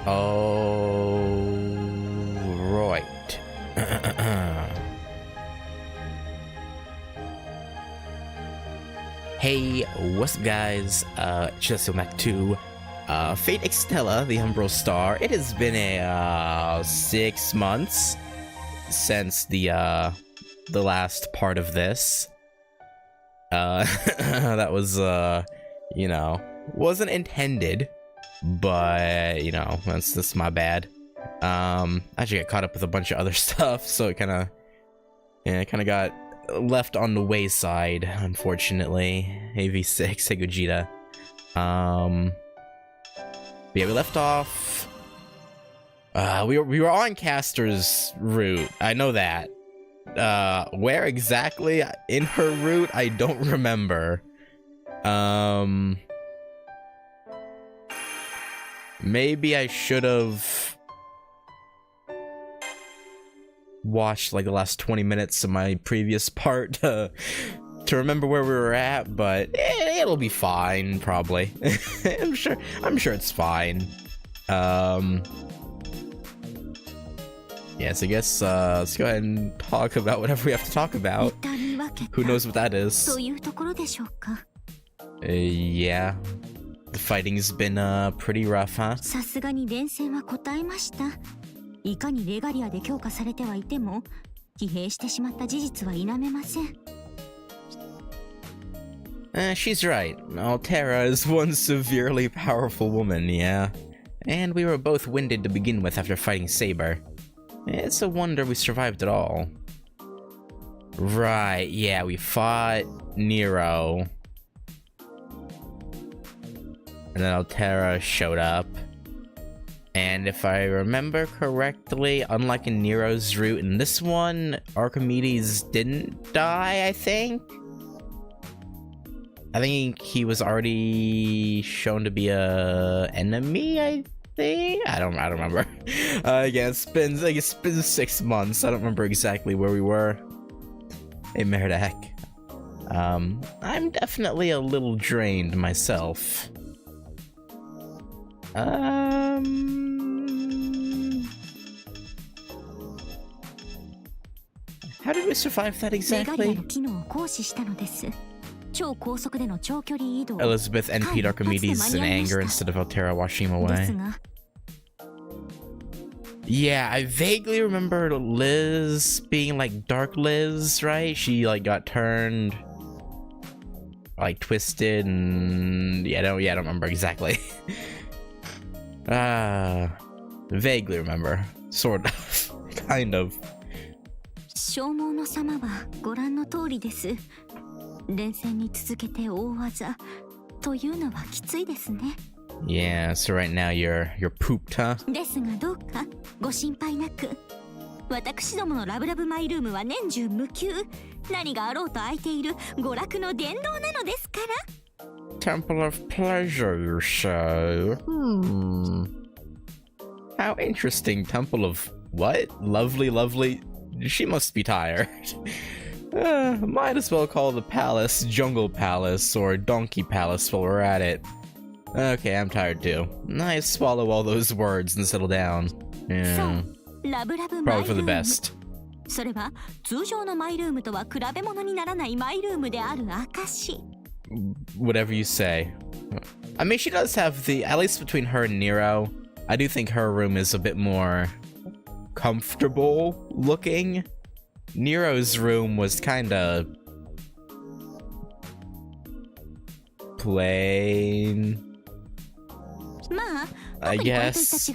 Oh, right. Hey, what's up, guys? Just back to Fate Extella, the Umbral Star. It has been a 6 months since the last part of this. That was you know, wasn't intended, but you know, that's my bad. I actually got caught up with a bunch of other stuff, so it kind of got left on the wayside, unfortunately. AV6, hey Gogeta. But yeah, we left off. We were on Caster's route. I know that. Where exactly in her route, I don't remember. Maybe I should have watched like the last 20 minutes of my previous part to remember where we were at, but it'll be fine, probably. I'm sure it's fine. Yes, I guess let's go ahead and talk about whatever we have to talk about. Who knows what that is? Yeah. The fighting's been pretty rough, huh? さすがに伝染は答えました。いかにレガリアで強化されてはいても、疲弊してしまった事実は否めません。She's right. Altera is one severely powerful woman, yeah. And we were both winded to begin with after fighting Saber. It's a wonder we survived at all. Right, yeah, we fought Nero. And then Altera showed up. And if I remember correctly, unlike in Nero's route, in this one, Archimedes didn't die, I think? I think he was already shown to be a enemy, I think? I don't remember. Again, it's been 6 months. I don't remember exactly where we were. Hey, Merdek. I'm definitely a little drained myself. How did we survive that exactly? Elizabeth NP'd Archimedes in anger instead of Altera washing him away. Yeah, I vaguely remember Liz being like Dark Liz, right? She like got turned, like twisted, and yeah, I don't remember exactly. Vaguely remember, sort of, kind of. 消耗の様はご覧の通りです。連戦に続けて大技というのはきついですね。Yeah, so right now you're pooped, huh? ですがどうかご心配なく。私どものラブラブマイルームは年中無休。何があろうと空いている娯楽の殿堂なのですから。Temple of Pleasure, you say? How interesting. Temple of what? Lovely. She must be tired. Might as well call the palace Jungle Palace or Donkey Palace while we're at it. Okay, I'm tired too. I swallow all those words and settle down. Yeah. Probably for the best. それは通常のマイルームとは比べ物にならないマイルームである証。Whatever you say. I mean, she does have the, at least between her and Nero, I do think her room is a bit more comfortable looking. Nero's room was kinda plain, I guess.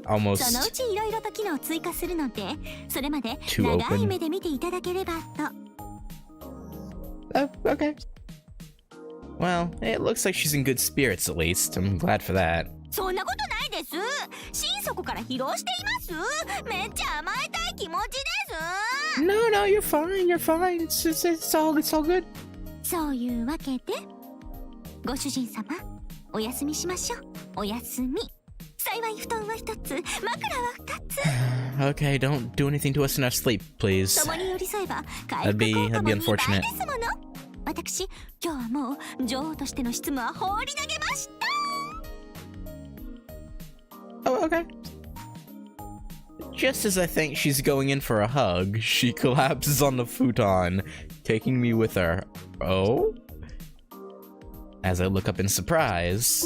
Almost too open. Oh, okay. Well, it looks like she's in good spirits at least. I'm glad for that. そんなことないです。心底から疲労しています。めっちゃ甘えたい気持ちです。No, you're fine. It's all good. そういうわけで、ご主人様、お休みしましょう。お休み。幸い布団は一つ、枕は二つ。Okay, don't do anything to us in our sleep, please. 共に寄り添えば回復効果も2倍ですもの。私、今日はもう女王としての執務は放り投げました。okay. Just as I think she's going in for a hug, she collapses on the futon, taking me with her. Oh? As I look up in surprise.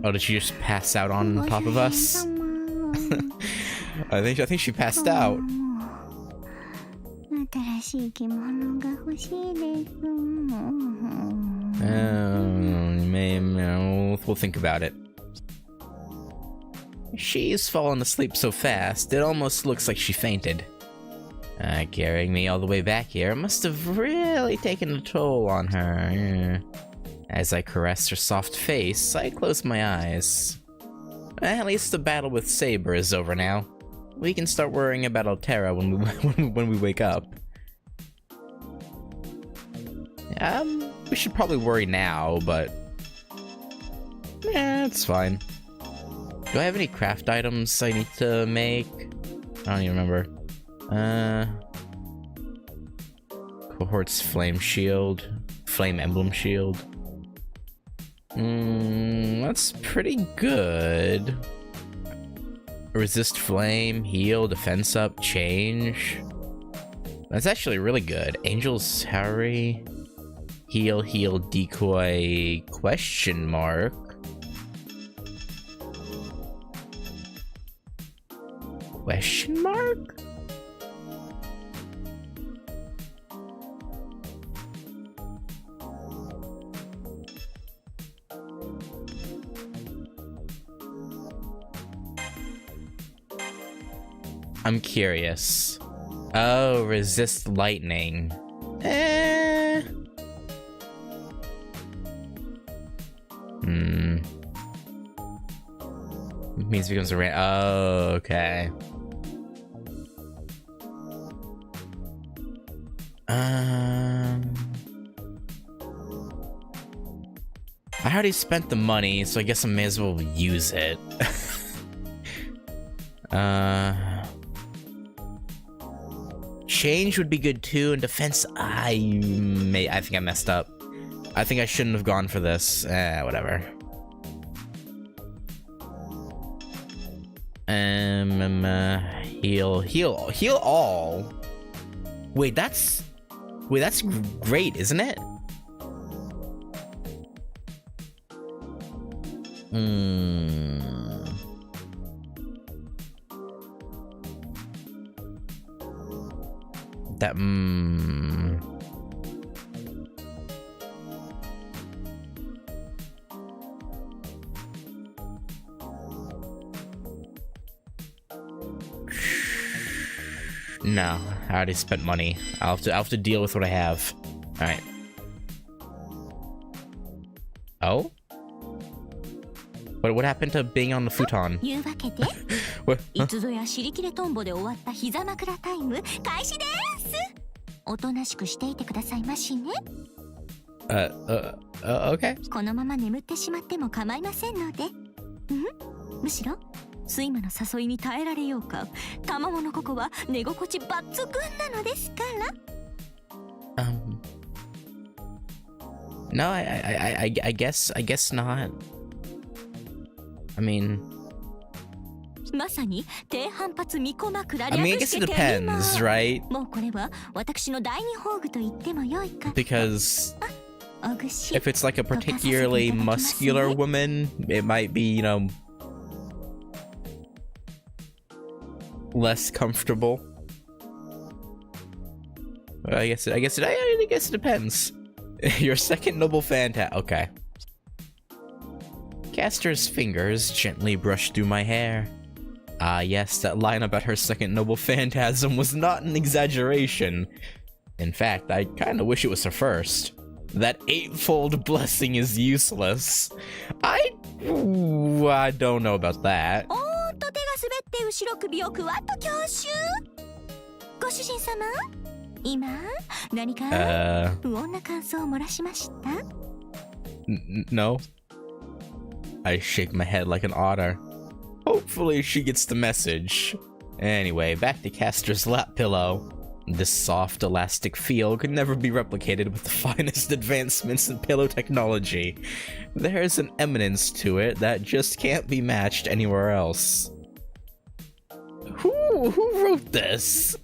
Oh, did she just pass out on top of us? I think she passed out. We'll think about it. She's fallen asleep so fast, it almost looks like she fainted. Carrying me all the way back here must have really taken a toll on her. As I caress her soft face, I close my eyes. At least the battle with Saber is over now. We can start worrying about Altera when we wake up. We should probably worry now, but it's fine. Do I have any craft items I need to make? I don't even remember. Cohort's flame shield, flame emblem shield. That's pretty good. Resist flame, heal, defense up, change. That's actually really good. Angel's Harry, heal, decoy, question mark. Question mark? I'm curious. Oh, resist lightning. Means it becomes a rain. Oh, okay. I already spent the money, so I guess I may as well use it. Change would be good too, and defense, I think I messed up. I think I shouldn't have gone for this. Whatever. Heal all. Wait, that's great, isn't it? That No, I already spent money. I'll have to deal with what I have. All right. Oh? What happened to being on the futon? What? Huh? Okay. このまま眠ってしまっても構いませんので。むしろ睡魔の誘いに耐えられようか。卵のココは寝心地抜群なのですから。No, I guess not. I mean, まさに低反発巫女枕 I mean, I guess it depends, right? もうこれは私の第二宝具と言っても良いか。 Because if it's like a particularly muscular woman, it might be, you know, less comfortable. I guess it depends. Your second noble phantasm. Okay. Caster's fingers gently brushed through my hair. Ah, yes, that line about her second noble phantasm was not an exaggeration. In fact, I kinda wish it was her first. That eightfold blessing is useless. I don't know about that. おーっと手が滑って後ろ首をクワッと強襲。ご主人様、今何か不穏な感想を漏らしました？ No. I shake my head like an otter. Hopefully she gets the message. Anyway, back to Caster's lap pillow. This soft, elastic feel could never be replicated with the finest advancements in pillow technology. There's an eminence to it that just can't be matched anywhere else. Who wrote this?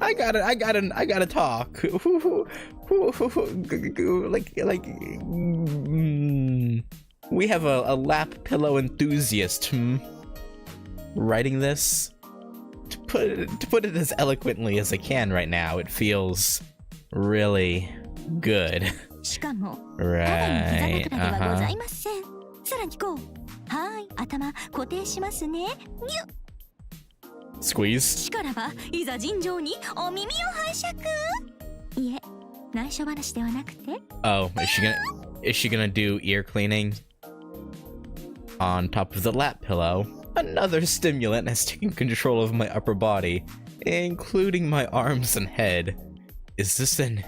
I gotta talk. We have a lap pillow enthusiast, writing this. To put it as eloquently as I can right now, it feels really good. しかも、 Right. ただの膝枕ではございません。さらにこう。はい、頭固定しますね。にゅ。 Squeeze. しからば、いざ尋常にお耳を拝借。いえ、内緒話ではなくて。Oh, is she gonna do ear cleaning? On top of the lap pillow, another stimulant has taken control of my upper body, including my arms and head. Is this an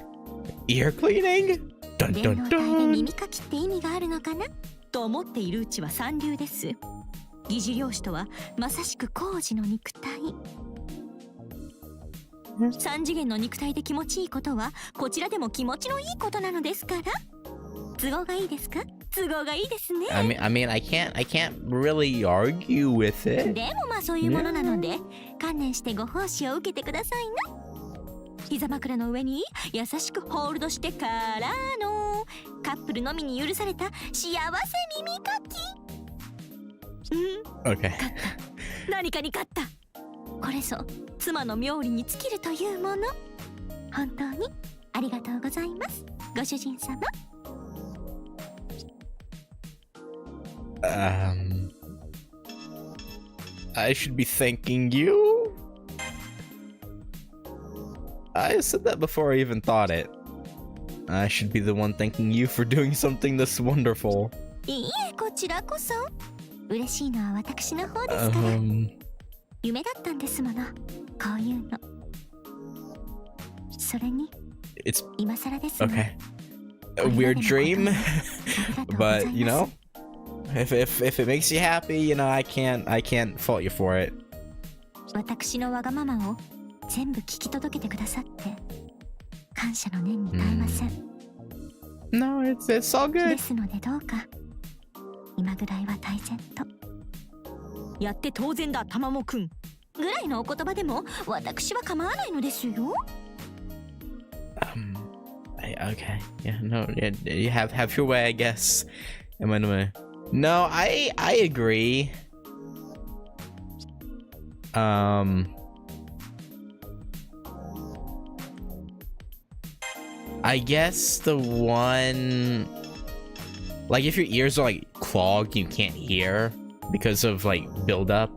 ear cleaning? Dun 電 dun 動体で dun. 耳かきって意味があるのかなと思っているうちは三流です。疑似漁師とはまさしく工事の肉体。三次元の肉体で気持ちいいことはこちらでも気持ちのいいことなのですから。都合がいいですか？都合がいいですね。I mean, I can't really argue with it. でもまあそういうものなので、観念してご奉仕を受けてくださいな。膝枕の上に優しくホールドしてからのカップルのみに許された幸せ耳かき。Okay. 何かに勝った。これぞ妻の妙利に尽きるというもの。本当にありがとうございます、ご主人様。I should be thanking you? I said that before I even thought it. I should be the one thanking you for doing something this wonderful. いいえ、こちらこそ。嬉しいのは私の方ですから。夢だったんですもの、こういうの。それに、今更ですが。 Okay. A weird dream, but you know, if it makes you happy, you know, I can't fault you for it. 私のわがままを全部聞き届けてくださって感謝の念に耐えません。No, it's all で good. すのでどうか今ぐらいは大然と。やって当然だ、たまもくんぐらいのお言葉でも私は構わないのですよ。Okay, yeah, no, yeah, you have your way, I guess. No, I agree. I guess the one, like, if your ears are like clogged, you can't hear because of like buildup,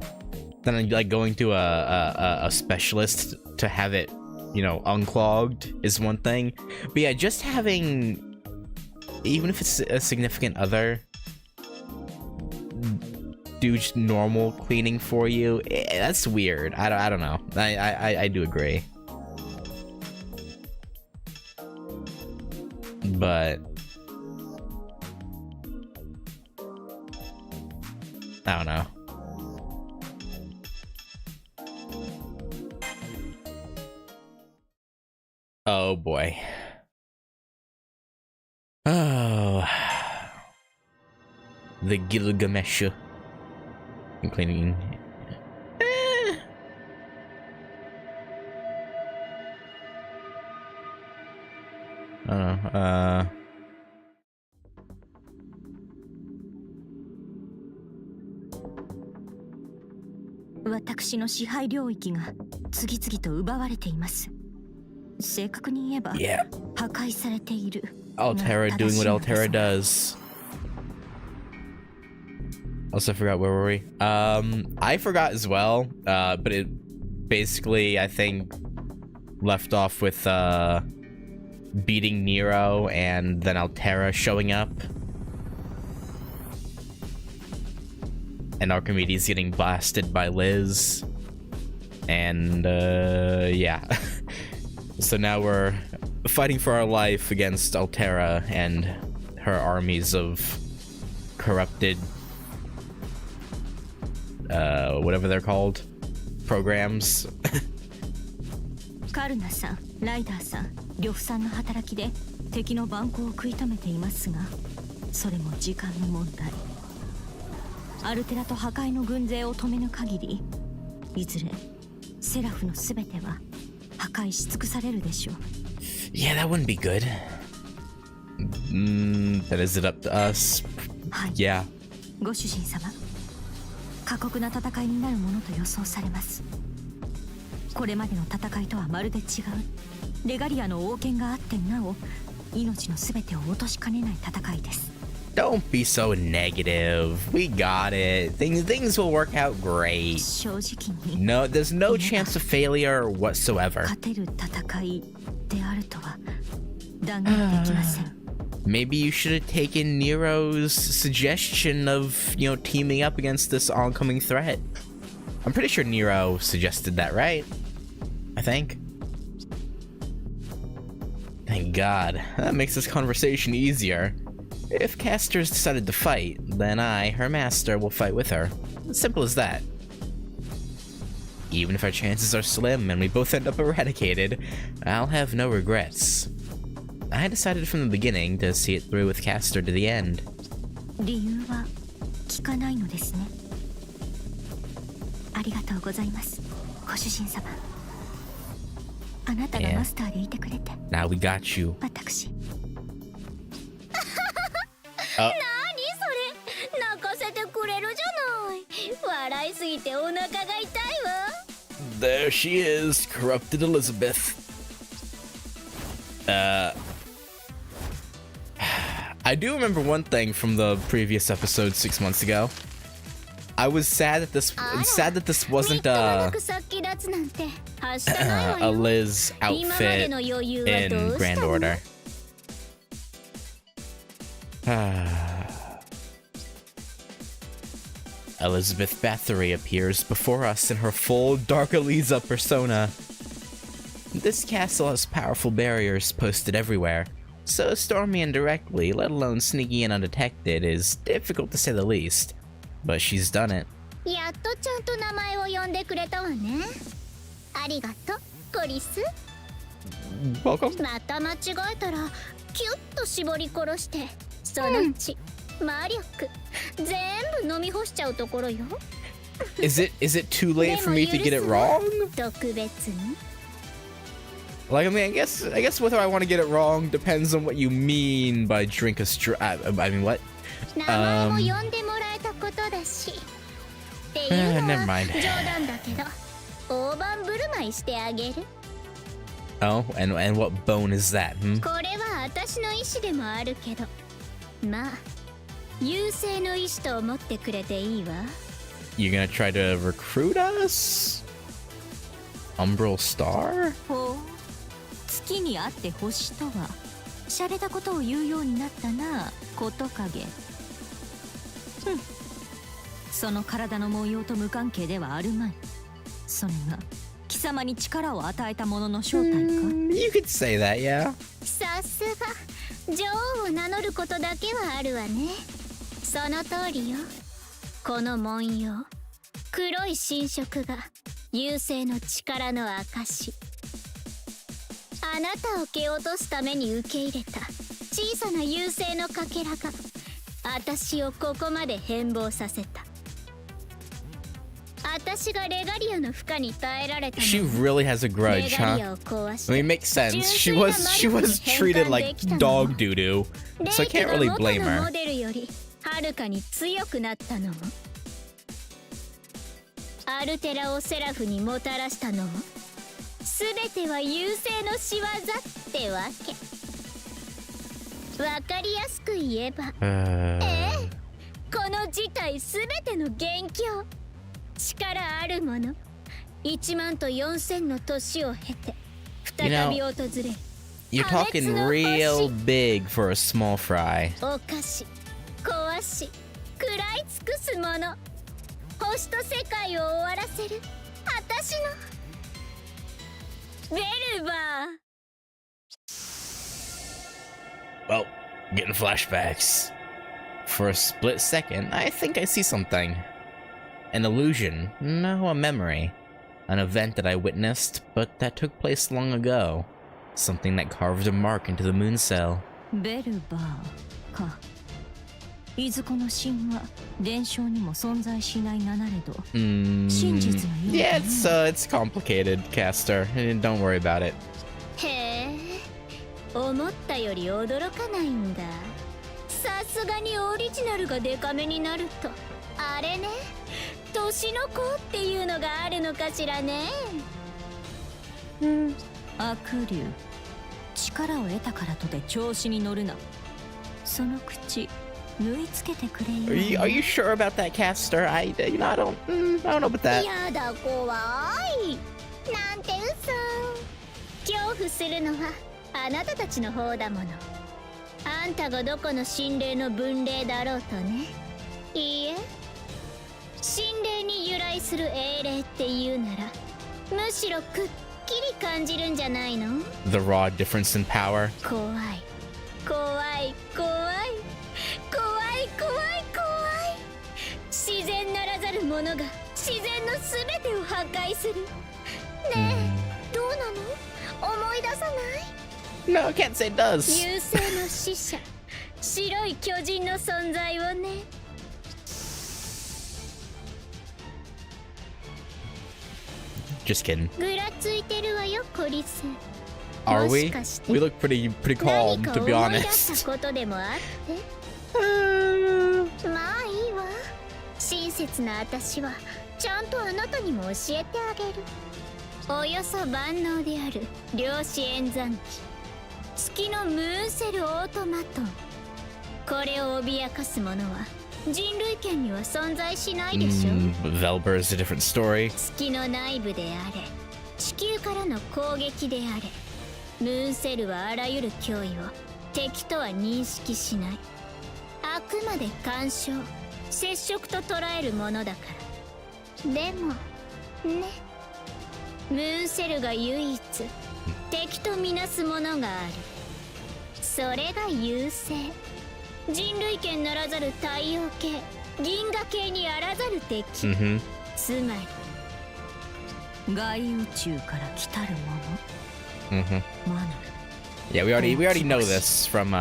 then like going to a specialist to have it, you know, unclogged is one thing. But yeah, just having, even if it's a significant other, do just normal cleaning for you, that's weird. I don't know. I do agree. But I don't know. Oh boy. Oh. The Gilgamesh. I'm cleaning. I don't know. 私の支配領域が次々と奪われています。正確に言えば、破壊されている。Altera doing what Altera does. Also, I forgot, where were we? I forgot as well, but it basically, I think, left off with beating Nero and then Altera showing up. And Archimedes getting blasted by Liz. And, yeah. So now we're fighting for our life against Altera and her armies of corrupted, whatever they're called, programs. カルナさん、ライダーさん、呂布さんの働きで敵の蛮行を食い止めていますが、それも時間の問題。アルテラと破壊の軍勢を止めぬ限り、いずれセラフの全ては破壊し尽くされるでしょう。Yeah, that wouldn't be good. Then is it up to us? はい。Yeah. ご主人様、過酷な戦いになるものと予想されます。これまでの戦いとはまるで違うレガリアの王権があってなお命の全てを落としかねない戦いです。Don't be so negative. We got it. Things will work out great. 正直に No, there's no chance of failure whatsoever. 勝てる戦いであるとは断言できません。Maybe you should have taken Nero's suggestion of, teaming up against this oncoming threat. I'm pretty sure Nero suggested that, right? I think. Thank God. That makes this conversation easier. If Caster's decided to fight, then I, her master, will fight with her. Simple as that. Even if our chances are slim and we both end up eradicated, I'll have no regrets. I decided from the beginning to see it through with Caster to the end. 理由は聞かないのですね。ありがとうございます、ご主人様。あなたがマスターでいてくれて。Now we got you. 私。何それ、泣かせてくれるじゃない。笑いすぎてお腹が痛いわ。There she is, corrupted Elizabeth. I do remember one thing from the previous episode 6 months ago. I was sad that this wasn't a Liz outfit in Grand Order. Elizabeth Bathory appears before us in her full Dark Eliza persona. This castle has powerful barriers posted everywhere, so storming in directly, let alone sneaking in undetected, is difficult to say the least. But she's done it. やっとちゃんと名前を呼んでくれたわね。ありがとう、コリス。Welcome. また間違えたらキュッと絞り殺して、そのうち、魔力全部飲み干しちゃうところよ。Is it too late for me to get it wrong? 特別に。Like, I mean, I guess whether I want to get it wrong depends on what you mean by drink a I mean, what? 名前も呼んでもらえたことだし。っていうのは never mind. 冗談だけど、大盤振る舞いしてあげる。Oh, and what bone is that? これは私の意思でもあるけど、まあ優勢の意志と思ってくれていいわ。You're gonna try to recruit us? Umbral Star? ほう、月にあって星とは洒落たことを言うようになったな、こと影。その体の模様と無関係ではあるまい。それが貴様に力を与えたものの正体か。You could say that, yeah. さすが女王を名乗ることだけはあるわね。その通りよ。この文様、黒い侵食が優勢の力の証。あなたを蹴落とすために受け入れた小さな優勢のかけらが私をここまで変貌させた。私がレガリアの負荷に耐えられたの。 She really has a grudge, huh? I mean, it makes sense. She was treated like dog doo-doo, so I can't really blame her. モデルよりはるかに強くなったのも、アルテラをセラフにもたらしたのも、すべては優勢の仕業ってわけ。わかりやすく言えば、この事態すべての元凶。力あるもの1万と4000の年を経て再び訪れる。You're talking real big for a small fry. 犯し壊し食らい尽くすもの、星と世界を終わらせる私のベルバー。 Well, getting flashbacks. For a split second, I think I see something. An illusion, no, a memory. An event that I witnessed, but that took place long ago. Something that carved a mark into the moon cell. ベルバーか。いずこの神話、伝承にも存在しない名なれど、真実のようだね。Yeah, it's complicated, Caster. Don't worry about it. へえ、思ったより驚かないんだ。さすがにオリジナルがデカめになると、あれね、年の子っていうのがあるのかしらね。悪竜、力を得たからとて調子に乗るな。その口、縫い付けてくれよ。Are you sure about that, Caster? I don't know about that. やだ怖い。なんて嘘。恐怖するのはあなたたちの方だもの。あんたがどこの心霊の分霊だろうとね。いいえ、心霊に由来する英霊っていうなら、むしろくっきり感じるんじゃないの？ The raw difference in power. 怖い怖い怖い怖い怖い怖い。自然ならざるものが自然のすべてを破壊する。ねえ、どうなの？思い出さない？ No, I can't say it does. 優勢の使者、白い巨人の存在をね。Just kidding. ぐらついてるわよ、コリス。 Are も we? しかして We look pretty 何 calm, か to be 思い出し honest. たことでもあって？まあいいわ。親切な私はちゃんとあなたにも教えてあげる。およそ万能である量子演算機、月のムーンセルオートマトン。これを脅かすものは人類圏には存在しないでしょ。Velber is a different story. 月の内部であれ、地球からの攻撃であれ、ムーンセルはあらゆる脅威を敵とは認識しない。あくまで干渉、接触と捉えるものだから。でもね、ムーンセルが唯一敵とみなすものがある。それが優勢。人類圏ならざる太陽系、銀河系にあらざる敵。つまり外宇宙から来たるもの。マナ。 Yeah, we already know this from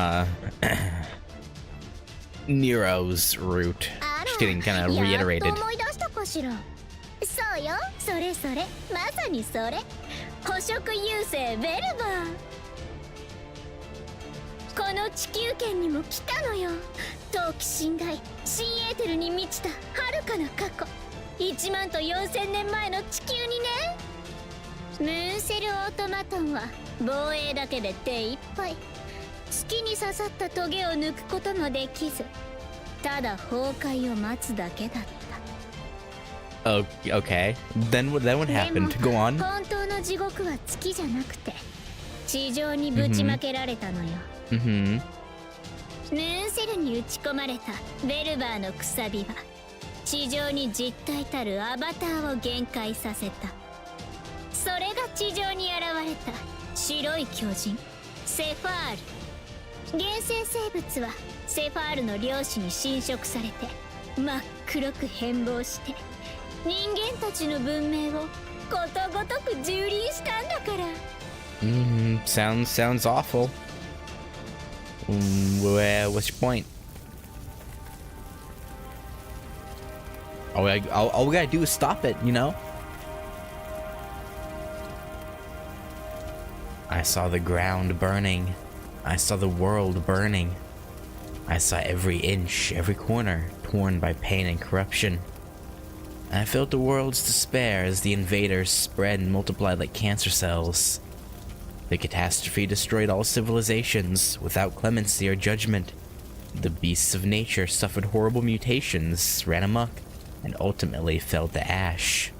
Nero's route. あ Just getting kind ら、 of やっ reiterated. と思い出したかしら。そうよ、それそれ、まさにそれ。捕食優勢ベルバー。この地球圏にも来たのよ。冬季侵害、新エーテルに満ちた遥かな過去。1万と4000年前の地球にね。ムーンセルオートマトンは防衛だけで手一杯。月に刺さったトゲを抜くこともできず、ただ崩壊を待つだけだった。Oh, okay. Then what happened? でも Go on. 本当の地獄は月じゃなくて地上にぶちまけられたのよ。ムーンセルに打ち込まれたベルバーのくさびは地上に実体たるアバターを限界させた。それが地上に現れた白い巨人セファール。原生生物はセファールの量子に侵食されて真っ黒く変貌して、人間たちの文明をことごとく蹂躙したんだから。Sounds awful. What's your point? All we gotta do is stop it, you know? I saw the ground burning. I saw the world burning. I saw every inch, every corner torn by pain and corruption. I felt the world's despair as the invaders spread and multiplied like cancer cells. The catastrophe destroyed all civilizations without clemency or judgment. The beasts of nature suffered horrible mutations, ran amok, and ultimately fell to ash.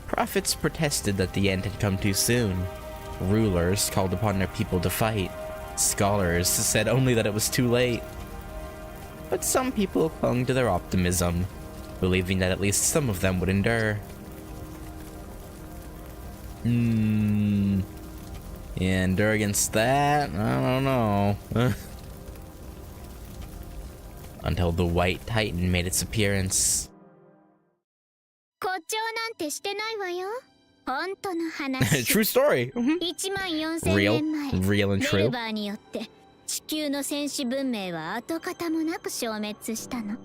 Prophets protested that the end had come too soon. Rulers called upon their people to fight. Scholars said only that it was too late. But some people clung to their optimism, believing that at least some of them would endure. Yeah, endure against that? I don't know. Until the White Titan made its appearance. 誇張なんってしてないわよ。本当の話。True story. 14000 Real, 年前 real and ベル true. バーによって地球の戦士文明は跡形もなく消滅したの。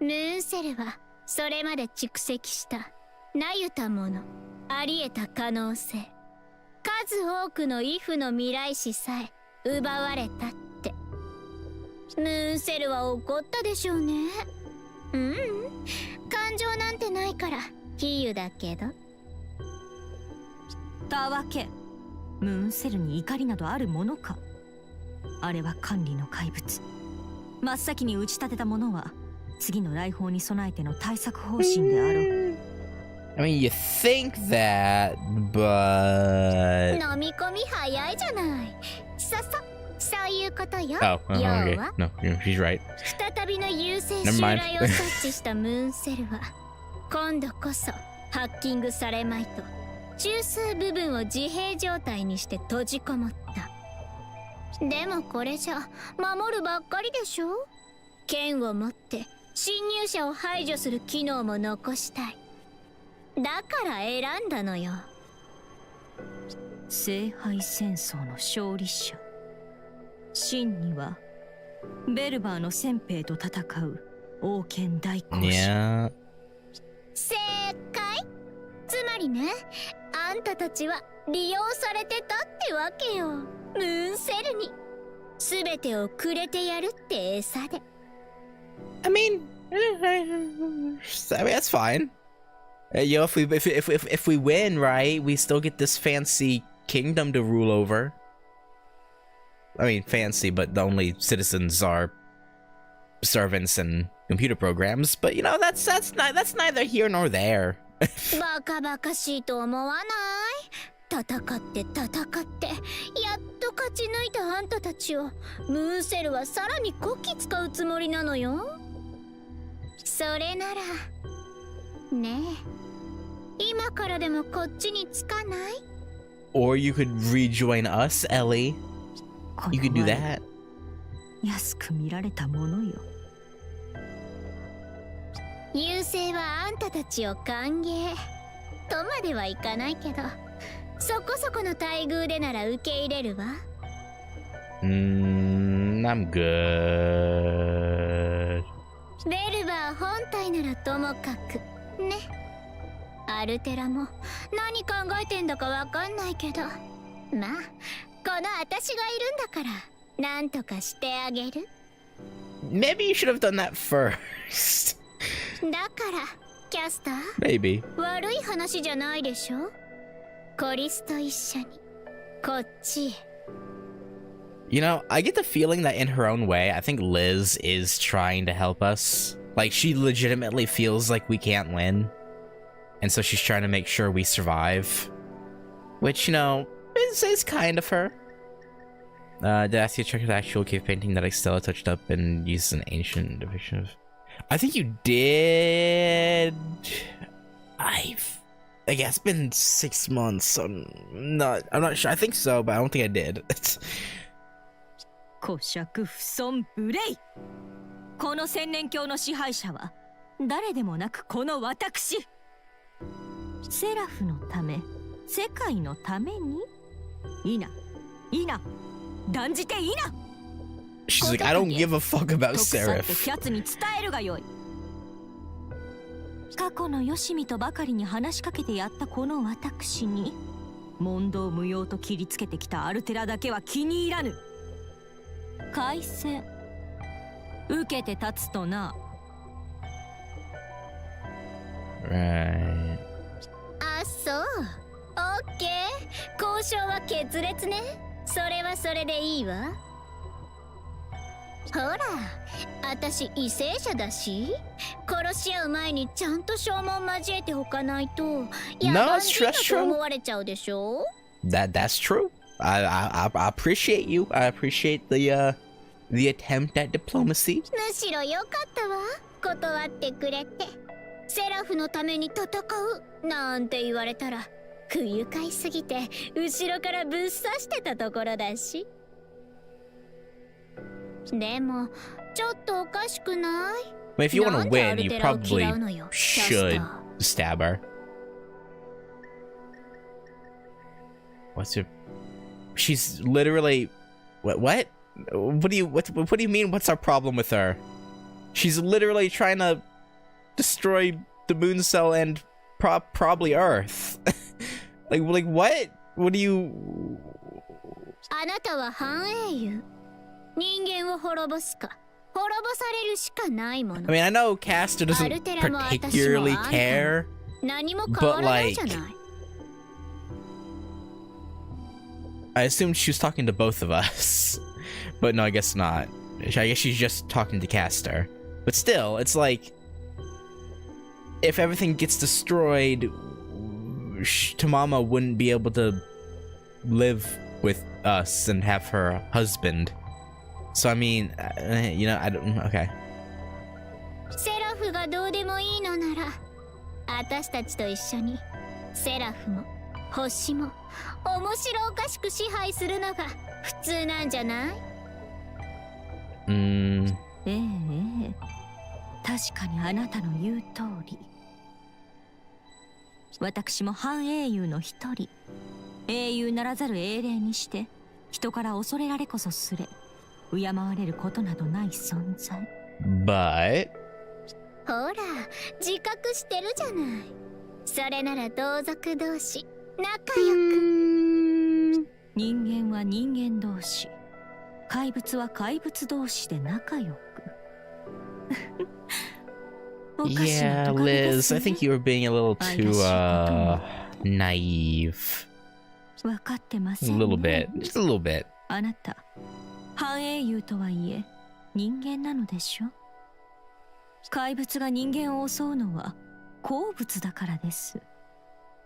ムーンセルはそれまで蓄積したなゆたもの、あり得た可能性、数多くのイフの未来史さえ奪われたって。ムーンセルは怒ったでしょうね。感情なんてないから比喩だけど。たわけ、ムーンセルに怒りなどあるものか。あれは管理の怪物。真っ先に打ち立てたものは次の来訪に備えての対策方針であろう。I mean, you think that, but... 飲み込み早いじゃない。そういうことよ。Oh, 要 okay. は No, she's right. 再びの優勢 Never 襲 mind. 来を察知したムーンセルは今度こそハッキングされまいと中枢部分を自閉状態にして閉じこもった。でもこれじゃ守るばっかりでしょ。剣を持って侵入者を排除する機能も残したい。だから選んだのよ。聖杯戦争の勝利者。真にはベルバーの先兵と戦う王権大公子。Yeah. 正解。つまりね、あんたたちは利用されてたってわけよ。ムーンセルに全てをくれてやるって餌で。I mean, that's fine. You know, if we win, right, we still get this fancy kingdom to rule over. I mean, fancy, but the only citizens are servants and computer programs. But you know, that's neither here nor there. バカバカしいと思わない？戦ってやっと勝ち抜いたあんたたちをムーンセルはさらにこき使うつもりなのよ。それならねえ、今からでもこっちにつかない？ Or you could rejoin us, Ellie. You could do that. 安く見られたものよ。優勢はあんたたちを歓迎とまではいかないけど、そこそこの待遇でなら受け入れるわ。I'm good. ベルバー本体ならともかくね。アルテラも何考えてんだかわかんないけど、まあこの私がいるんだからなんとかしてあげる。 Maybe you should have done that first. だからキャスター Maybe. 悪い話じゃないでしょ。コリスと一緒にこっちへ。 You know, I get the feeling that in her own way, I think Liz is trying to help us. Like, she legitimately feels like we can't win. And so she's trying to make sure we survive. Which, you know, is kind of her. Did I ask you to check the actual cave painting that Extella touched up and used an ancient depiction of? I think you did. I guess it's been 6 months. So I'm not sure. I think so, but I don't think I did. 古尺不尊無礼。この千年教の支配者は誰でもなくこの私。セラフのため、世界のために。いな、断じていな。 She's like, I don't give a fuck about Seraph. キャツに伝えるがよい。過去のよしみとばかりに話しかけてやったこの私に問答無用と切りつけてきたアルテラだけは気に入らぬ。開戦受けて立つとな。 Right. あ、そう。オッケー。交渉は決裂ね。それはそれでいいわ。ほら、私為政者だし、殺し合う前にちゃんと証文交えておかないと野蛮人だと思われちゃうでしょ。 That's true. I appreciate you. I appreciate the attempt at diplomacy. むしろよかったわ。断ってくれて。セラフのために戦うなんて言われたら不愉快すぎて後ろからぶっ刺してたところだし。でもちょっとおかしくない？ But if you want to なんでア win, ル you テラを probably 嫌うのよ、キャスタ should ー。 stab her. What's her? She's literally. What? What do you mean? What's our problem with her? She's literally trying to destroy the moon cell and probably Earth. like what? What do you? あなたは反英雄。人間を滅ぼすか滅ぼされるしかないもの。I mean, I know Caster doesn't particularly care, 何も変わらないじゃない。I assumed she was talking to both of us. But no, I guess not. I guess she's just talking to Caster. But still, it's like, if everything gets destroyed, Tamama wouldn't be able to live with us and have her husband. So I mean, you know, I don't. Okay. セラフがどうでもいいのなら、私たちと一緒にセラフも星も面白おかしく支配するのが普通なんじゃない？ええ、確かにあなたの言う通り。私も反英雄の一人。英雄ならざる英霊にして人から恐れられこそすれ敬われることなどない存在。 But ほら自覚してるじゃない。それなら同族同士仲良く。人間は人間同士、怪物は怪物同士で仲良く。yeah, Liz, I think you were being a little too naive. 分かってませんね。A little bit, just a little bit. あなた、反英雄とはいえ人間なのでしょ。怪物が人間を襲うのは好物だからです。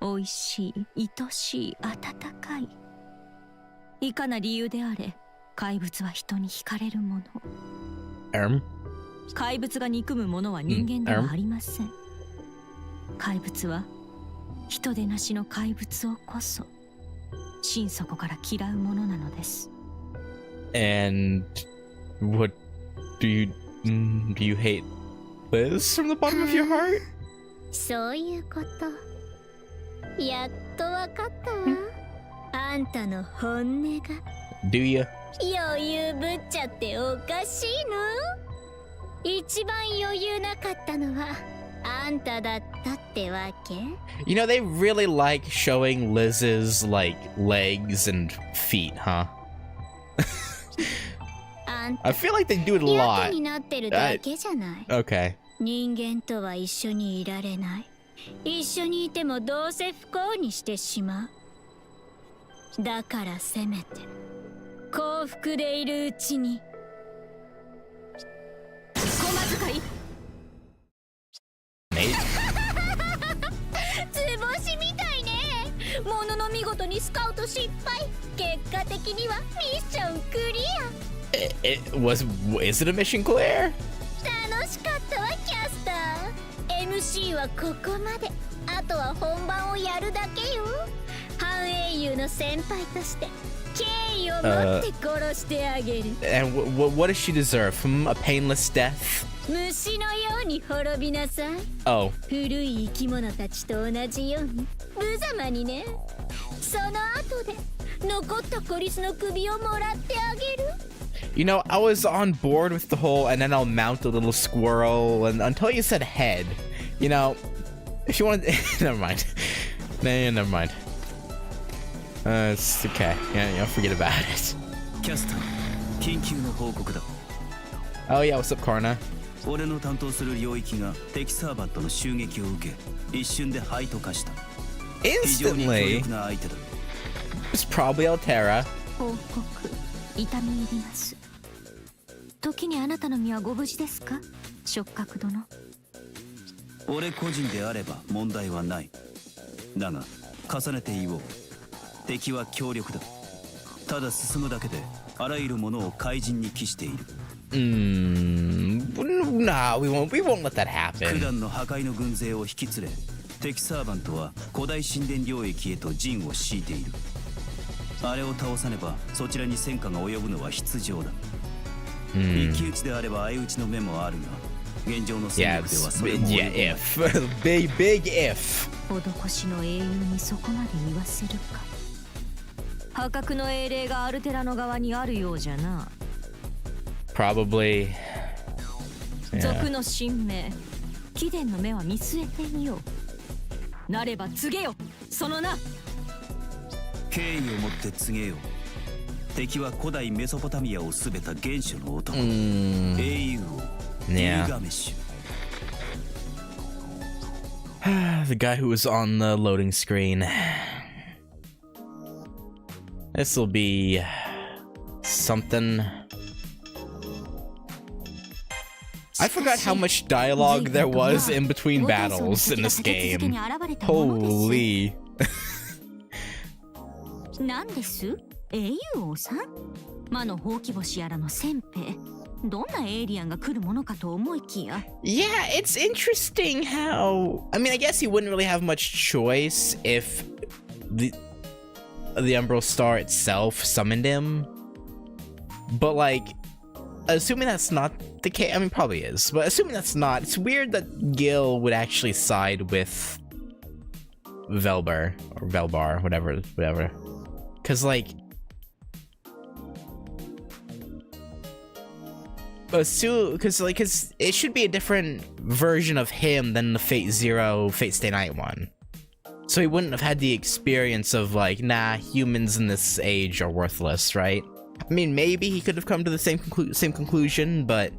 美味しい、愛しい、温かい。いかな理由であれ、怪物は人に惹かれるもの。怪物が憎むものは人間ではありません。怪物は人でなしの怪物をこそ心底から嫌うものなのです。And what do you hate Liz from the bottom of your heart? そういうこと。やっとわかったわ。あんたの本音が。Do you? 余裕ぶっちゃっておかしいの？一番余裕なかったのはあんただったってわけ？ You know, they really like showing Liz's, like, legs and feet, huh? I feel like they do it a や lot. けになってるだけじゃない。Okay. 人間とは一緒にいられない。一緒にいてもどうせ不幸にしてしまう。だからせめて幸福でいるうちに。小遣い。図星みたいね。ものの見事にスカウト失敗。結果的にはミッションクリア。Is it a mission clear? 楽しかったわキャスター。 MC はここまで。あとは本番をやるだけよ。反英雄の先輩として敬意を持って殺してあげる。And what does she deserve? A painless death? 虫のように滅びなさい。 Oh. 古い生き物たちと同じように無様にね。その後で残ったコリスの首をもらってあげる。 You know, I was on board with the whole and then I'll mount a little squirrel and until you said head. You know, if you want never mind. Nah, never mind. It's okay. Yeah, forget about it. Oh yeah, what's up, Corna? 俺の担当する領域が敵サーバントの襲撃を受け、一瞬で灰と化した。非常に強 Instantly. 力な相手だ。 It's probably Altera. 報告、痛み入ります。時にあなたの身はご無事ですか、触覚殿。俺個人であれば問題はない。だが、重ねて言おう。敵は強力だ。ただ進むだけで、あらゆるものを怪人に帰している。Nah, we won't let that 九 happen. 段の破壊の軍勢を引き連れ、敵サーバントは古代神殿領域へと陣を敷いている。あれを倒さねばそちらに戦火が及ぶのは必定だ。一騎打ちであれば相打ちの目もあるが、現状の戦 Yeah, 力ではそれも yeah, if. big if. 施しの英雄にそこまで言わせるか。破格の英霊がアルテラの側にあるようじゃな。 Probably. 賊の神明、貴殿の目は見据えてみよう。なれば告げよ、その名。敬意をもって告げよう。敵は古代メソポタミアをすべた原初の男、英雄王ギルガメッシュ。 The guy who was on the loading screen. This'll be something. I forgot how much dialogue there was in between battles in this game. Holy. なんです？英雄王さん？魔のほうき星やらの先兵。どんなエイリアンが来るものかと思いきや。Yeah, it's interesting how. I mean, I guess he wouldn't really have much choice if the Umbral Star itself summoned him. But like, assuming that's not the case, I mean, probably is. But assuming that's not, it's weird that Gil would actually side with Velbar or Velbar, whatever. Because like. Because it should be a different version of him than the Fate Zero, Fate Stay Night one. So he wouldn't have had the experience of like, nah, humans in this age are worthless, right? I mean, maybe he could have come to the same conclusion, but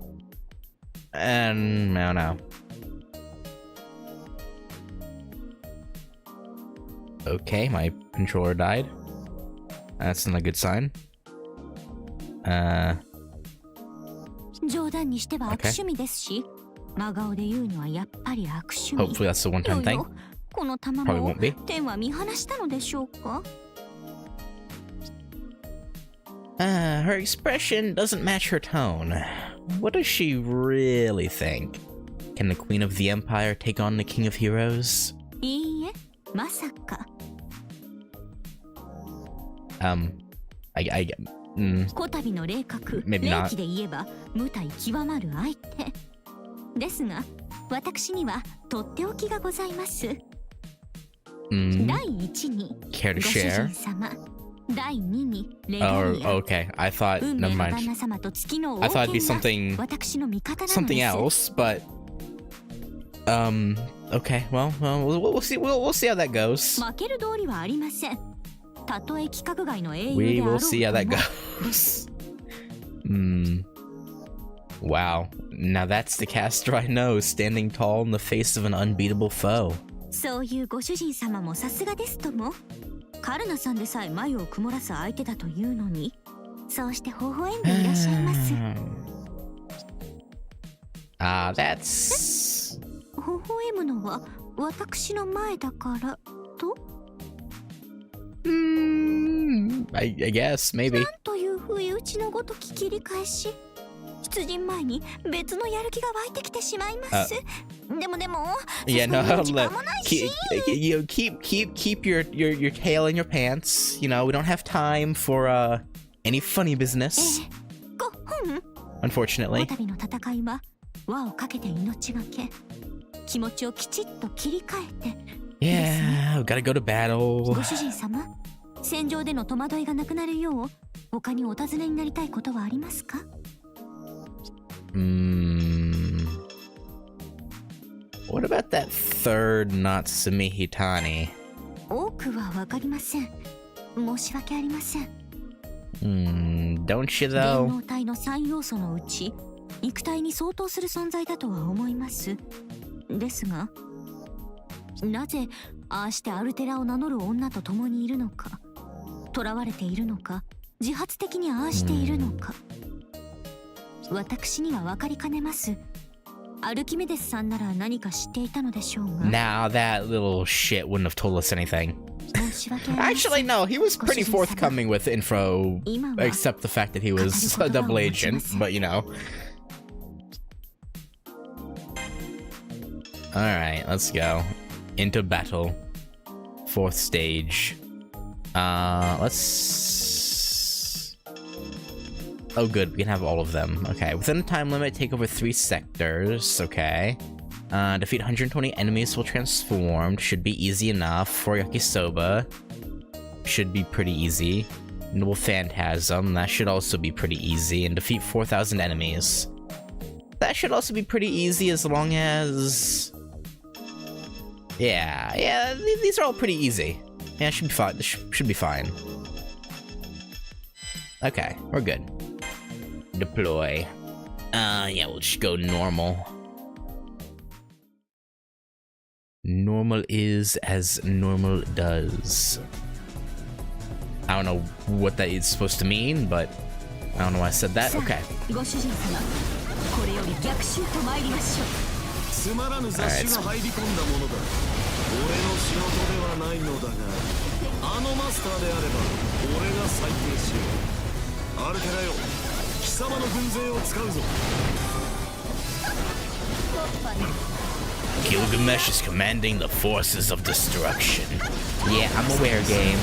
I don't know. Okay, my controller died. That's not a good sign. 冗談にしては悪趣味ですし、真顔で言うにはやっぱり悪趣味。 Hopefully that's the one-time thing. この玉 Probably も won't be. 天は見放したのでしょうか。Her expression doesn't match her tone. What does she really think? Can the Queen of the Empire take on the King of Heroes? いいえ、まさか。こたびの霊格、霊 Maybe not. 気で言えば無体極まる相手。ですが、私にはとっておきがございます。第一に、 Care to ご主 share? 人様。第二に、レガ Oh, リア。 okay. I thought. 運 Never 命の旦 mind. 那様と月の王 I thought it'd be 権 something, が私の味方なの something です。 else, but okay. Well, we'll see. We'll see how that goes. 負ける道理はありません。たとえ規格外の英雄 We であろ will うと see how that も goes. Wow. Now that's the caster I know, standing tall in the face of an unbeatable foe. そういうご主人様もさすがですとも。カルナさんでさえ眉を曇らす相手だというのに、そうして微笑んでいらっしゃいます。That's. 微笑むのは私の前だからと。I guess maybe. なんという不意打ちのごとき切り返し。出陣前に別のやる気が湧いてきてしまいます。でも Yeah, no, 時間もないし。 keep your tail in your pants. You know, we don't have time for any funny business. ご本。 Unfortunately. こたびの戦いは輪をかけて命がけ。気持ちをきちっと切り替えて。 Yeah, we gotta go to battle. ご主人様、戦場での戸惑いがなくなるよう他にお尋ねになりたいことはありますか？ What about that third Natsumi Hitani? 多くはわかりません。申し訳ありません。Don't you 電 though? 脳体の3要素のうち肉体に相当する存在だとは思います。ですが、なぜああしてアルテラを名乗る女と共にいるのか、囚われているのか、自発的にああしているのか、私には分かりかねます。アルキメデスさんなら何か知っていたのでしょうが。 Now that little shit wouldn't have told us anything. 申し訳ありません。 Actually, no, he was pretty forthcoming with info, 今は except the fact that he was a double agent, but you know. Alright, let's go. Into battle. 4th stage. Let's... Oh good, we can have all of them. Okay, within the time limit, take over 3 sectors. Okay. Defeat 120 enemies while transformed. Should be easy enough. For Yakisoba. Should be pretty easy. Noble Phantasm. That should also be pretty easy. And defeat 4,000 enemies. That should also be pretty easy as long as... Yeah, these are all pretty easy. Yeah, should be fine. This should be fine. Okay, we're good. Deploy. Yeah, we'll just go normal. Normal is as normal does. I don't know what that is supposed to mean, but I don't know why I said that. Okay. Alright. Gilgamesh is commanding the forces of destruction. Yeah, I'm aware, game.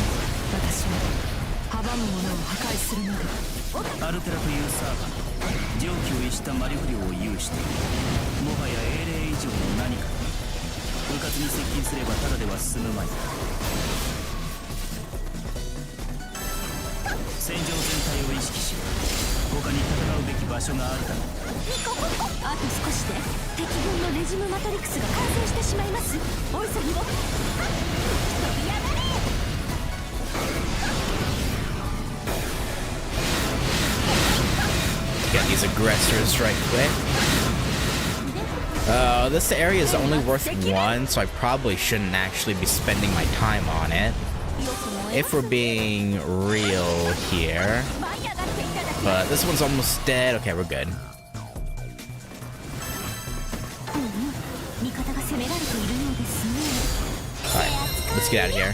アルテラというサーバー常軌を逸した魔力量を有している。もはや英霊以上の何か。迂闊に接近すればただでは済むまい。戦場全体を意識し、他に戦うべき場所があるだろう。あと少しで敵軍のレジムマトリクスが完成してしまいます。お急ぎを。飛び上がれ。 Get these aggressors right quick. This area is only worth 1, so I probably shouldn't actually be spending my time on it. If we're being real here. But this one's almost dead. Okay, we're good. Alright, let's get out of here.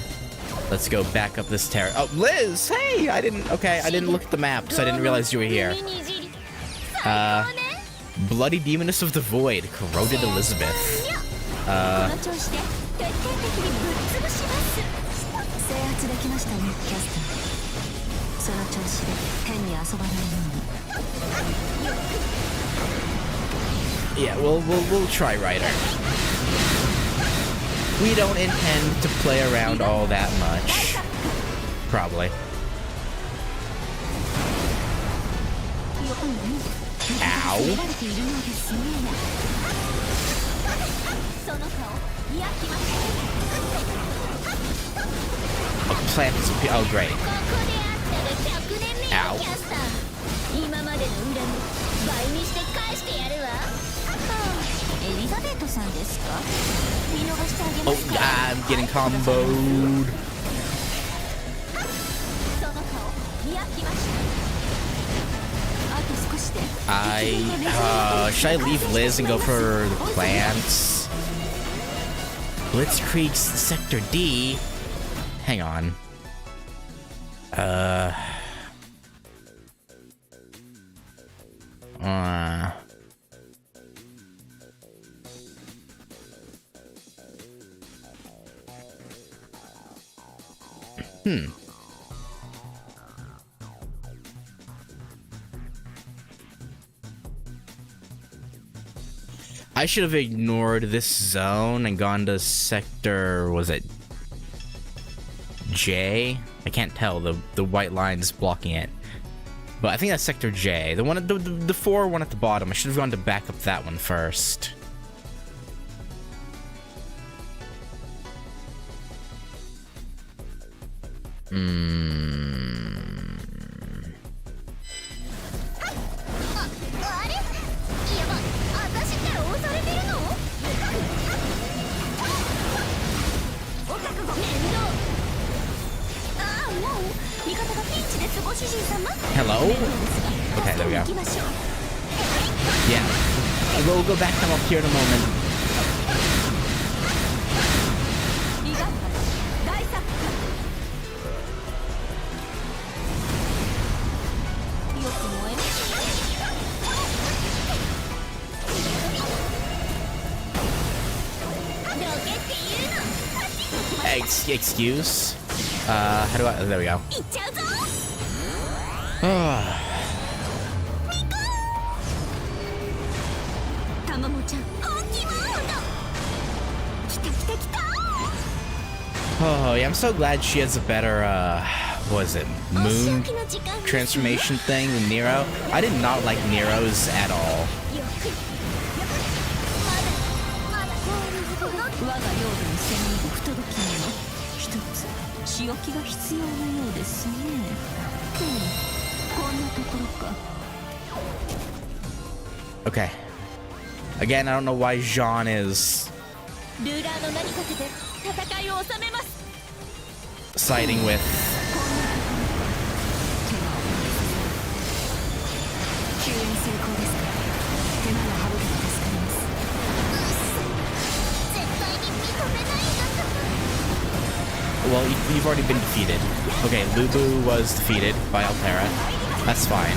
Let's go back up this terrace. Oh, Liz! Hey! I didn't look at the map, so I didn't realize you were here. Bloody Demoness of the Void, Corroded Elizabeth. Yeah, we'll try Ryder. We don't intend to play around all that much. Probably. Ow. A plant is oh great. Ow. Oh, I'm getting comboed. Should I leave Liz and go for the plants? Blitzkrieg's Sector D? Hang on. I should have ignored this zone and gone to sector, was it J? I can't tell, the white line's blocking it. But I think that's sector J. The one, the 4 one at the bottom. I should have gone to back up that one first. Hello? Okay, there we go. Yeah. We'll go back up here in a moment. Excuse? How do I... There we go. Oh, yeah, I'm so glad she has a better, what was it, moon transformation thing with Nero. I did not like Nero's at all. 我が領土の戦に不届き者一つ仕置きが必要のようですね。こんなところか。 Okay. Again, I don't know why Jean is ルーラーの名にかけて戦いを収めます。 siding with 救援成功ですから手間が省けて助かります。絶対に認めないんだ。 well, you've already been defeated. Okay, Lubu was defeated by Altera. That's fine.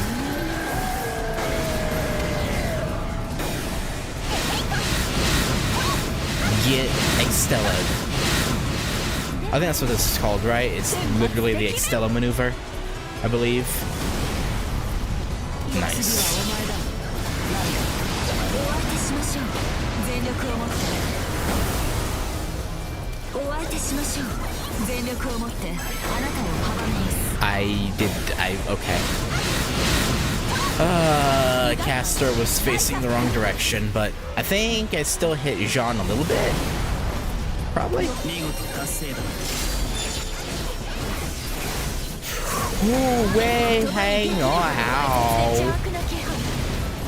Get Extella. I think that's what this is called, right? It's literally the Extella maneuver, I believe. Nice. お相手しましょう。全力を持ってあなたを阻みます。 Okay. Castor was facing the wrong direction, but I think I still hit Jean a little bit. Probably. Ooh, wait, hang on. Ow.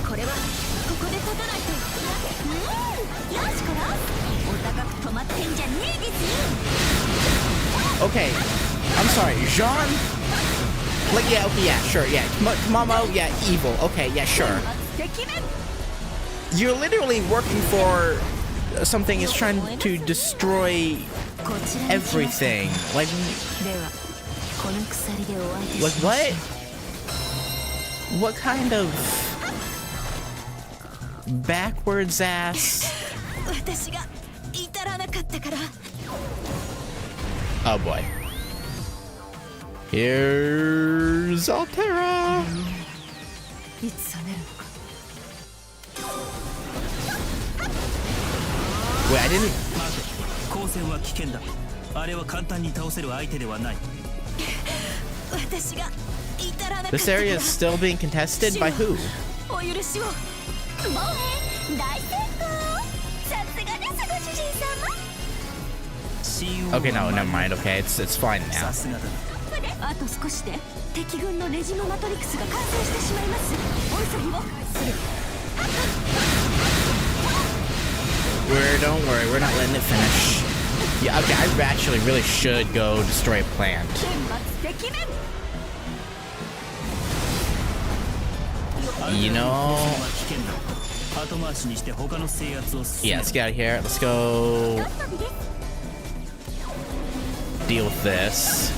これはここで立たないと。よしこら。お高く止まってんじゃねえですよ。 Okay, I'm sorry, Jean. Like, yeah, okay, yeah, sure, yeah. Momo, yeah, evil. Okay, yeah, sure. You're literally working for something is trying to destroy everything. Like what? What kind of backwards ass? Oh boy. Here's Altera. Wait, I didn't. 光線は危険だ。あれは簡単に倒せる相手ではない。 This area is still being contested by who? Okay, no, never mind. Okay, it's fine now. あと少しで敵軍のレジムマトリクスが完成してしまいます。お急ぎを。 Don't worry, we're not letting it finish. Yeah, okay, I actually really should go destroy a plant. You know... Yeah, let's get out of here. Let's go... deal with this.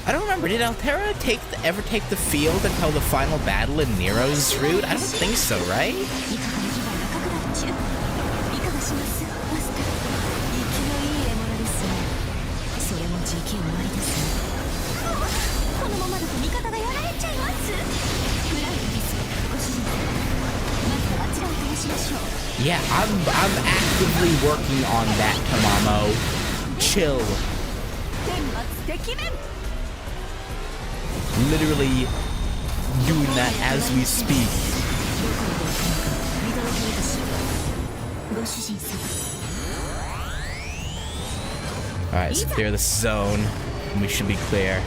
I don't remember, did Altera ever take the field until the final battle in Nero's route? I don't think so, right? Yeah, I'm actively working on that, Tamamo. Chill. Literally doing that as we speak. Alright, let's clear the zone. We should be clear.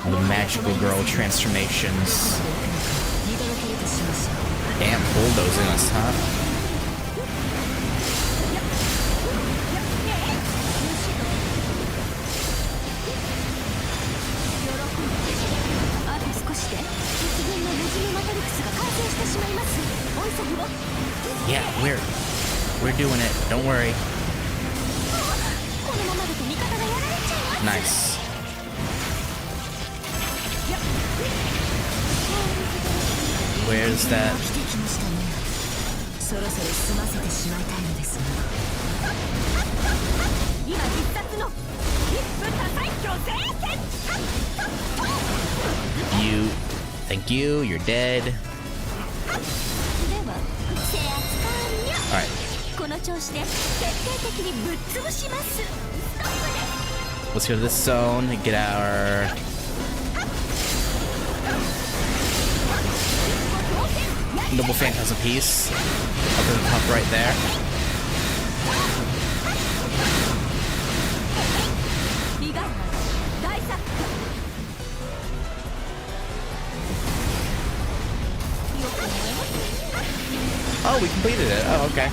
The magical girl transformations. Damn, bulldozing us, huh? Don't worry. このままだと味方がやられちゃいます Nice. Where's that? 来てきましたねそろそろ済ませてしまいたいのですが今必殺の一夫多妻巨星剣 You. Thank you. You're dead. では制圧完了 Alright. この調子で徹底的にぶっ潰しますストップです Let's go to this zone and get our. Noble Phantasm piece. Up in the top right there. Oh, we completed it. Oh, okay.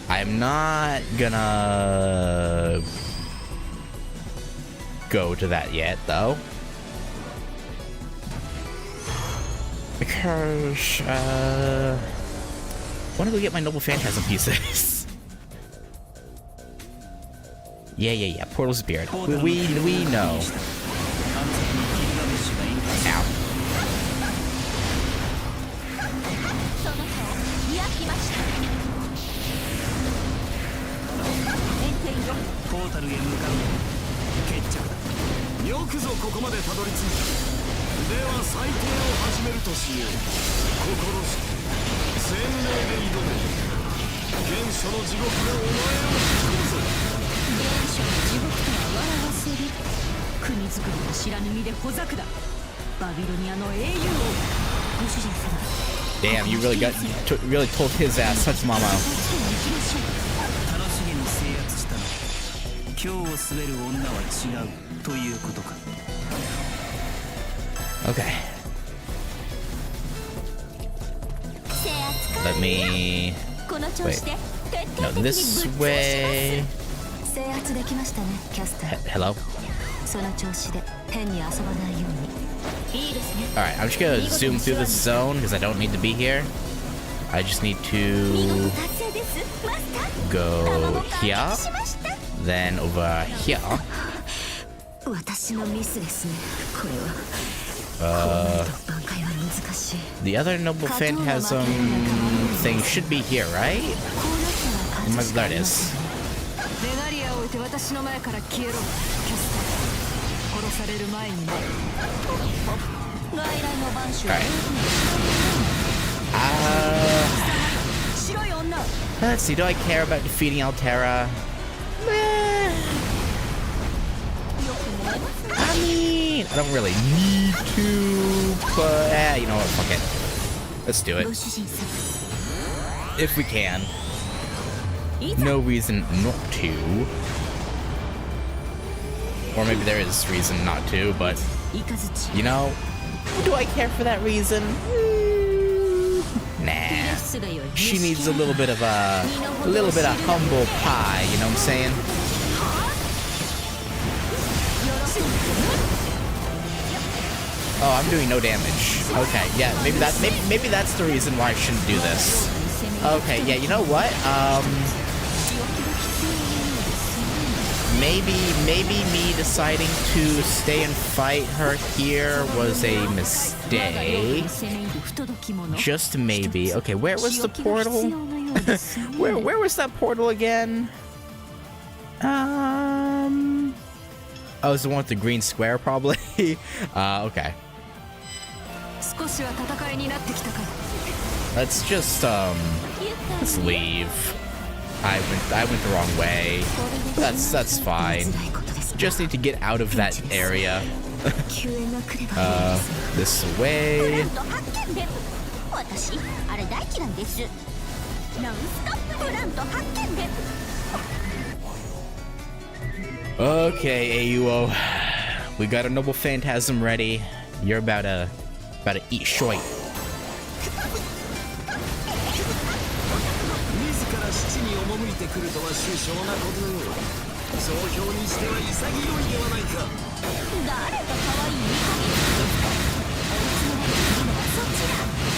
I'm not gonna go to that yet, though. Because, I wanna go get my Noble Phantasm pieces. Yeah. Portal's beard. We know. Ow. Damn, you really really told his ass, such mama. Okay. Let me... Wait. No, this way... Hello? Alright, I'm just gonna zoom through this zone because I don't need to be here. I just need to go here, then over here. The other Noble Phantasm thing should be here, right? There it is. Let's see, do I care about defeating Altera? I mean, I don't really need to, but you know what, fuck it. Let's do it. If we can. No reason not to. Or maybe there is reason not to, but, you know, do I care for that reason? Nah. She needs a little bit of humble pie, you know what I'm saying? Oh, I'm doing no damage. Okay, yeah, maybe that's the reason why I shouldn't do this. Okay, yeah, you know what? Maybe me deciding to stay and fight her here was a mistake. Just maybe. Okay, where was the portal? where was that portal again? Oh, it's the one with the green square, probably. Okay. Let's just let's leave. I went the wrong way. That's fine. Just need to get out of that area. This way. Okay, AUO. We got a Noble Phantasm ready. You're about to eat short.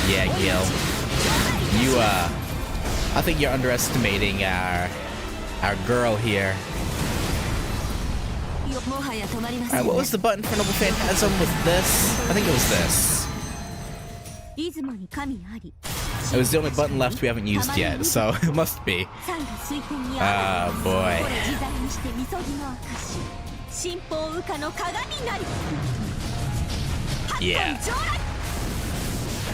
Yeah, Gil. You, I think you're underestimating our girl here. Alright, what was the button for Noble Phantasm with this? I think it was this. It was the only button left we haven't used yet, so it must be. Oh boy. Yeah.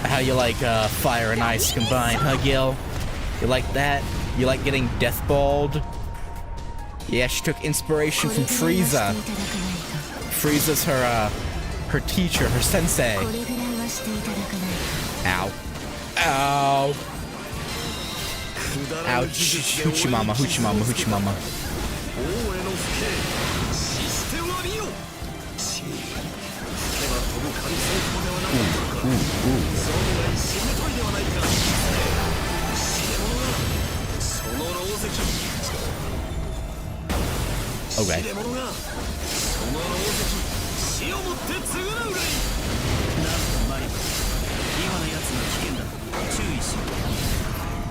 How you like fire and ice combined, huh, Gil? You like that? You like getting deathballed? Yeah, she took inspiration from Frieza. Frieza's her teacher, her sensei. Ow. Ow. Ouch. Hoochie mama, hoochie mama, hoochie mama. Ooh, ooh. Okay.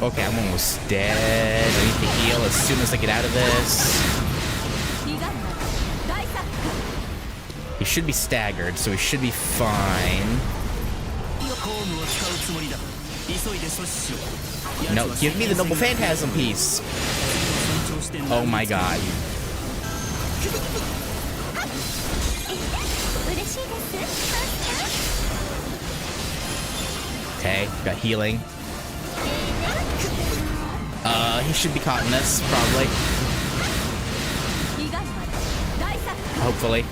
Okay, I'm almost dead. I need to heal as soon as I get out of this. He should be staggered, so he should be fine. No, give me the Noble Phantasm piece. Oh my god. Okay, got healing. He should be caught in this, probably. Hopefully.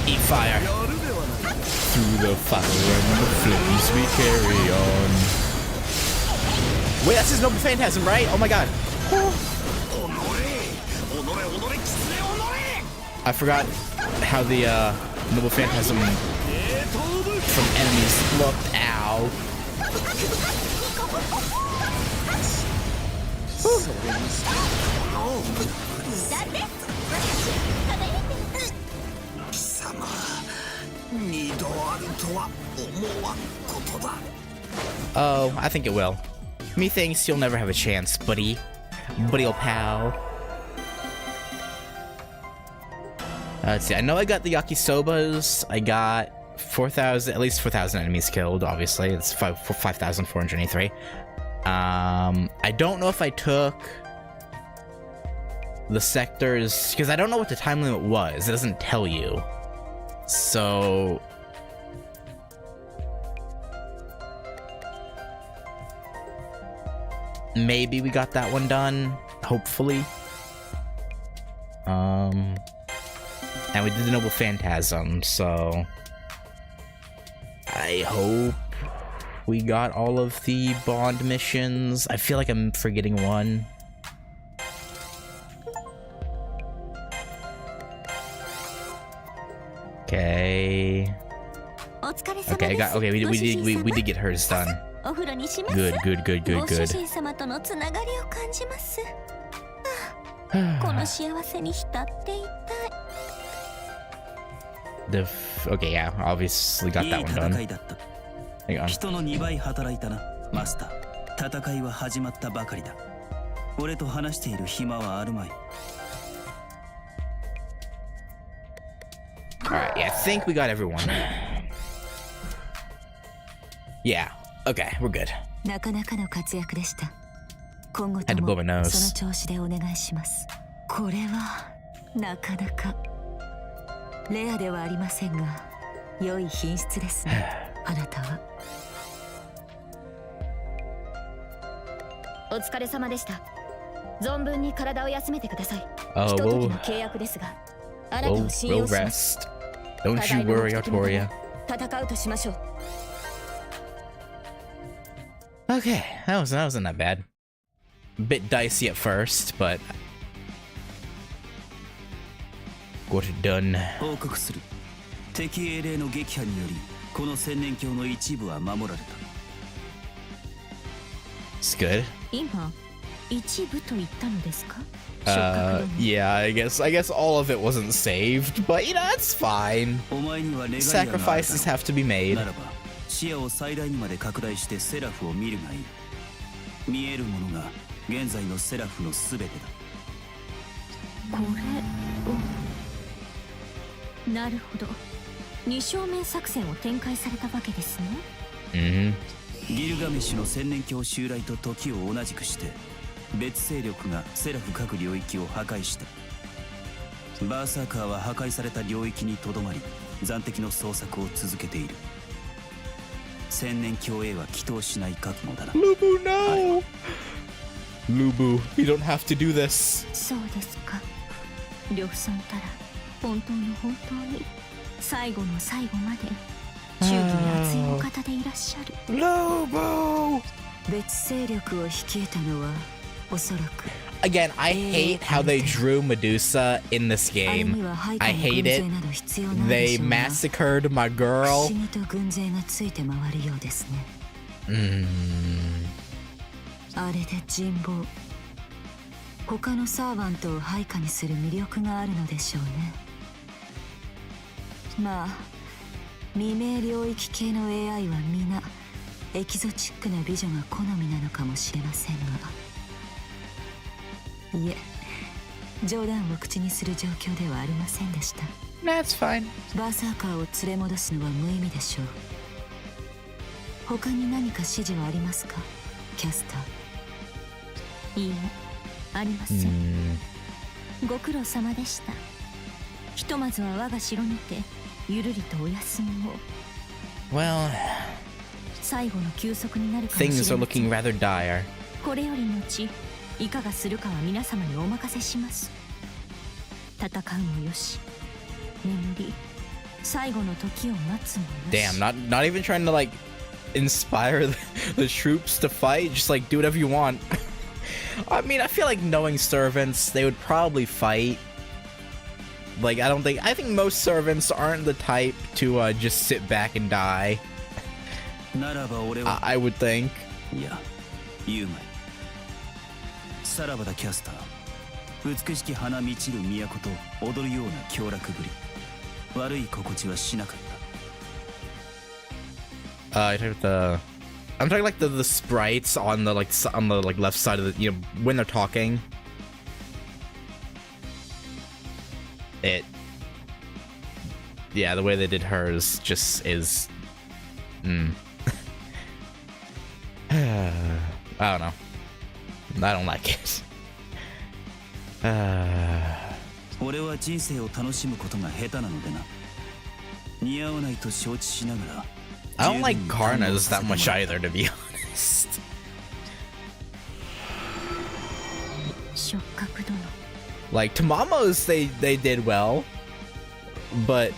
Eat fire. Through the fire and the flames we carry on. Wait, that's his Noble Phantasm, right? Oh my god. I forgot how the Noble Phantasm from enemies looked. Ow. Oh, I think it will. Methinks you'll never have a chance, buddy. Buddy old pal. Let's see, I know I got the yakisobas. I got 4,000, at least 4,000 enemies killed, obviously. It's 5,483. I don't know if I took the sectors, because I don't know what the time limit was. It doesn't tell you. So... maybe we got that one done, hopefully. And we did the Noble Phantasm, so... I hope we got all of the Bond missions. I feel like I'm forgetting one. Okay. Okay, I got. Okay, we did get hers done. Good, good, good, good, good. Okay, yeah, obviously got that one done. Hang on. Alright, yeah, I think we got everyone. Yeah, okay, we're good. Had to blow my nose. Oh, we'll rest. Don't you worry, Artoria. Okay, that wasn't that bad. A bit dicey at first, but got it done. 敵英霊の撃破によりこの千年鏡の一部は守られた。 It's good. 今一部と言ったのですか？触覚殿。 Yeah, I guess all of it wasn't saved, but you know, it's fine. お前には願いがあるだろう。 Sacrifices have to be made. ならば視野を最大にまで拡大してセラフを見るがいい。見えるものが現在のセラフの全てだ。これを。なるほど。二正面作戦を展開されたわけですね。ギルガメッシュの千年鏡襲来と時を同じくして別勢力がセラフ各領域を破壊した。バーサーカーは破壊された領域にとどまり残敵の捜索を続けている。千年鏡へは祈祷しない覚悟だな。 Lubu, no! Lubu, you don't have to do this. そうですか。呂布さんたら本当の本当に最後の最後まで忠義に熱いお方でいらっしゃる。 Lubu! 別勢力を率いたのはおそらく。 Again, I hate how they drew Medusa in this game. I hate it. They massacred my girl. 不思議と軍勢がついて回るようですね。あれで人望、他のサーバントを配下にする魅力があるのでしょうね。まあ未明領域系の AI は皆エキゾチックな美女が好みなのかもしれませんが、いえ、冗談を口にする状況ではありませんでした。 That's fine. バーサーカーを連れ戻すのは無意味でしょう。他に何か指示はありますか、キャスター？いいえ、ありません。ご苦労様でした。ひとまずは我が城にてゆるりとお休みを。 Well, 最後の休息になるかもしれま things せ are ん。 looking rather dire. これより後いかがするかは皆様にお任せします。戦うもよし、眠り、最後の時を待つもよし。 Damn, not even trying to like inspire the troops to fight. Just like do whatever you want. I mean, I feel like knowing servants, they would probably fight. Like, I think most servants aren't the type to just sit back and die. ならば俺は I would think. いや、言うまい。さらばだキャスター。美しき花満ちる都と踊るような凶楽ぶり。悪い心地はしなかった。I'm talking like the sprites on the like left side of the, you know, when they're talking. Yeah, the way they did hers just is I don't know. I don't like it. 俺は人生を楽しむことが下手なのでな。似合わないと承知しながら。I don't like Karnas that much either, to be honest. 触覚殿。 Like Tamamos, they did well, but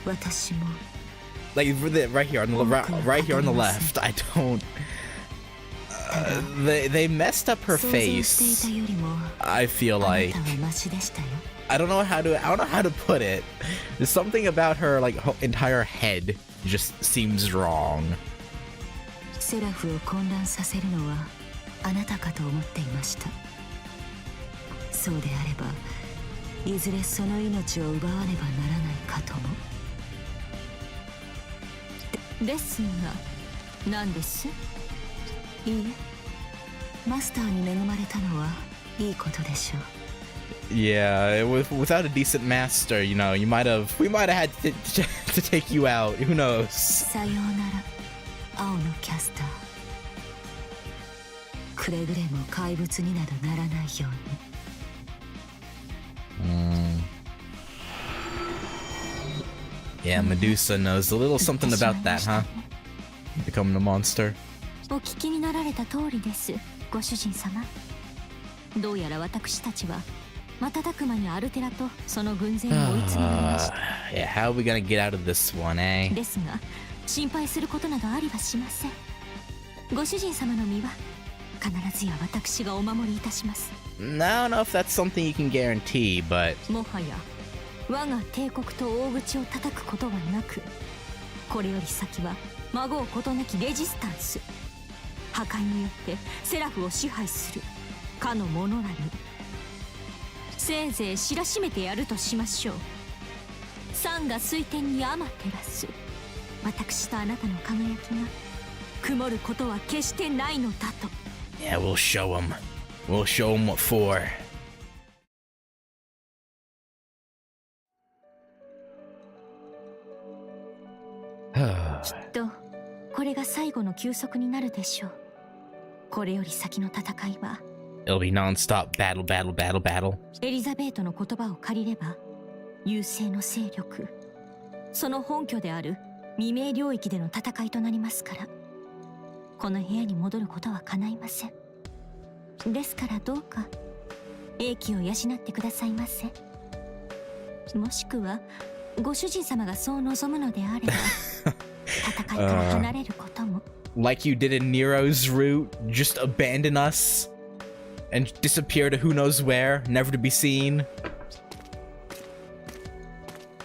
私も like right here on the right here on the left, I don't. They messed up her 想像してい face. たよりも I feel あな like たはマシでしたよ。 I don't know how to put it. There's something about her like entire head just seems wrong. セラフを混乱させるのはあなたかと思っていました。そうであればいずれその命を奪わねばならないかとも。ですが何です？いいえ、マスターに恵まれたのはいいことでしょう。 Yeah, without a decent master, you know, we might have had to take you out. Who knows? さようなら、青のキャスター。くれぐれも怪物になどならないように。Yeah, Medusa knows a little something about that, huh? Becoming a monster. お聞きになられた通りです、ご主人様。どうやら私たちは瞬く間にアルテラとその軍勢に追い詰められました。 Yeah, how are we gonna get out of this one, eh? ですが心配することなどありはしません。ご主人様の身は必ずや私がお守りいたします。 I don't know if that's something you can guarantee, but もはや我が帝国と大口を叩くことはなく、これより先は孫うことなきレジスタンス、破壊によってセラフを支配するかの者らにせいぜい知らしめてやるとしましょう。山河水天に天照らす私とあなたの輝きが曇ることは決してないのだと。 Yeah, we'll show him. We'll show him what for. きっとこれが最後の休息になるでしょう。これより先の戦いは It'll be non-stop battle, battle, battle, battle. エリザベートの言葉を借りれば、優勢の勢力、その本拠である未明領域での戦いとなりますから、この部屋に戻ることは叶いません。ですからどうか英気を養ってくださいませ。もしくはご主人様がそう望むのであれば戦いから離れることも。Like you did in Nero's route, just abandon us and disappear to who knows where, never to be seen.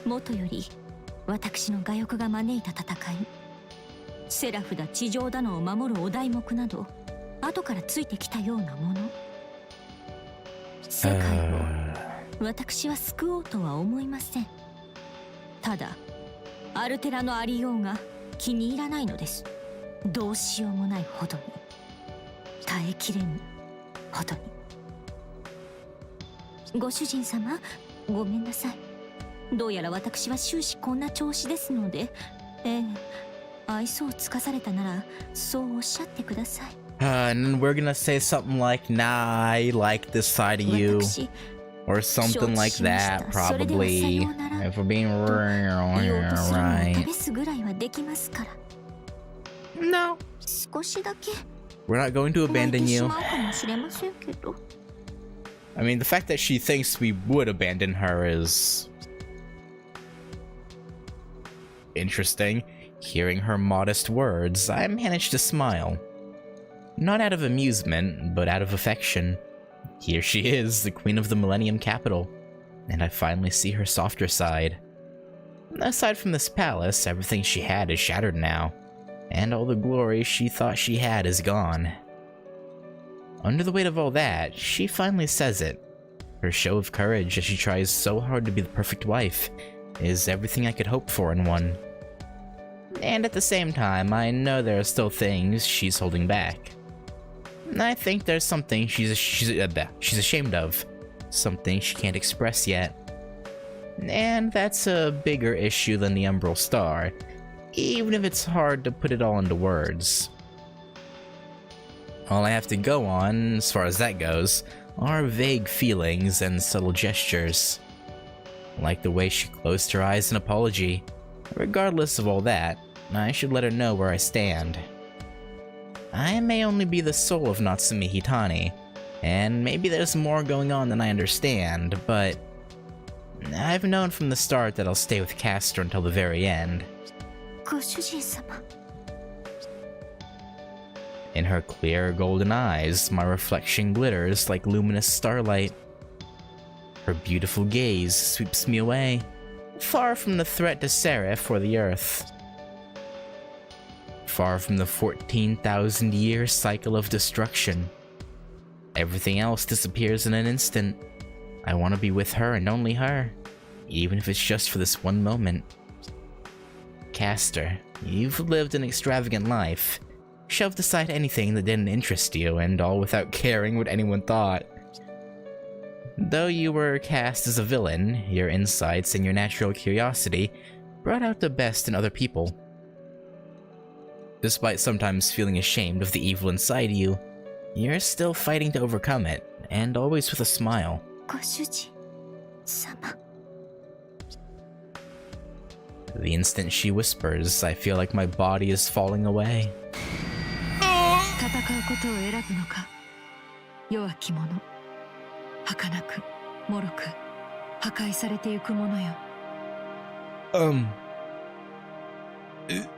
もとより私の我欲が招いた戦い、セラフだ地上だのを守るお題目など後からついてきたようなもの、世界を私は救おうとは思いません。ただアルテラのありようが気に入らないのです。どうしようもないほどに、耐えきれぬほどに。ご主人様、ごめんなさい。どうやら私は終始こんな調子ですので、愛想をつかされたならそうおっしゃってください。And then we're gonna say something like, nah, I like this side of you. Or something like that, probably. If we're being right. No. We're not going to abandon you. I mean, the fact that she thinks we would abandon her is interesting. Hearing her modest words, I managed to smile. Not out of amusement, but out of affection. Here she is, the queen of the Millennium Capital, and I finally see her softer side. Aside from this palace, everything she had is shattered now, and all the glory she thought she had is gone. Under the weight of all that, she finally says it. Her show of courage as she tries so hard to be the perfect wife is everything I could hope for in one. And at the same time, I know there are still things she's holding back. I think there's something she's ashamed of, something she can't express yet. And that's a bigger issue than the Umbral Star, even if it's hard to put it all into words. All I have to go on, as far as that goes, are vague feelings and subtle gestures. Like the way she closed her eyes in apology. Regardless of all that, I should let her know where I stand. I may only be the soul of Natsumi Hitani, and maybe there's more going on than I understand, but I've known from the start that I'll stay with Castor until the very end. In her clear golden eyes, my reflection glitters like luminous starlight. Her beautiful gaze sweeps me away, far from the threat to Seraph or the Earth. Far from the 14,000-year cycle of destruction. Everything else disappears in an instant. I want to be with her and only her, even if it's just for this one moment. Castor, you've lived an extravagant life, shoved aside anything that didn't interest you, and all without caring what anyone thought. Though you were cast as a villain, your insights and your natural curiosity brought out the best in other people. Despite sometimes feeling ashamed of the evil inside you, you're still fighting to overcome it, and always with a smile. The instant she whispers, I feel like my body is falling away. Yeah,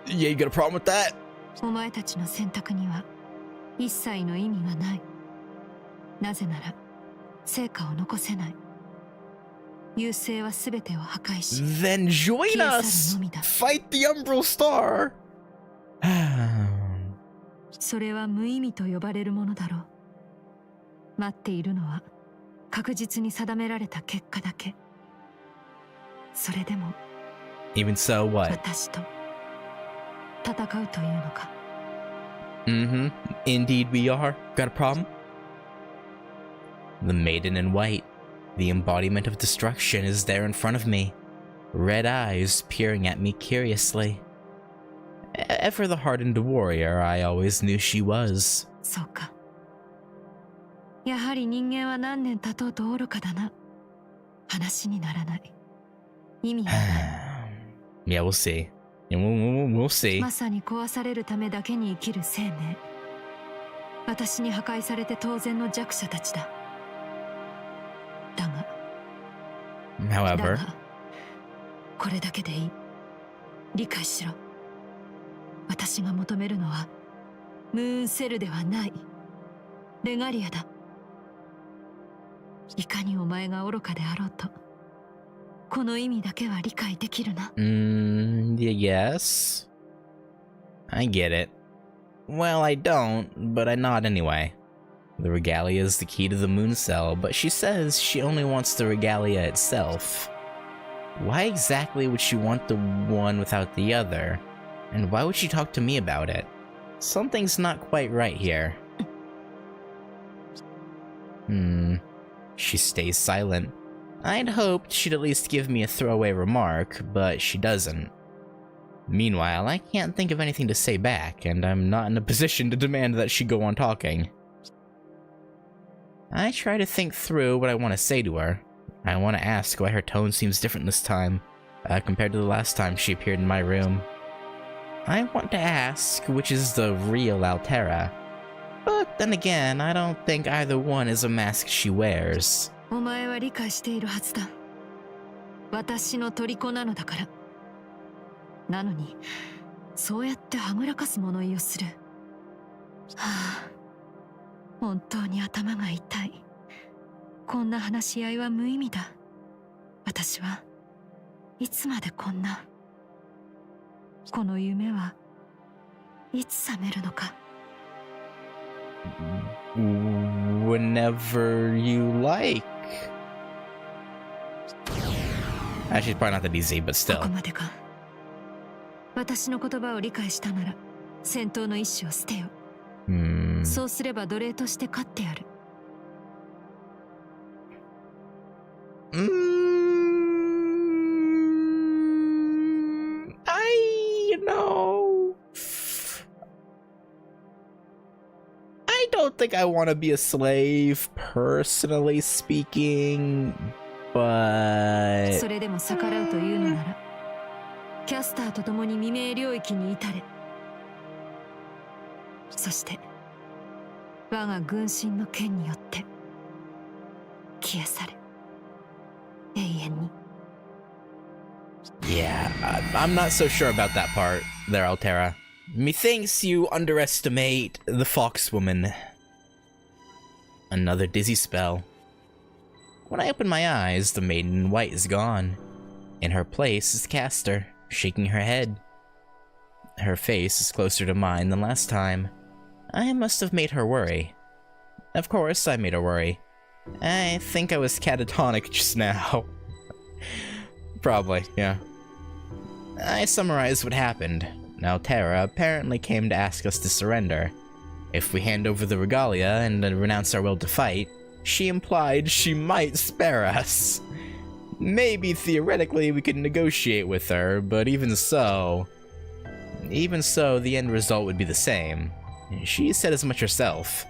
you got a problem with that? お前たちの選択には一切の意味はない。なぜなら成果を残せない。優勢は全てを破壊し Then join us! Fight the Umbral Star! それは無意味と呼ばれるものだろう。待っているのは確実に定められた結果だけ。それでも Even so, what? 私と戦うというのか。Indeed we are. Got a problem? The maiden in white, the embodiment of destruction, is there in front of me. Red eyes peering at me curiously. Ever the hardened warrior I always knew she was. そうか。やはり人間は何年経とうと愚かだな。話にならない。意味がない。Yeah, we'll see. We'll see. まさに壊されるためだけに生きる生命。私に破壊されて当然の弱者たちだ。だが、However, これだけでいい。理解しろ。私が求めるのはムーンセルではない。レガリアだ。いかにお前が愚かであろうと、この意味だけは理解できるな。Yes. I get it. Well, I don't, but I nod anyway. The regalia is the key to the moon cell, but she says she only wants the regalia itself. Why exactly would she want the one without the other? And why would she talk to me about it? Something's not quite right here. She stays silent. I'd hoped she'd at least give me a throwaway remark, but she doesn't. Meanwhile, I can't think of anything to say back, and I'm not in a position to demand that she go on talking. I try to think through what I want to say to her. I want to ask why her tone seems different this time, compared to the last time she appeared in my room. I want to ask which is the real Altera. But then again, I don't think either one is a mask she wears. お前は理解しているはずだ。私の虜なのだから。なのに、そうやってはぐらかす物言いをする。はあ、本当に頭が痛い。こんな話し合いは無意味だ。私はいつまでこんな。この夢はいつ覚めるのか。Whenever you like. Actually, it's probably not that easy, but still. ここまでか。私の言葉を理解したなら、戦闘の意志を捨てよ。そうすれば奴隷として勝ってやる。I don't think I want to be a slave, personally speaking, but... それでも逆らうというのなら、キャスターと共に未明領域に至れ。そして、我が軍神の剣によって消え去れ。永遠に。Yeah, I'm not so sure about that part there, Altera. Methinks you underestimate the Foxwoman. Another dizzy spell. When I open my eyes, the maiden in white is gone. In her place is Caster, shaking her head. Her face is closer to mine than last time. I must have made her worry. Of course, I made her worry. I think I was catatonic just now. Probably, yeah. I summarized what happened. Altera apparently came to ask us to surrender. If we hand over the regalia and renounce our will to fight, she implied she might spare us. Maybe theoretically we could negotiate with her, but even so, the end result would be the same. She said as much herself.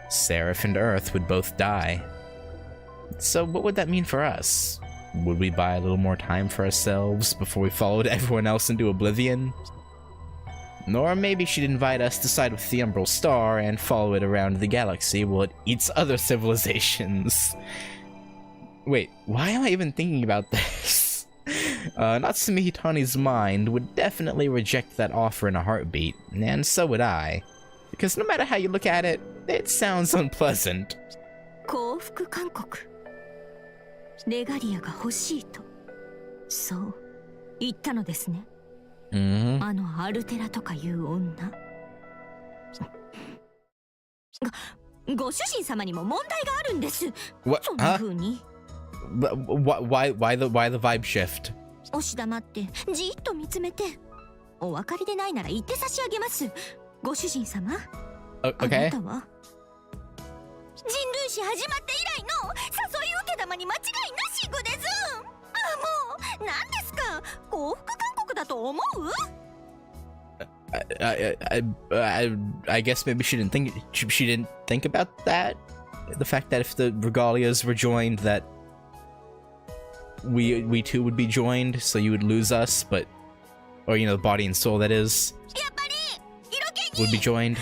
Seraph and Earth would both die. So what would that mean for us? Would we buy a little more time for ourselves before we followed everyone else into oblivion? Or maybe she'd invite us to side with the Umbral Star and follow it around the galaxy while it eats other civilizations. Wait, why am I even thinking about this? Natsume Hitani's mind would definitely reject that offer in a heartbeat, and so would I. Because no matter how you look at it, it sounds unpleasant. 降伏勧告。レガリアが欲しいと、そう言ったのですね。あのアルテラとかいう女。ご主人様にも問題があるんです。そんな風に。Why the vibe shift? おし黙ってじっと見つめて、お分かりでないなら言って差し上げます。ご主人様。Okay. あなたは人類史始まって以来の誘い受け玉に間違いなしぐです。あ、もう何ですか、幸福勧告だと思う？I guess maybe she didn't think about that. The fact that if the regalias were joined, that we too would be joined, so you would lose us, but or the body and soul that is would be joined.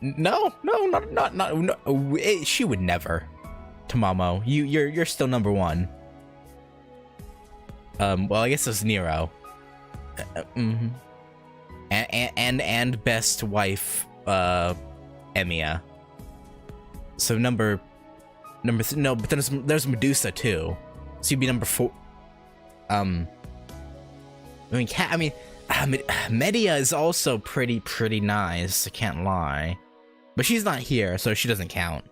No, she would never. Tamamo, you're still number one. Well, I guess it was Nero. And best wife, Emiya. So no, but then there's Medusa too. So you'd be number 4. Medea is also pretty nice. I can't lie, but she's not here, so she doesn't count.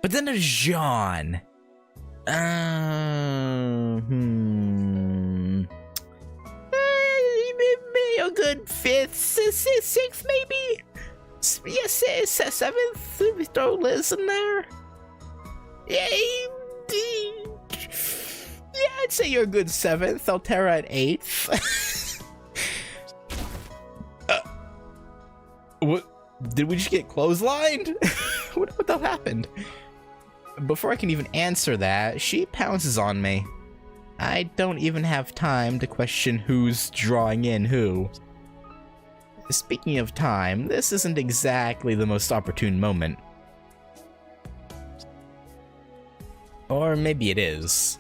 But then there's Jean. A good 5th, 6th, maybe. Yes, 7th. We throw Liz in there. Yeah, I'd say you're a good 7th. Altera at 8th. What? Did we just get clotheslined? What the hell happened? Before I can even answer that, she pounces on me. I don't even have time to question who's drawing in who. Speaking of time, this isn't exactly the most opportune moment. Or maybe it is.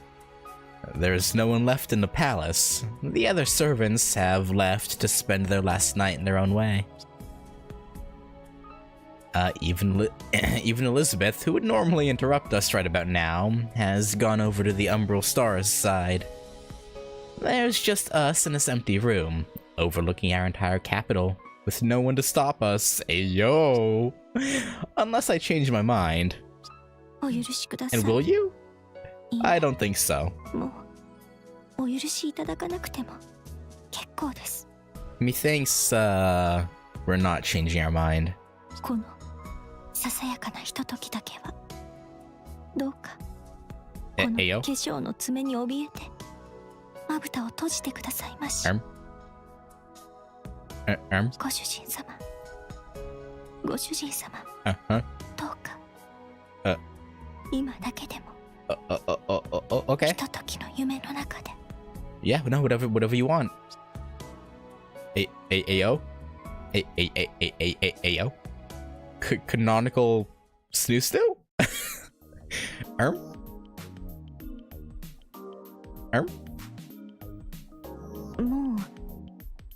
There's no one left in the palace. The other servants have left to spend their last night in their own way. Even Elizabeth, who would normally interrupt us right about now, has gone over to the Umbral Stars side. There's just us in this empty room, overlooking our entire capital, with no one to stop us. Ayo! Unless I change my mind. And will you? I don't think so. Methinks, we're not changing our mind. ささやかなひとときだけはどうかこの化粧の爪に怯えてまぶたを閉じてくださいまし。ご主人様、ご主人様、どうか今だけでもひとときの夢の中で。Yeah, no, whatever you want. Ayo? Ayo? Canonical snoo stew?もう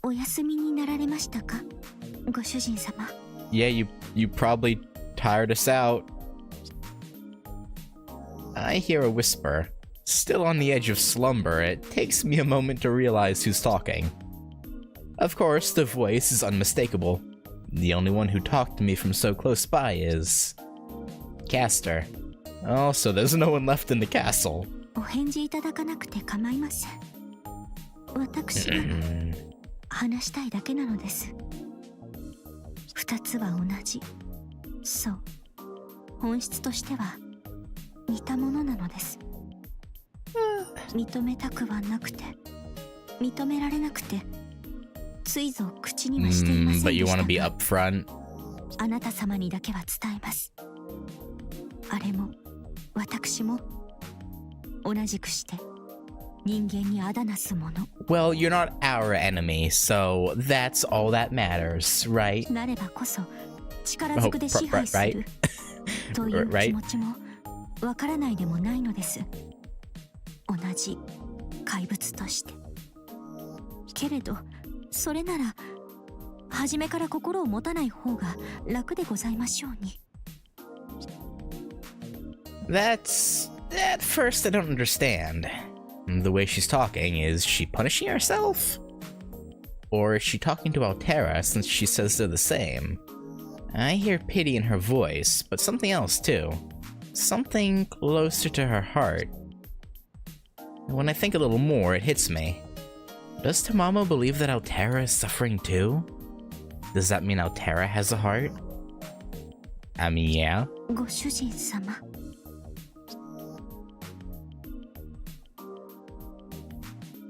お休みになられましたか、ご主人様。Yeah, you probably tired us out. I hear a whisper. Still on the edge of slumber, it takes me a moment to realize who's talking. Of course, the voice is unmistakable. The only one who talked to me from so close by is Caster. Also, there's no one left in the castle. お返事いただかなくて構いません。私が話したいだけなのです。二つは同じ。そう。本質としては似たものなのです。認めたくはなくて、認められなくて、ついぞ口にはしていませんでしたが、あなた様にだけは伝えます。あれも私も同じくして人間にあだなすもの。Well, you're not our enemy, so that's all that matters, right? なればこそ力ずくで支配するという気持ちもわからないでもないのです。同じ怪物として。けれどそれなら初めから心を持たない方が楽でございましょうに。That's... At first, I don't understand. The way she's talking, is she punishing herself? Or is she talking to Altera since she says they're the same? I hear pity in her voice, but something else too. Something closer to her heart. And when I think a little more, it hits me. Does Tamamo believe that Altera is suffering too? Does that mean Altera has a heart? I mean, yeah. ご主人様。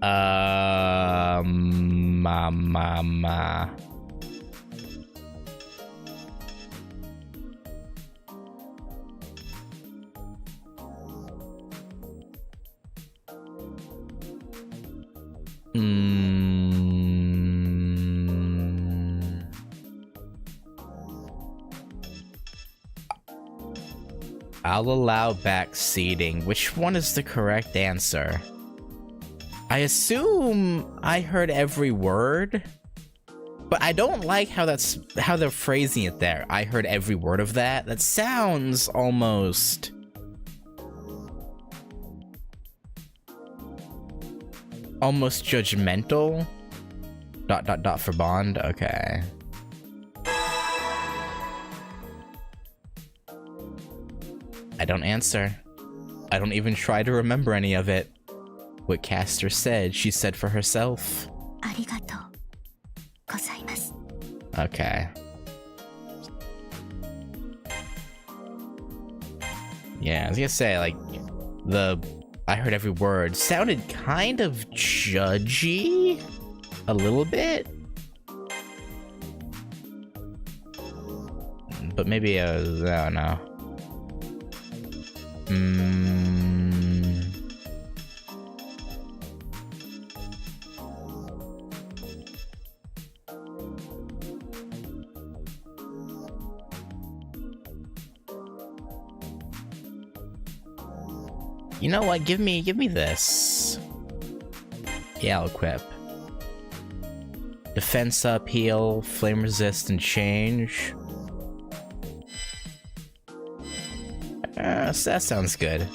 Ma. I'll allow back seating. Which one is the correct answer? I assume I heard every word, but I don't like how they're phrasing it there. I heard every word of that. That sounds almost... almost judgmental. ... for Bond. Okay. I don't answer. I don't even try to remember any of it. What Caster said, she said for herself. ありがとうございます。 Okay. Yeah, I was gonna say, like, I heard every word sounded kind of judgy? A little bit? But maybe, I don't know. You know what? Give me this. Yeah, I'll equip. Defense up, heal, flame resist, and change. So that sounds good.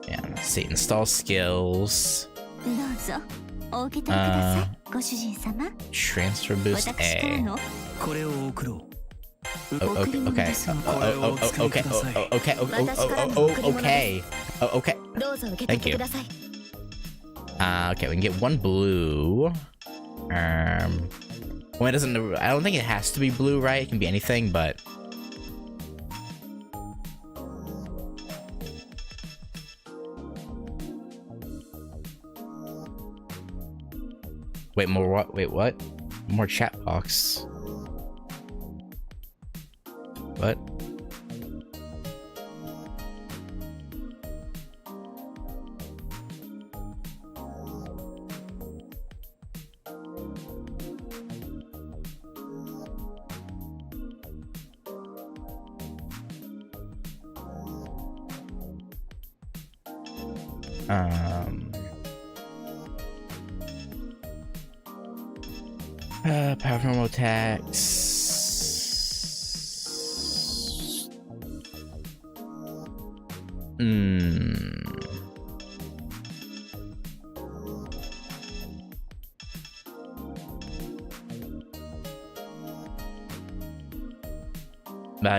Yeah, let's see. Install skills. どうぞお受け取りください、ご主人様。 Transfer boost 私から A. の これを送ろう Okay. Okay. どうぞ受け取 Thank って you. ください。 Okay, we can get one blue. Well, it doesn't. I don't think it has to be blue, right? It can be anything, but. Wait, more what? Wait, what? More chat box. What? Power normal attacks.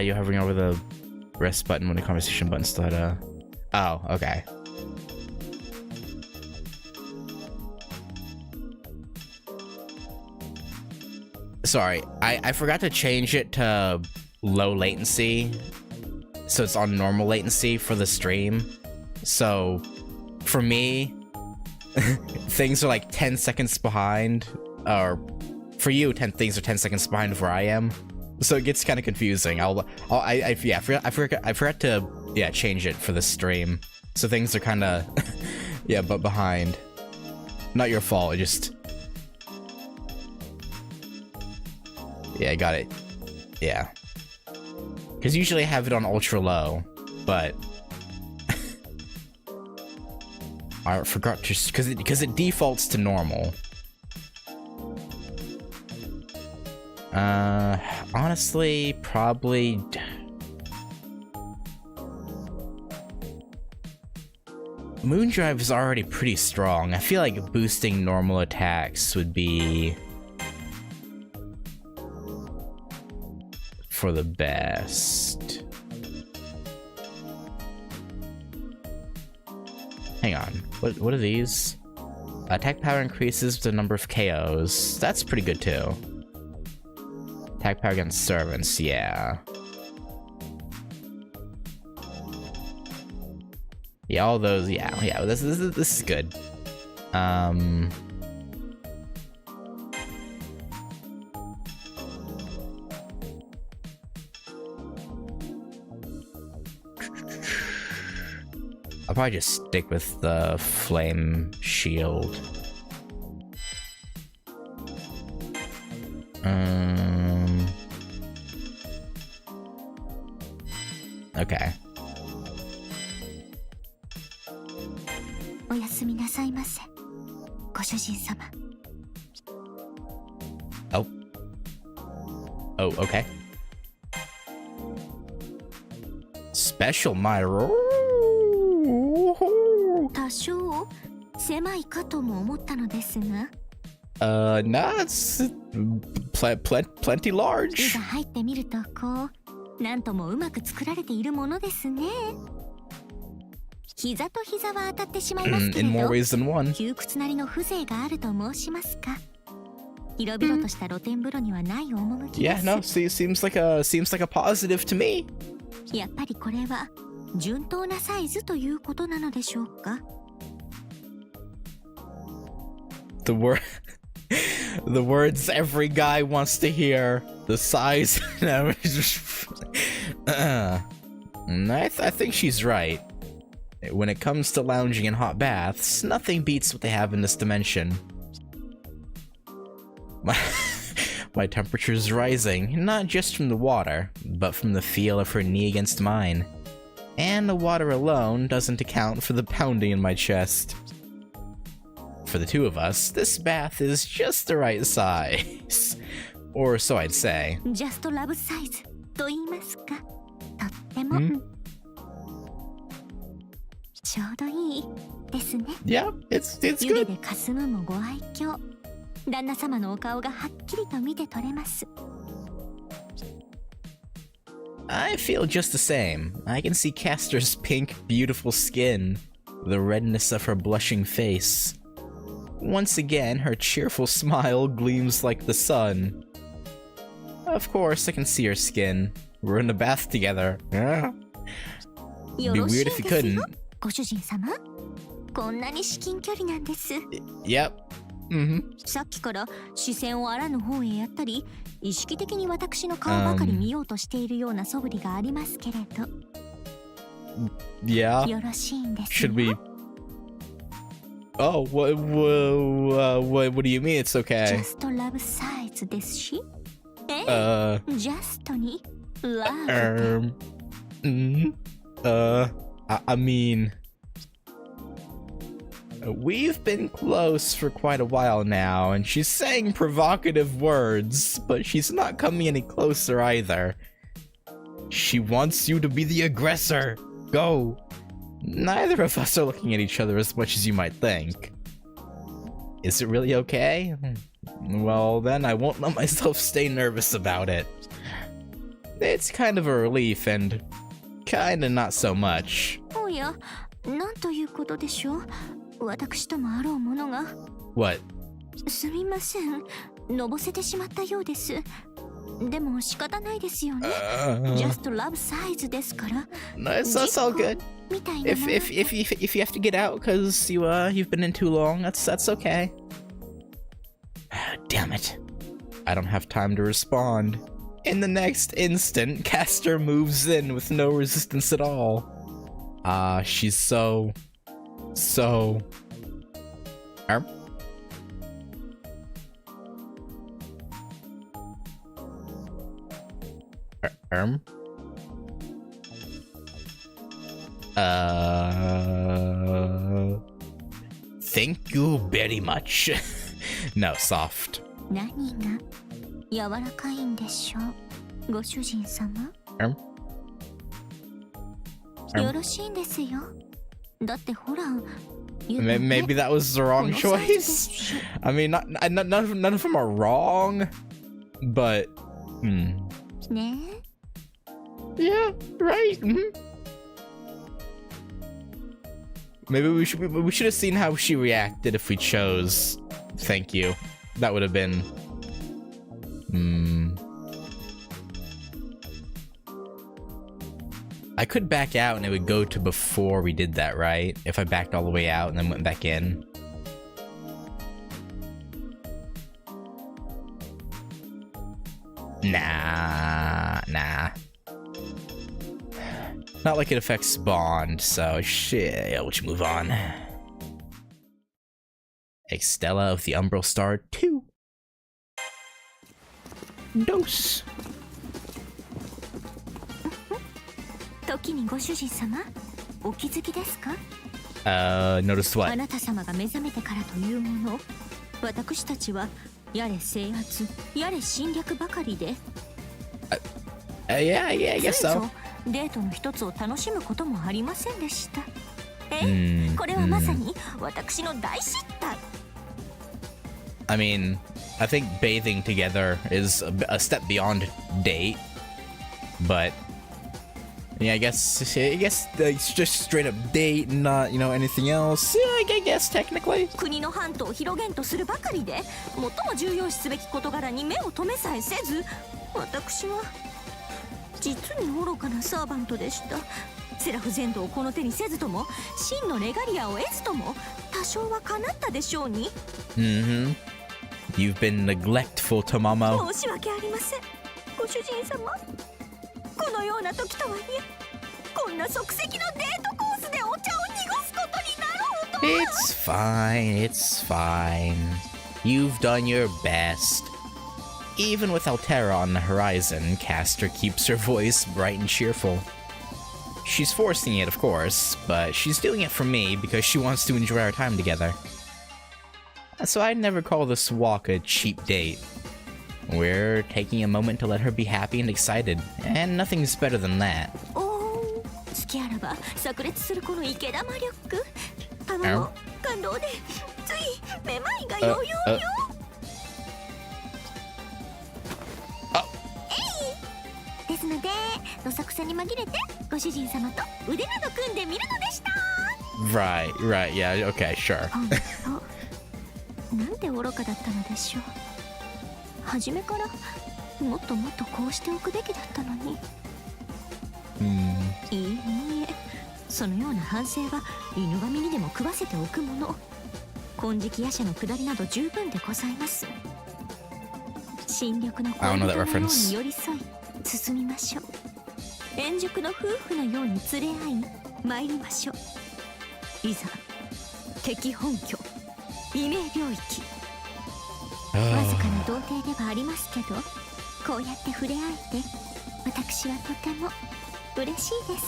You're hovering over the rest button when the conversation button still had a... Oh, okay. Sorry, I forgot to change it to low latency, so it's on normal latency for the stream. So, for me, things are like 10 seconds behind, or for you, things are 10 seconds behind where I am. So it gets kind of confusing. I forgot to change it for the stream. So things are kind of but behind. Not your fault. It just I got it. Yeah. Because usually I have it on ultra low, but I forgot to because it defaults to normal. Honestly, probably... Moondrive is already pretty strong. I feel like boosting normal attacks would be... for the best. Hang on, what are these? Attack power increases with the number of KOs. That's pretty good too. Attack power against servants, yeah. Yeah, all those, yeah. This is good. I'll probably just stick with the flame shield. Okay. おやすみなさいませ、ご主人様。 Oh, okay. Special Myro. 多少狭いかとも思ったのですが。Nah, it's plenty い large. ざ入ってみるとこう、なんともうまく作られているものですね。膝と膝は当たってしまいますけれ In more ど、 ways than one. 窮屈なりの風情があると申しますか。広々とした露天風呂にはない趣で Yeah, す。 no, seems like a positive to me. やっぱりこれは順当なサイズということなのでしょうか。 The words every guy wants to hear. The size. No, I think she's right. When it comes to lounging in hot baths, nothing beats what they have in this dimension. My temperature's rising, not just from the water, but from the feel of her knee against mine. And the water alone doesn't account for the pounding in my chest. For the two of us, this bath is just the right size. Or so I'd say. ジャストラブサイズと言いますか。とっても、ちょうどいいですね。 Yeah, it's 湯気 good. で霞むもご愛嬌。旦那様のお顔がはっきりと見て取れます。 I feel just the same. I can see Castor's pink, beautiful skin, the redness of her blushing face. Once again, her cheerful smile gleams like the sun. Of course, I can see her skin. We're in a bath together. Ah. よ Be ろしい weird で if す you よ couldn't. ご主人様。こんなに至近距離なんです。 Yep. Mm-hmm. さっきから視線をあらぬ方へやったり、意識的に私の顔ばかり見ようとしているような素振りがありますけれど。 Yeah. よろしいんですよ。 Should we? Oh, what do you mean? It's ジ okay. ャストラブサイズですし。ええ、ジャストにラブ。 I mean, we've been close for quite a while now, and she's saying provocative words, but she's not coming any closer either. She wants you to be the aggressor. Go. Neither of us are looking at each other as much as you might think. Is it really okay? Well, then I won't let myself stay nervous about it. It's kind of a relief and kinda not so much. おや、なんということでしょう。私ともあろうものが。 What? すみません。のぼせてしまったようです。でも仕方ないですよね。ジャストラブサイズですから。 No, it's all good. みたいな If もの。 if you have to get out because you've been in too long, that's okay. Damn it. I don't have time to respond. In the next instant, Castor moves in with no resistance at all. She's so... Thank you very much. No, soft. 何が柔らかいんでしょう、ご主人様。よろしいんですよ。だってほら、Maybe that was the wrong choice. I mean, none of them are wrong, butね yeah, right. Maybe we should have seen how she reacted if we chose. Thank you. That would have been. I could back out and it would go to before we did that, right? If I backed all the way out and then went back in. Nah. Not like it affects Bond, so shit, we'll just move on. Extella of the Umbral Star 2. Dose. 時にご主人様、お気づきですか？ Noticed what? あなた様が目覚めてからというもの、私たちはやれ制圧、やれ侵略ばかりで。Yeah, I guess so. デートの一つを楽しむこともありませんでした。これはまさに私の大失態。I mean, I think bathing together is a step beyond date, but yeah, I guess it's just straight up date, not, anything else. Yeah, I guess technically. 国の半島を広げんとするばかりで、最も重要視すべき事柄に目を留めさえせず、私は実に愚かなサーバントでした。セラフ全土をこの手にせずとも、真のレガリアを得ずとも、多少は叶ったでしょうに。You've been neglectful, Tamamo. 申し訳ありません、ご主人様。このような時とはいえ、こんな即席のデートコースでお茶を濁すことになろうとは。It's fine. You've done your best. Even with Altera on the horizon, Castor keeps her voice bright and cheerful. She's forcing it, of course, but she's doing it for me because she wants to enjoy our time together. So I'd never call this walk a cheap date. We're taking a moment to let her be happy and excited, and nothing's better than that. 好きあらば炸裂するこの池玉リュック。卵、感動でついめまいがよよよ。ですので、どさくさに紛れてご主人様と腕など組んでみるのでした。Right, yeah, okay, sure. なんて愚かだったのでしょう。初めからもっともっとこうしておくべきだったのに。いいえ、そのような反省は犬神にでも食わせておくもの。金色夜叉の下りなど十分でございます。新緑の恋人のように寄り添い進みましょう。円熟の夫婦のように連れ合い参りましょう。いざ敵本拠異名領域。わずかな童貞ではありますけど、こうやって触れ合えて私はとても嬉しいです。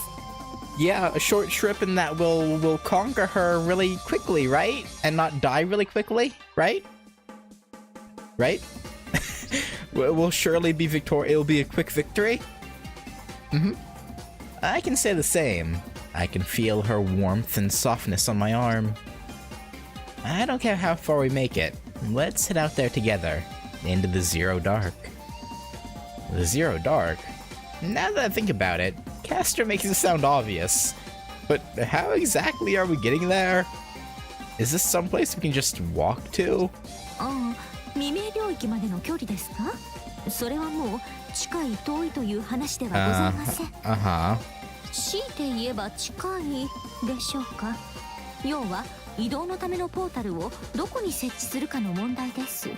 Yeah, a short trip and that will conquer her really quickly, right? And not die really quickly, right? Right? We'll surely be victorious. It'll be a quick victory. I can say the same. I can feel her warmth and softness on my arm. I don't care how far we make it. Let's head out there together, into the Zero Dark. The Zero Dark? Now that I think about it, Castor makes it sound obvious. But how exactly are we getting there? Is this someplace we can just walk to? 未明領域までの距離ですか？それはもう近い遠いという話ではございません。強いて言えば近いでしょうか。要は移動のためのポータルをどこに設置するかの問題です。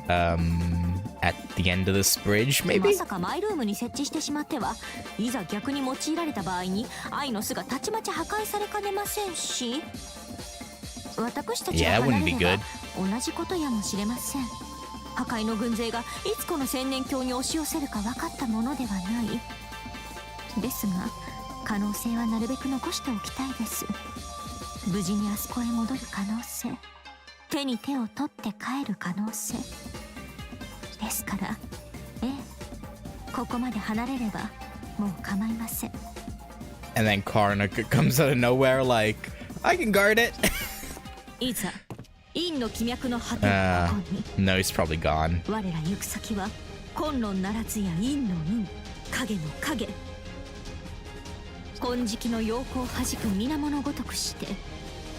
At the end of this bridge, maybe? まさかマイルームに設置してしまっては、いざ逆に用いられた場合に愛の巣がたちまち破壊されかねませんし、私たちが離れれば同じことやもしれません。破壊の軍勢がいつこの千年峡に押し寄せるか分かったものではない。ですが可能性はなるべく残しておきたいです。無事にあそこへ戻る可能性、手に手を取って帰る可能性、ですから。ええ、ここまで離れればもう構いません。 And then Karna comes out of nowhere like, I can guard it. いざ陰の気脈の果てをここに。 No, he's probably gone. 我ら行く先は混乱ならずや陰の陰、影の影。金色の陽光を弾く水面のごとくして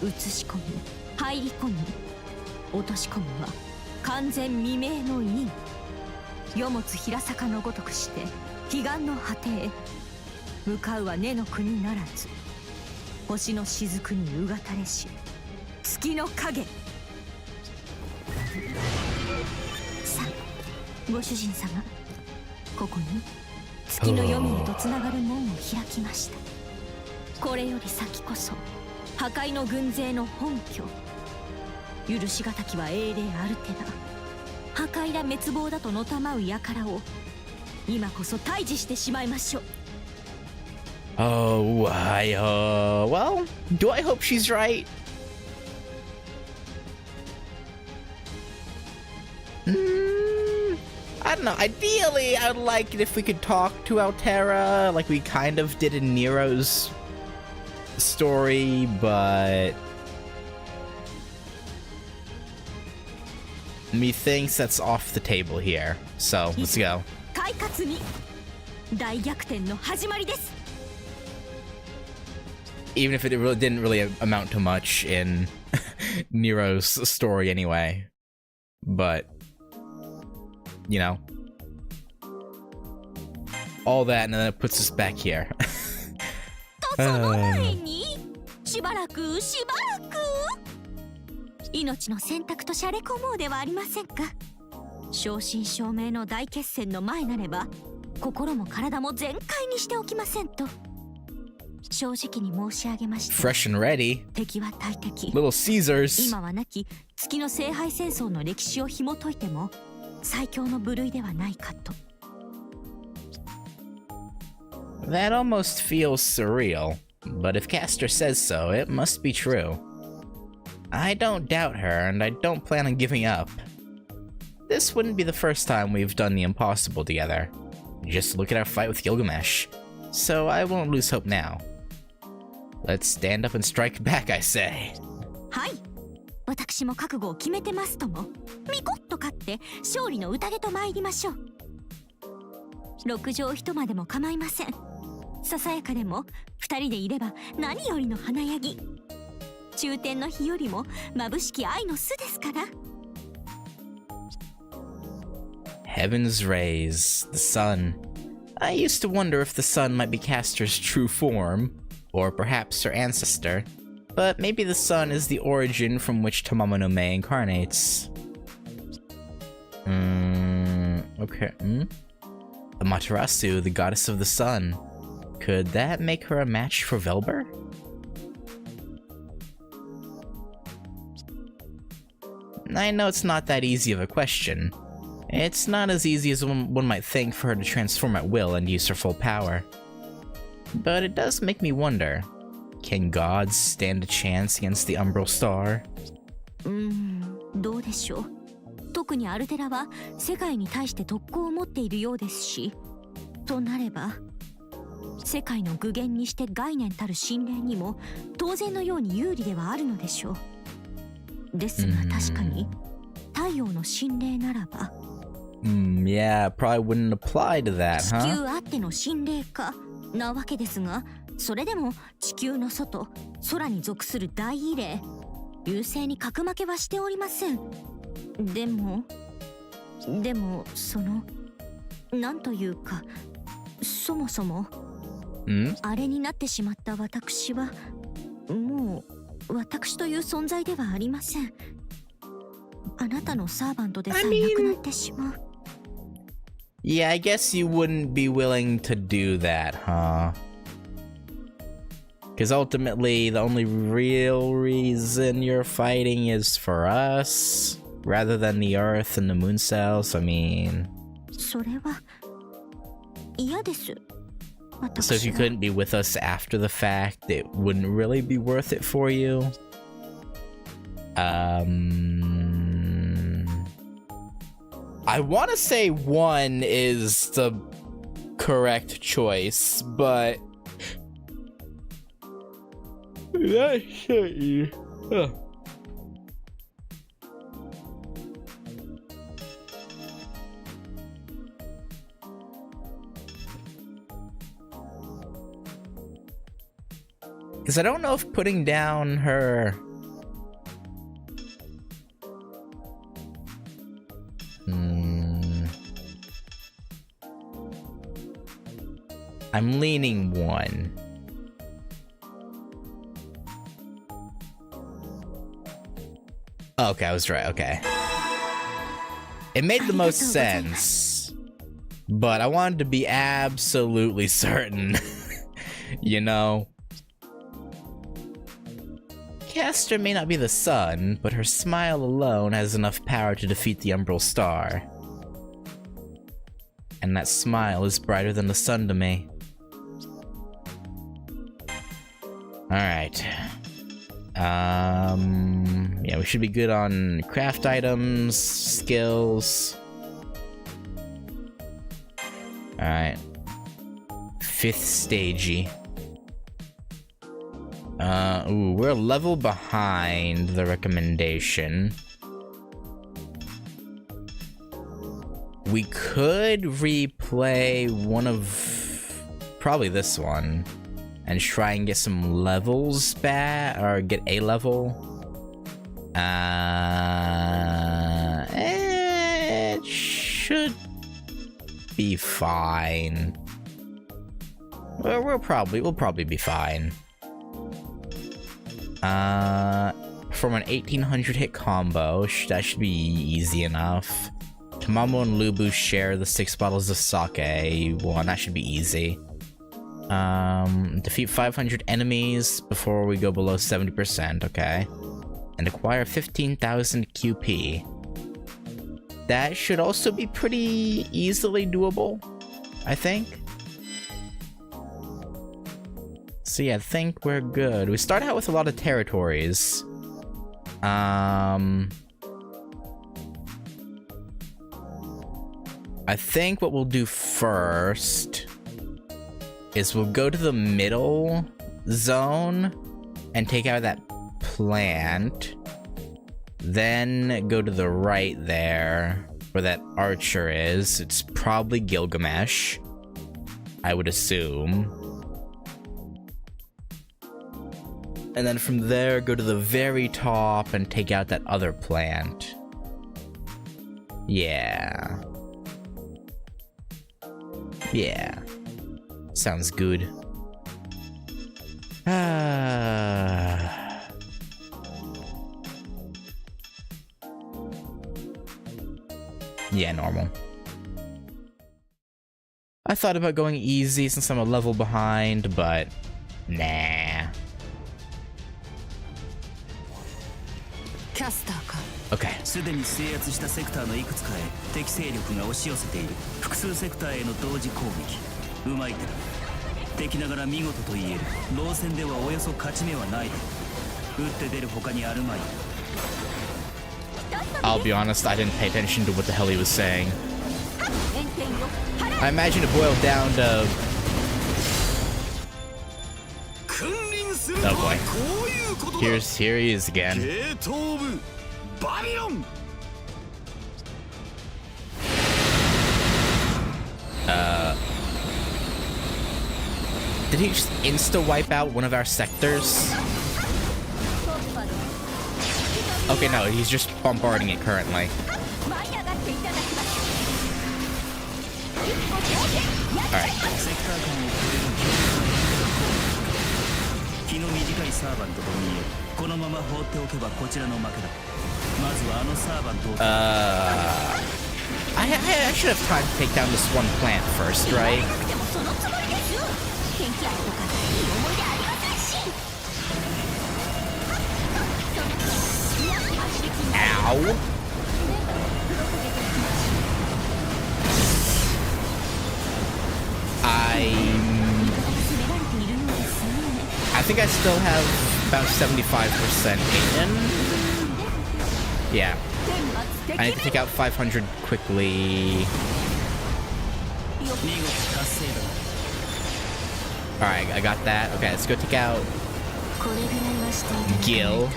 映し込み入り込み落とし込むは完全未明の陰。世もつ平坂のごとくして彼岸の果てへ向かうは根の国ならず星の雫にうがたれし月の影。さあご主人様、ここに月の読みへとつながる門を開きました。これより先こそ破壊の軍勢の本拠。許しがたきは英霊アルテナ、破壊ら滅亡だとのたまう輩を今こそ退治してしまいましょう。 Oh, well, do I hope she's right? I don't know. Ideally, I'd like it if we could talk to Altera, like we kind of did in Nero's story, but methinks that's off the table here. So, let's go. 快活に大逆転の始まりです。 Even if it really didn't really amount to much in Nero's story anyway. But, you know, all that, and then it puts us back here. とその前にしばらく命の選択としゃれ込もうではありませんか。正真正銘の大決戦の前なれば心も体も全開にしておきませんと正直に申し上げました。 Fresh and ready. 敵は大敵。 Little Caesars. 今はなき月の聖杯戦争の歴史を紐解いても最強の部類ではないかと。 That almost feels surreal, but if Castor says so, it must be true. I don't doubt her, and I don't plan on giving up. This wouldn't be the first time we've done the impossible together. Just look at our fight with Gilgamesh. So I won't lose hope now. Let's stand up and strike back, I say. はい、私も覚悟を決めてますとも。ミコッと勝って勝利の宴と参りましょう。六畳一間でも構いません。ささやかでも二人でいれば何よりの華やぎ。中天の日よりも眩しき愛の巣ですから。 Heaven's rays, the sun. I used to wonder if the sun might be Castor's true form, or perhaps her ancestor, but maybe the sun is the origin from which Tamamo no Mae incarnates. Okay. Amaterasu, the goddess of the sun. Could that make her a match for Velber? I know it's not that easy of a question. It's not as easy as one might think for her to transform at will and use her full power. But it does make me wonder, can gods stand a chance against the Umbral Star? どうでしょう。特にアルテラは世界に対して特攻を持っているようですし、となれば世界の具現にして概念たる神霊にも当然のように有利ではあるのでしょう。ですが確かに太陽の神霊ならば、yeah, probably wouldn't apply to that, 地 huh? 球あっての神霊かなわけですが、それでも地球の外、空に属する大異霊、流星に格負けはしておりません。でもそのなんというか、そもそもあれになってしまった私はもう私という存在ではありません。あなたのサーバントでさえなくなってしまう。Yeah, I guess you wouldn't be willing to do that, huh? Because ultimately, the only real reason you're fighting is for us, rather than the Earth and the moon cells. I mean... それは嫌です。 So if you couldn't be with us after the fact, it wouldn't really be worth it for you? I want to say 1 is the correct choice, but that shit. Because I don't know if putting down her... I'm leaning 1. Oh, okay, I was right, okay. It made the most sense, but I wanted to be absolutely certain, you know? Caster may not be the sun, but her smile alone has enough power to defeat the Umbral Star. And that smile is brighter than the sun to me. Alright. Yeah, we should be good on craft items, skills. Alright. 5th stagey. Ooh, we're a level behind the recommendation. We could replay one of... probably this one. And try and get some levels back, or get a level. It should be fine. We'll probably be fine. From an 1800 hit combo, that should be easy enough. Tamamo and Lubu share the 6 bottles of sake. One, that should be easy. Defeat 500 enemies before we go below 70%, okay. And acquire 15,000 QP. That should also be pretty easily doable, I think. So yeah, I think we're good. We start out with a lot of territories. I think what we'll do first is we'll go to the middle zone and take out that plant. Then go to the right there where that archer is. It's probably Gilgamesh, I would assume. And then from there, go to the very top and take out that other plant. Yeah. Yeah. Sounds good. Yeah, normal. I thought about going easy since I'm a level behind, but nah. Okay. すでに制圧したセクターのいくつかへ敵勢力が押し寄せている。複数セクターへの同時攻撃。うまい手だ。敵ながら見事と言える。同戦ではおよそ勝ち目はないだろう。打って出る他にあるまい。I'll be honest, I didn't pay attention to what the hell he was saying. I imagine it boiled down to... Oh boy. Here he is again. Did he just insta-wipe out one of our sectors? Okay, no, he's just bombarding it currently. Alright. I should have time to take down this one plant first, right? Ow. I think I still have about 75% in. Yeah. I need to take out 500 quickly. Alright, I got that. Okay, let's go take out Gil.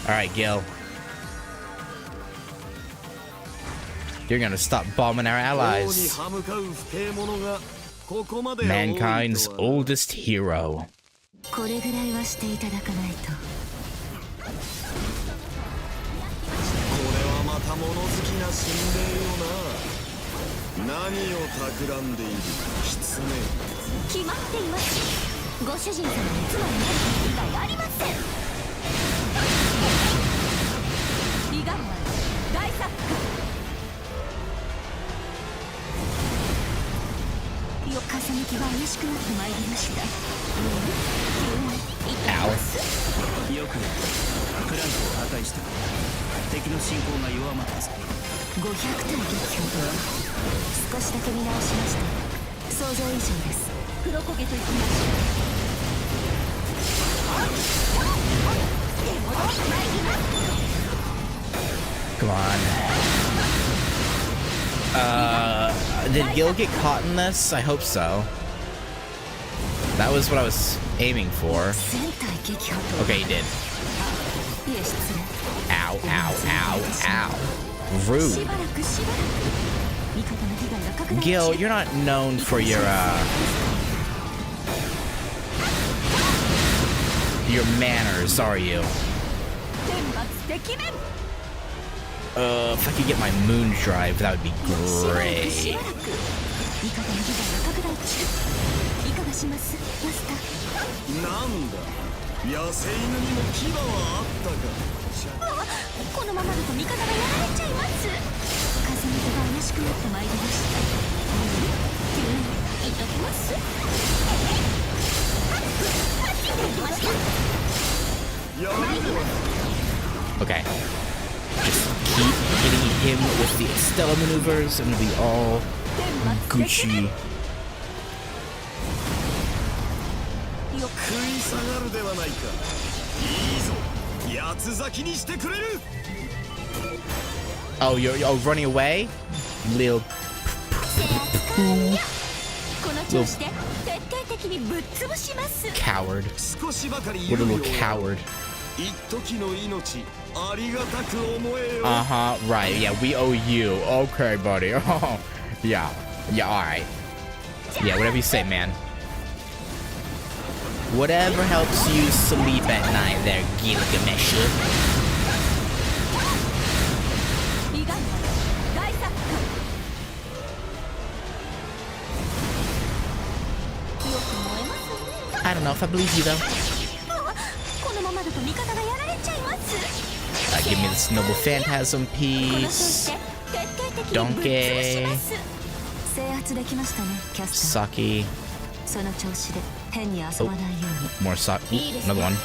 Alright, Gil. You're gonna stop bombing our allies. Mankind's oldest hero. これぐらいはしていただかないと。また物好きな心霊よな。何を企んでいる狐。決まっています。ご主人様に妻になる以外ありません。彼岸丸大作家。風向きが怪しくなってまいりました。よくプラントを破壊した。敵の進行が弱まったぞ。500体撃破とは少しだけ見直しました。想像以上です。黒焦げといきましょう。Come on. Did Gil get caught in this? I hope so. That was what I was aiming for. Okay, he did. Ow, ow, ow, ow. Rude. Gil, you're not known for your manners, are you? If I could get my moon drive, that would be great. Okay. Just keep hitting him with the Extella maneuvers and it'll be all Gucci. Oh, you're running away? Little coward. What a little coward. Uh-huh, right, yeah, we owe you. Okay, buddy. Oh, yeah, alright. Yeah, whatever you say, man. Whatever helps you sleep at night there, Gilgamesh. I don't know if I believe you, though. Give me this noble phantasm piece. Donkey. Saki. Oh, more Saki. Another one.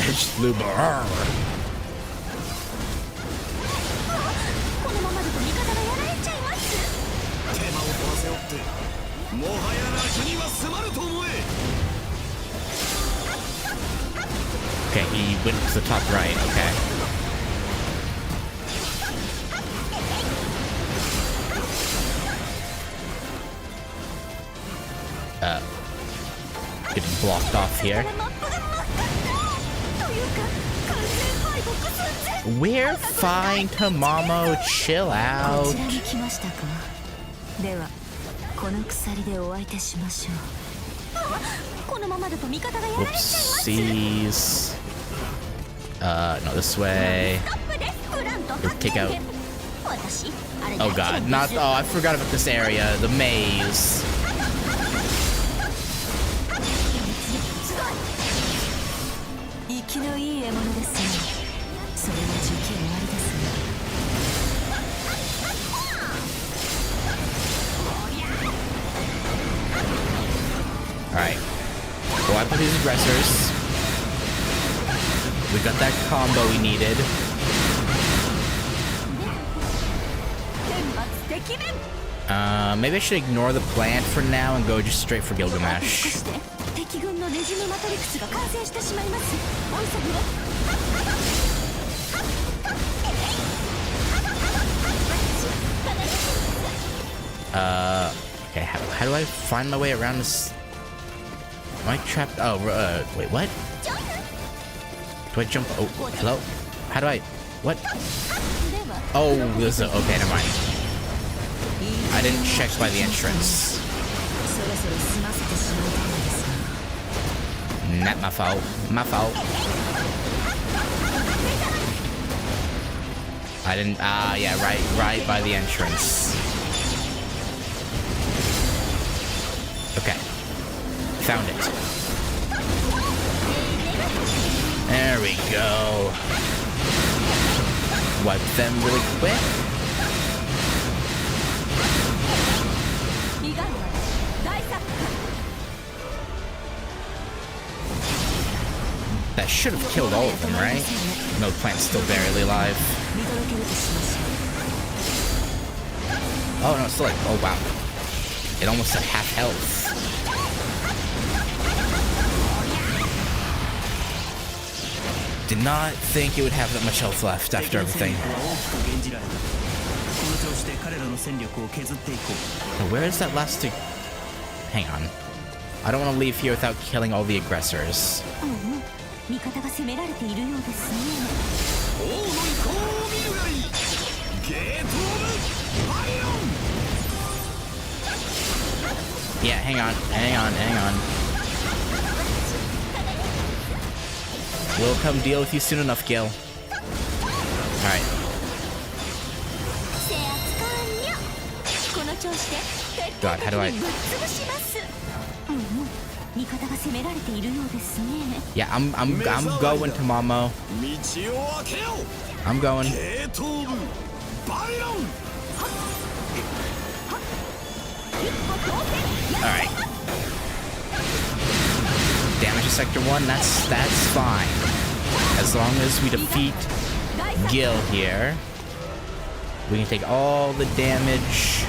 Just flew by. Okay, he went to the top right, okay. Getting blocked off here. We're fine, Tamamo. Chill out. Whoopsies. No, this way. Take out. Oh god, not. Oh, I forgot about this area. The maze. Alright. Wipe out these aggressors. We got that combo we needed. Maybe I should ignore the plant for now and go just straight for 少 Gilgamesh. して敵軍のネズミマトリクスが完成してしまいます。お急ぎを。Okay, how do I find my way around this? Am I trapped? Oh, wait, what? Do I jump? Oh, hello? How do I? What? Oh, there's a. Okay, never mind. I didn't check by the entrance. Not my fault. My fault. I didn't. Yeah, right by the entrance. Okay. Found it. There we go. Wipe them really quick. That should have killed all of them, right? No, the plant's still barely alive. Oh no, it's still like, oh wow. It almost at half health. Did not think it would have that much health left after everything. Now, where is that last two? Hang on. I don't want to leave here without killing all the aggressors. Yeah, hang on. We'll come deal with you soon enough, Gil. Alright. God, how do I... Yeah, I'm going to Mamo. I'm going. Alright. Damage to Sector 1, that's fine. As long as we defeat Gil here, we can take all the damage.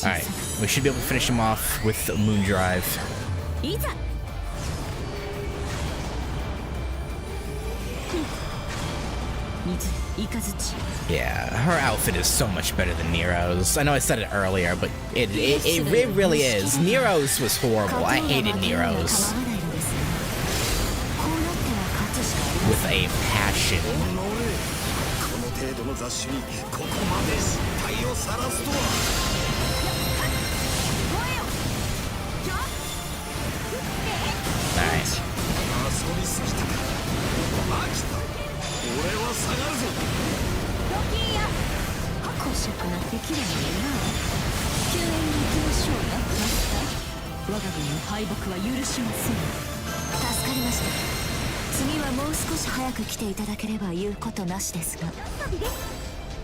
Alright, we should be able to finish him off with the Moon Drive. Yeah, her outfit is so much better than Nero's. I know I said it earlier, but it really is. Nero's was horrible. I hated Nero's. With a passion. Alright.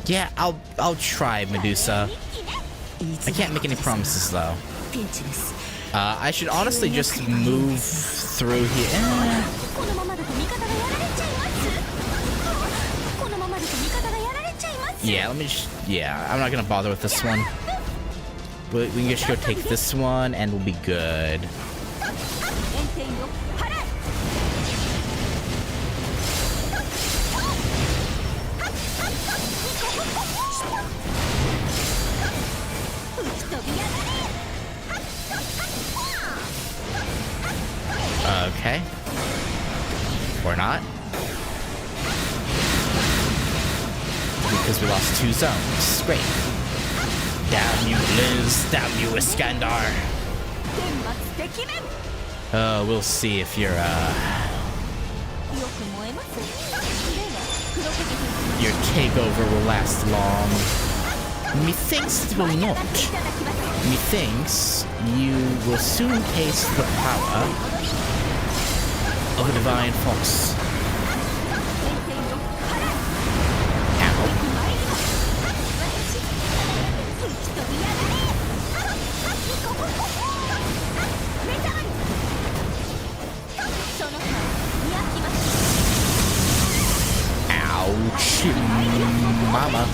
Yeah, I'll try, Medusa. I can't make any promises though. I should honestly just move through here. Yeah, let me just... Yeah, I'm not gonna bother with this one. We can just go take this one, and we'll be good. Okay. Or not. Because we lost 2 zones. Great. Damn you, Liz. Damn you, Iskandar. We'll see if your takeover will last long. Methinks it will not. Methinks you will soon taste the power of a divine fox. Ouch. drama.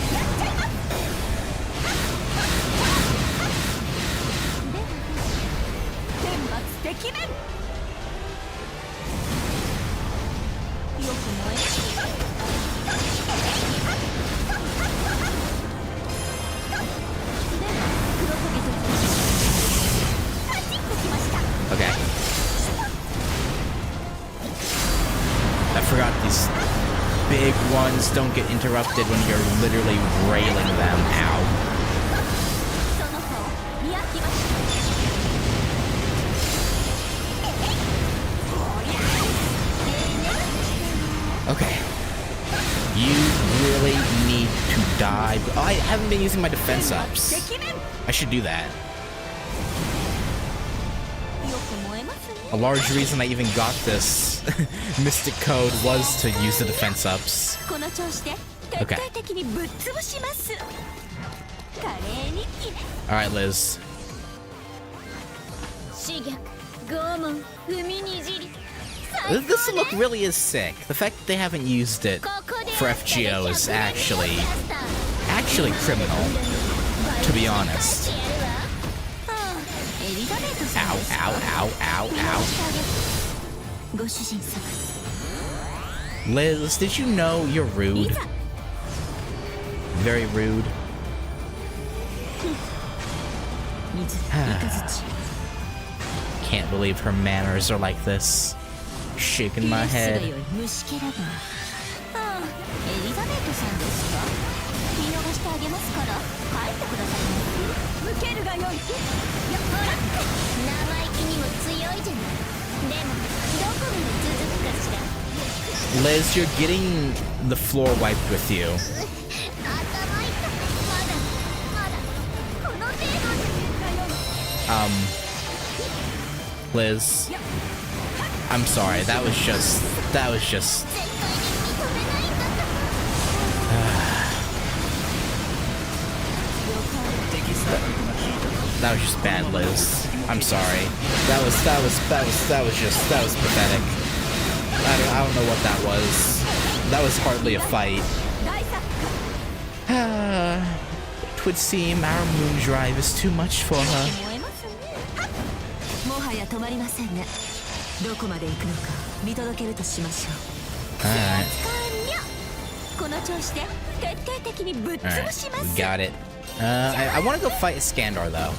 Okay. I forgot these big ones don't get interrupted when you're literally railing them. Ow. Okay. You really need to die. Oh, I haven't been using my defense ups. I should do that. A large reason I even got this mystic code was to use the defense ups. Okay. Alright, Liz. This look really is sick. The fact that they haven't used it for FGO is actually criminal, to be honest. Ow, ow, ow, ow, ow. Liz, did you know you're rude? Very rude. Can't believe her manners are like this. Shaking my head. Liz, you're getting the floor wiped with you. Liz, I'm sorry, that was just that was just bad, Liz. I'm sorry. That was pathetic. I don't know what that was. That was hardly a fight. It would seem our moon drive is too much for her. Alright. We got it. I want to go fight Iskandar though.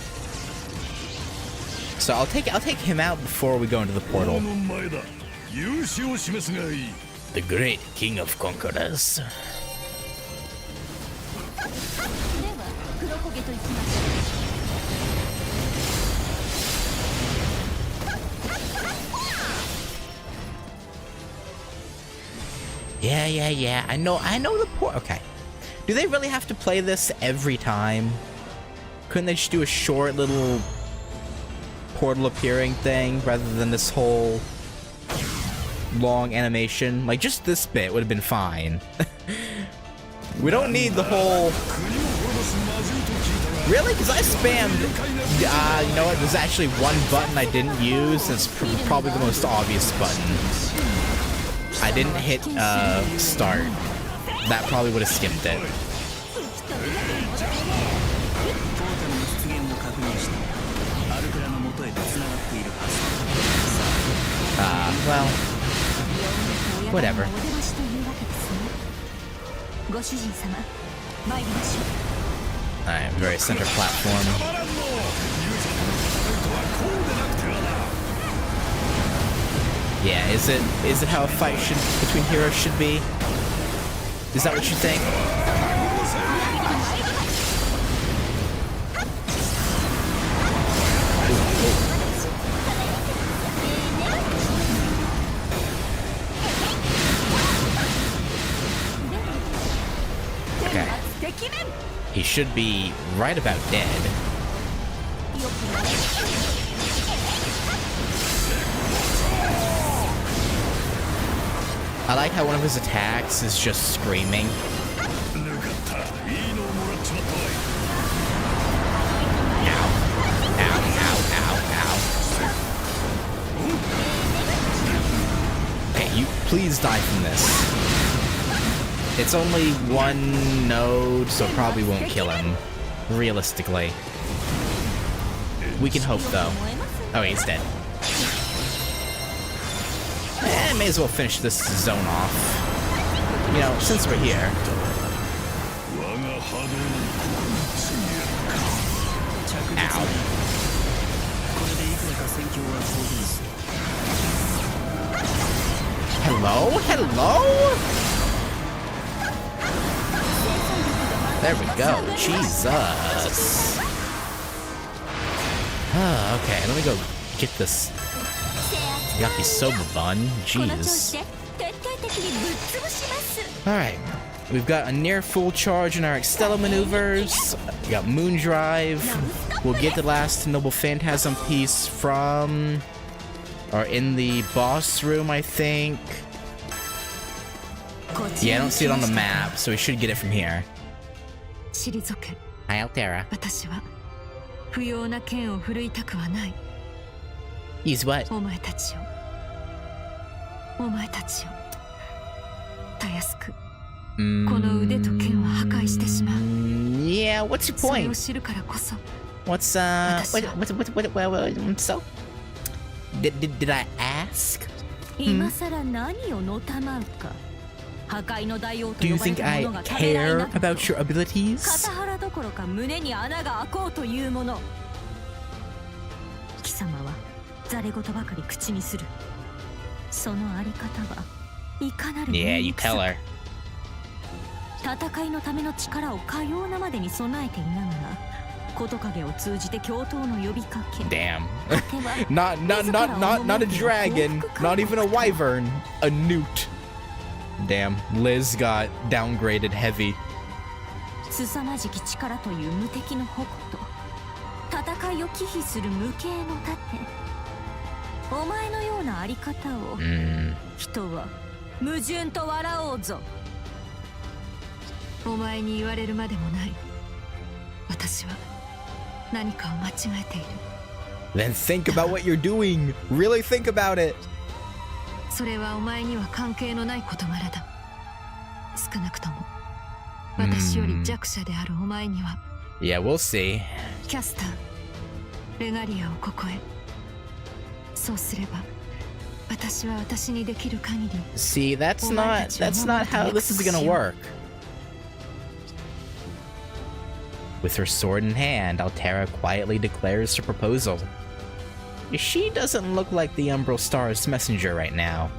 So I'll take him out before we go into the portal. The great king of conquerors. Yeah. I know the port. Okay. Do they really have to play this every time? Couldn't they just do a short little portal appearing thing rather than this whole long animation? Like, just this bit would have been fine. We don't need the whole... Really? Because I spammed... you know what? There's actually one button I didn't use. It's probably the most obvious button. I didn't hit start. That probably would have skipped it. Well, whatever. Alright, very center platform. Yeah, is it how a fight between heroes should be? Is that what you think? Okay. He should be right about dead. I like how one of his attacks is just screaming. Ow. Ow, ow, ow, ow. Okay, you please die from this. It's only one node, so it probably won't kill him. Realistically. We can hope, though. Oh, he's dead. May as well finish this zone off. You know, since we're here. Ow. Hello? Hello? There we go. Jesus. Okay, let me go get this yakisoba bun. Jeez. Alright. We've got a near full charge in our Extella maneuvers. We got Moon Drive. We'll get the last Noble Phantasm piece from... or in the boss room, I think. Yeah, I don't see it on the map, so we should get it from here. Hi, Altera. Use what? Yeah, what's your point? What's so? Did I ask? Do you think I care about your abilities? Yeah, you tell her. Damn. Not a dragon. Not even a wyvern. A newt. Damn, Liz got downgraded heavy. Then think about what you're doing. Really think about it. Yeah, we'll see. See, that's not how this is gonna work. With her sword in hand, Altera quietly declares her proposal. She doesn't look like the Umbral Star's messenger right now.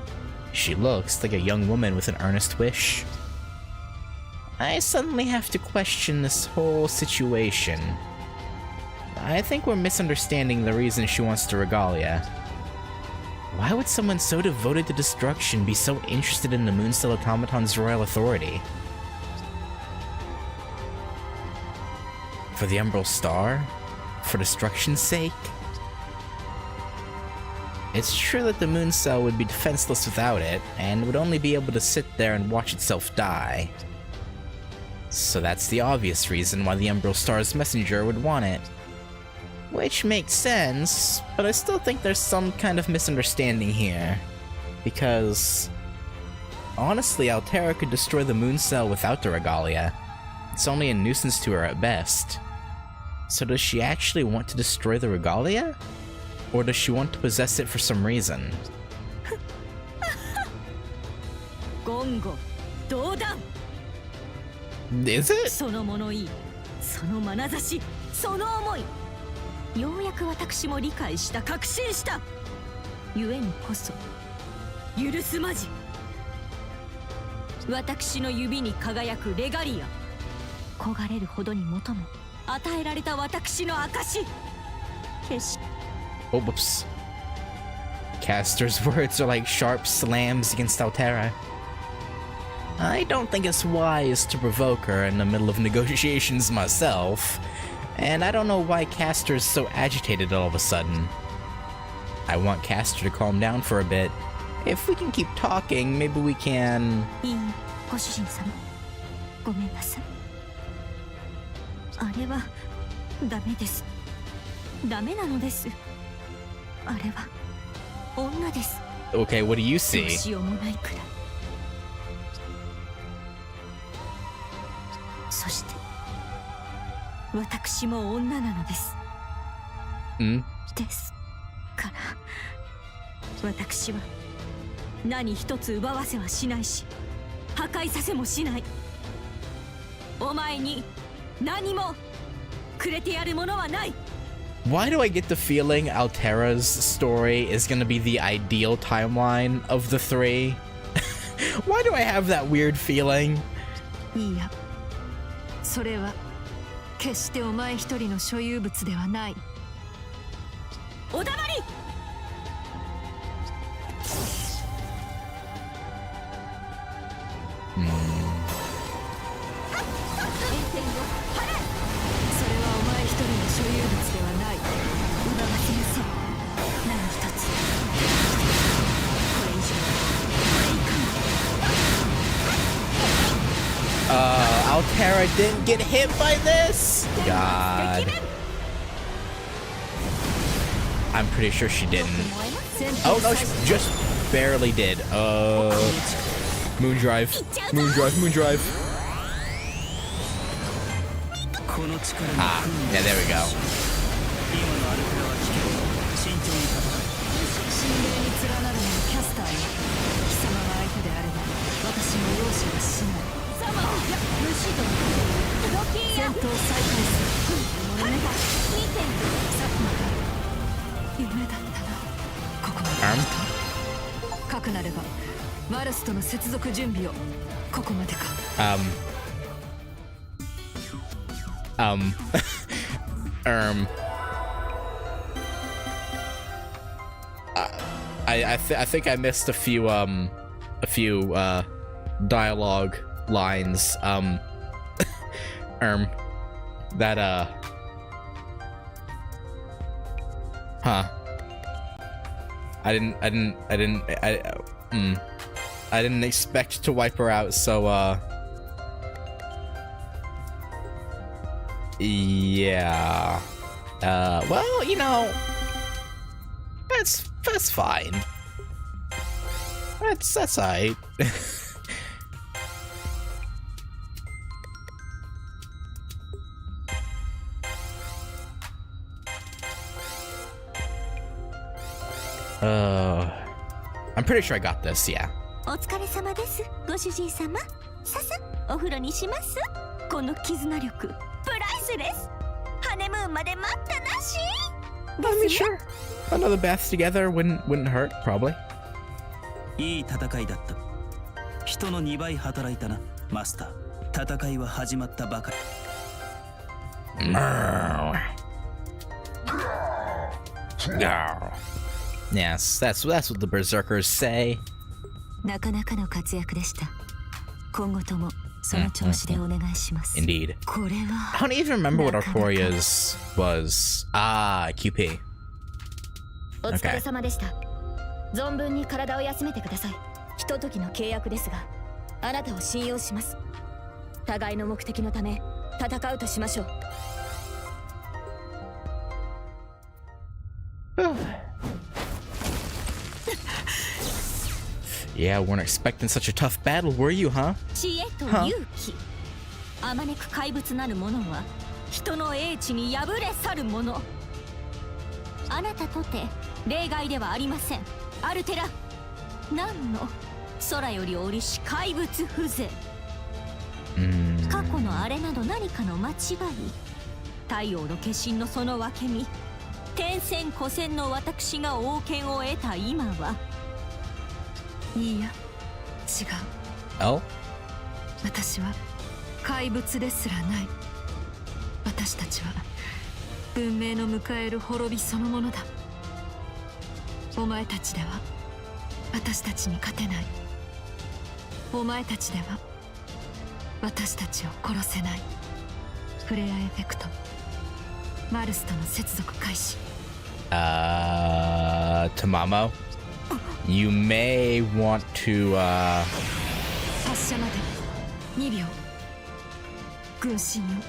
She looks like a young woman with an earnest wish. I suddenly have to question this whole situation. I think we're misunderstanding the reason she wants the regalia. Why would someone so devoted to destruction be so interested in the Moonstone Automaton's royal authority? For the Umbral Star? For destruction's sake? It's true that the Moon Cell would be defenseless without it, and would only be able to sit there and watch itself die. So that's the obvious reason why the Umbral Star's messenger would want it. Which makes sense, but I still think there's some kind of misunderstanding here. Because... honestly, Altera could destroy the Moon Cell without the regalia. It's only a nuisance to her at best. So does she actually want to destroy the regalia? Or does she want to possess it for some reason? Is it? Oh, whoops. Caster's words are like sharp slams against Altera. I don't think it's wise to provoke her in the middle of negotiations myself, and I don't know why Caster's so agitated all of a sudden. I want Caster to calm down for a bit. If we can keep talking, maybe we can... Okay, what do you see? 私も女なのです。んですから私は何一つ奪わせはしないし破壊させもしない。お前に何もくれてやるものはない。 Why do I get the feeling Altera's story is gonna be the ideal timeline of the three? Why do I have that weird feeling? いいや、それは決してお前一人の所有物ではない。おだまり。それはお前一人の所有物ではない。奪わせません。何一つ。これ以上、これ以下。Altera didn't get hit by this? God. I'm pretty sure she didn't. Oh no, she just barely did. Moondrive. Moondrive, Moondrive. Ah, yeah, there we go. I think I missed a few dialogue lines. I didn't expect to wipe her out, so yeah. Well, you know, that's fine. That's alright. I'm pretty sure I got this, yeah. お疲れ様です、ご主人様。ささ、お風呂にします。この絆力、プライスレス。ハネムーンまで待ったなし。I mean, sure. Another bath together wouldn't hurt, probably. いい戦いだった。人の2倍働いたな、マスター。戦いは始まったばかり。Yes, that's what the berserkers say. なかなかの活躍でした。今後ともその調子でお願いします。Indeed. これは I don't even remember what Artoria's was. Ah, QP. お疲れ様でした。存分に体を休めてください。ひとときの契約ですが、あなたを信用します。互いの目的のため戦うとしましょう。Yeah, weren't expecting such a tough battle, were you, huh? 知恵と勇気。あまねく怪物なる者は人の英知に敗れ去る者。あなたとて例外ではありません。アルテラ、何の空より降りし怪物風情。過去のあれなど何かの間違い。太陽の化身のその分け身、天戦古戦の私が王権を得た今は。いいや、違う。Oh? 私は怪物ですらない。私たちは文明の迎える滅びそのものだ。お前たちでは私たちに勝てない。お前たちでは私たちを殺せない。フレアエフェクト、マルスとの接続開始。Tamamo? You may want to, 発射まで2秒。軍神よ、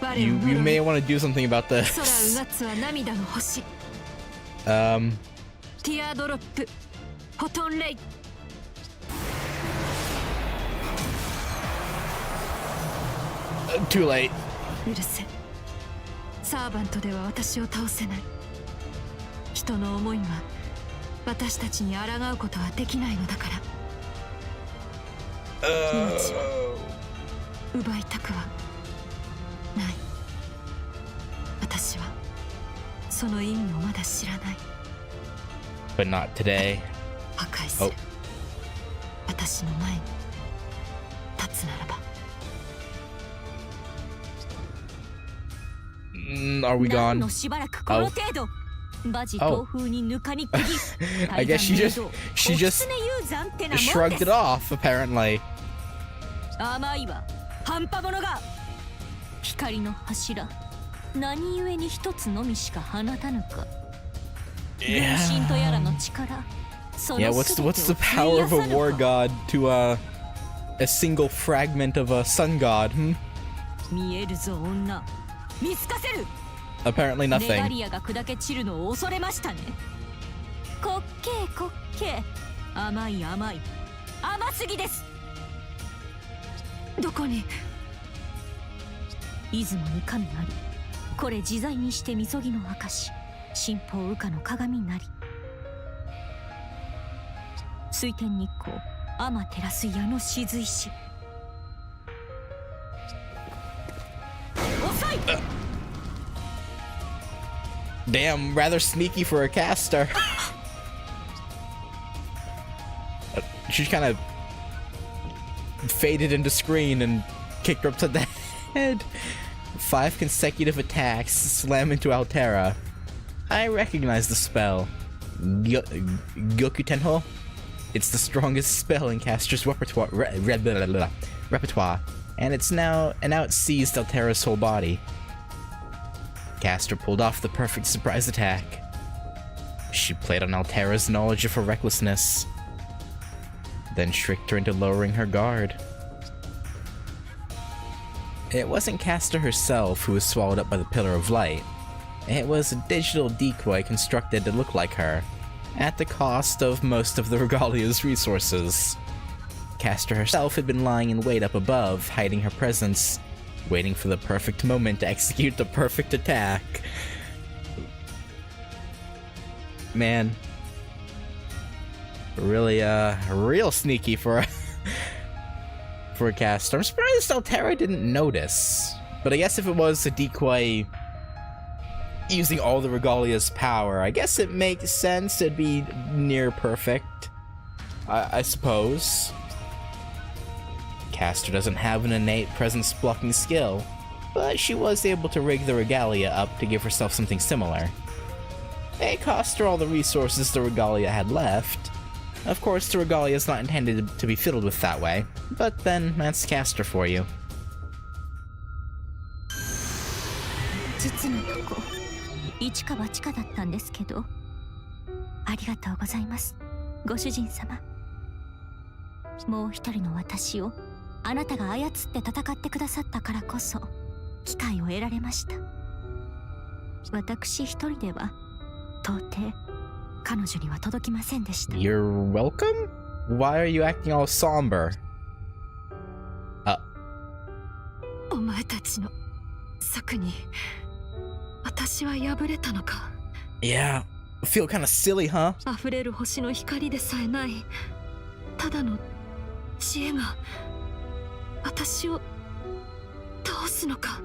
我を you 呪い。 may want to do something about 空う this. がつは涙の星。ティアドロップ、フォトンレイ。Too late. 許せ。サーバントでは私を倒せない。人の思いが私たちに抗うことはできないのだから。命を奪いたくはない。私はその意味をまだ知らない。 But not today. 破壊する。私の前に立つならば。Are we 何 gone? のしばらくこの程度。バジ豆腐にぬかに釘。 I guess she just お狐雄山ってなもんです。 shrugged it off, apparently. 甘いわ、半端者が。光の柱、何故に一つのみしか放たぬか。分身とやらの力。Yeah, what's the power of a war god to a single fragment of a sun god? 見えるぞ女、見透かせる。 Apparently ネガ nothing. リアが砕け散るのを恐れましたね。滑稽滑稽、甘い甘い、甘すぎです。どこに？出雲に神あり、これ自在にしてみそぎの証、神宝羽化の鏡なり。水天日光、天照水屋の雫石。遅い。Damn, rather sneaky for a caster. She kind of faded into screen and kicked her upside the head. 5 consecutive attacks slam into Altera. I recognize the spell. Gyoku Tenho? It's the strongest spell in caster's repertoire, and now it seized Altera's whole body. Caster pulled off the perfect surprise attack. She played on Altera's knowledge of her recklessness, then tricked her into lowering her guard. It wasn't Caster herself who was swallowed up by the Pillar of Light. It was a digital decoy constructed to look like her, at the cost of most of the Regalia's resources. Caster herself had been lying in wait up above, hiding her presence, waiting for the perfect moment to execute the perfect attack. Man. Really, real sneaky for a for a caster. I'm surprised Altera didn't notice. But I guess if it was a decoy using all the Regalia's power, I guess it makes sense. It'd be near perfect, I suppose. Caster doesn't have an innate presence blocking skill, but she was able to rig the Regalia up to give herself something similar. It cost her all the resources the Regalia had left. Of course, the Regalia is not intended to be fiddled with that way, but then that's Caster for you. 実のとこ一か八かだったんですけど、ありがとうございます、ご主人様。もう一人の私をあなたが操って戦ってくださったからこそ機会を得られました。私一人では到底彼女には届きませんでした。 You're welcome? Why are you acting all somber? お前たちの策に私は敗れたのか。 Yeah, feel kind of silly, huh? 溢れる星の光でさえないただの知恵が私を倒すのか。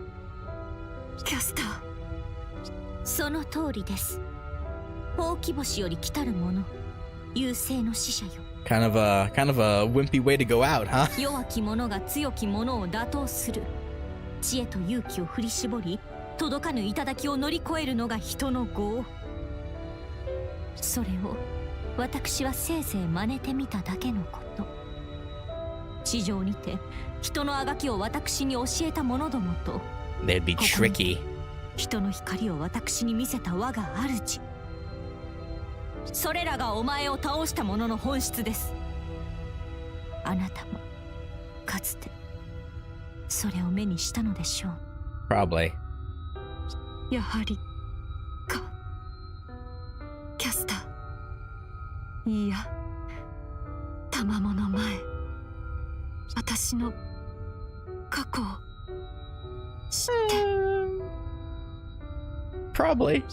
キャスター。その通りです。ほうき星より来たるもの、優勢の使者よ。Kind of a wimpy way to go out, huh? 弱き者が強き者を打倒する。知恵と勇気を振り絞り、届かぬ頂を乗り越えるのが人の業。それを私はせいぜい真似てみただけのこと。地上にて人のあがきを私に教えた者どもと、 They'd be tricky. 人の光を私に見せた我が主。それらがお前を倒した者の本質です。あなたもかつてそれを目にしたのでしょう。 Probably. やはりか。キャスター。いいや、賜物前、私の過去を知って。Probably.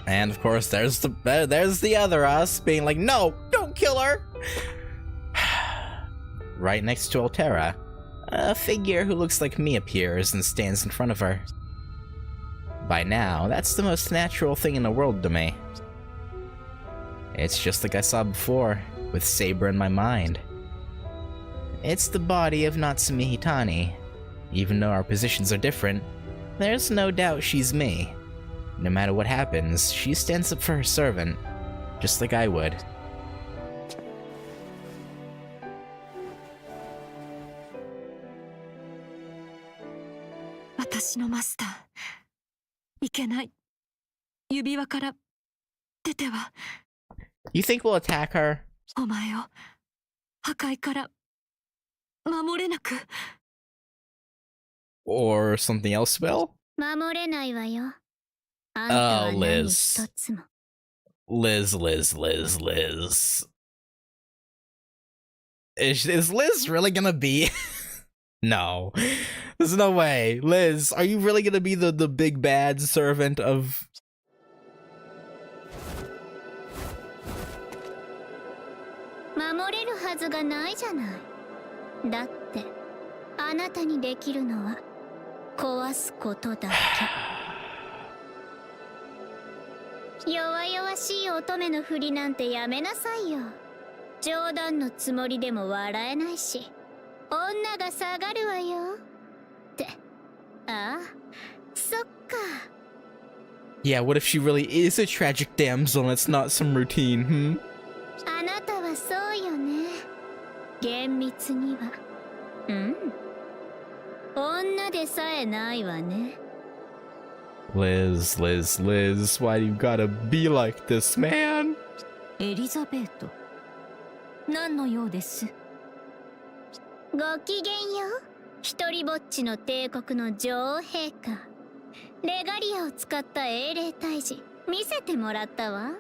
And of course, there's the other us being like, no, don't kill her. Right next to Altera, a figure who looks like me appears and stands in front of her. By now, that's the most natural thing in the world to me. It's just like I saw before, with Saber in my mind. It's the body of Natsume Hitani. Even though our positions are different, there's no doubt she's me. No matter what happens, she stands up for her servant, just like I would. Watashi no master. いけない。指輪から出ては。 You think we'll attack her? お前を破壊から守れなく。 Or something else will? 守れないわよ。あんたは何一つも。Liz. Is Liz really gonna be? No. There's no way. Liz, are you really gonna be the big bad servant of... 守れるはずがないじゃない。だって、あなたにできるのは壊すことだけ。弱々しい乙女のふりなんてやめなさいよ。冗談のつもりでも笑えないし、女が下がるわよ。って、ああ、そっか。Yeah, what if she really is a tragic damsel and it's not some routine, hmm? あなたはそうよね。厳密には。うん。女でさえないわね。Liz, why do you gotta be like this, man? エリザベート。何の用です？ごきげんよう。一人ぼっちの帝国の女王陛下。レガリアを使った英霊退治見せてもらったわ。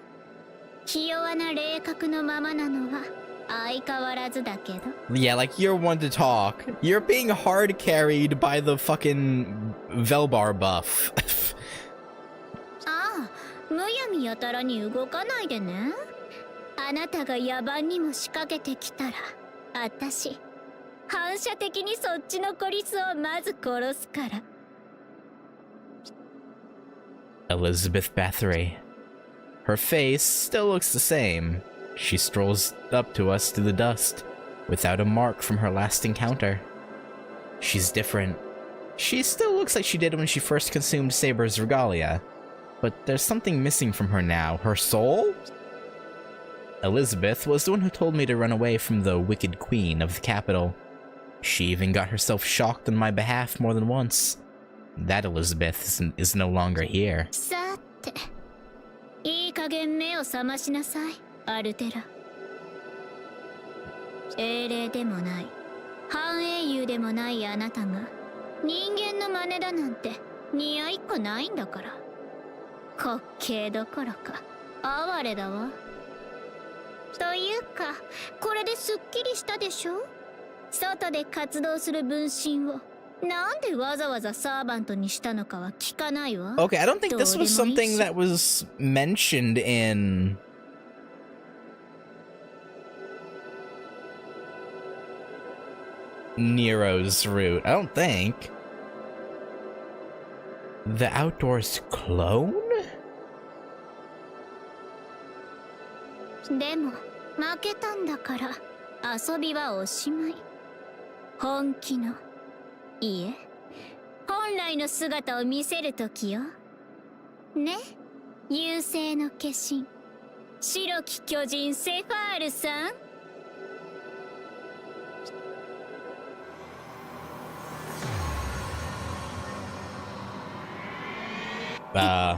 ひ弱な霊格のままなのは相変わらずだけど。Yeah, like you're one to talk. You're being hard carried by the fucking Velbar buff. ああ、むやみやたらに動かないでね。あなたが野蛮にも仕掛けてきたら、あたし反射的にそっちのコリスをまず殺すから。Elizabeth Bathory. Her face still looks the same. She strolls up to us through the dust, without a mark from her last encounter. She's different. She still looks like she did when she first consumed Saber's regalia, but there's something missing from her now. Her soul? Elizabeth was the one who told me to run away from the wicked queen of the capital. She even got herself shocked on my behalf more than once. That Elizabeth is no longer here. さて、いい加減目を覚ましなさい、アルテラ。英霊でもない、半英雄でもないあなたが人間の真似だなんて似合いっこないんだから。滑稽どころか哀れだわ。というか、これですっきりしたでしょ。外で活動する分身をなんでわざわざサーバントにしたのかは聞かないわ。Okay, I don't think this was something that was mentioned in Nero's route. I don't think. The Outdoors clone? でも負けたんだから遊びはおしまい。本気の、いえ、本来の姿を見せるときよ。ね、優勢の化身、白き巨人セファールさん。やっ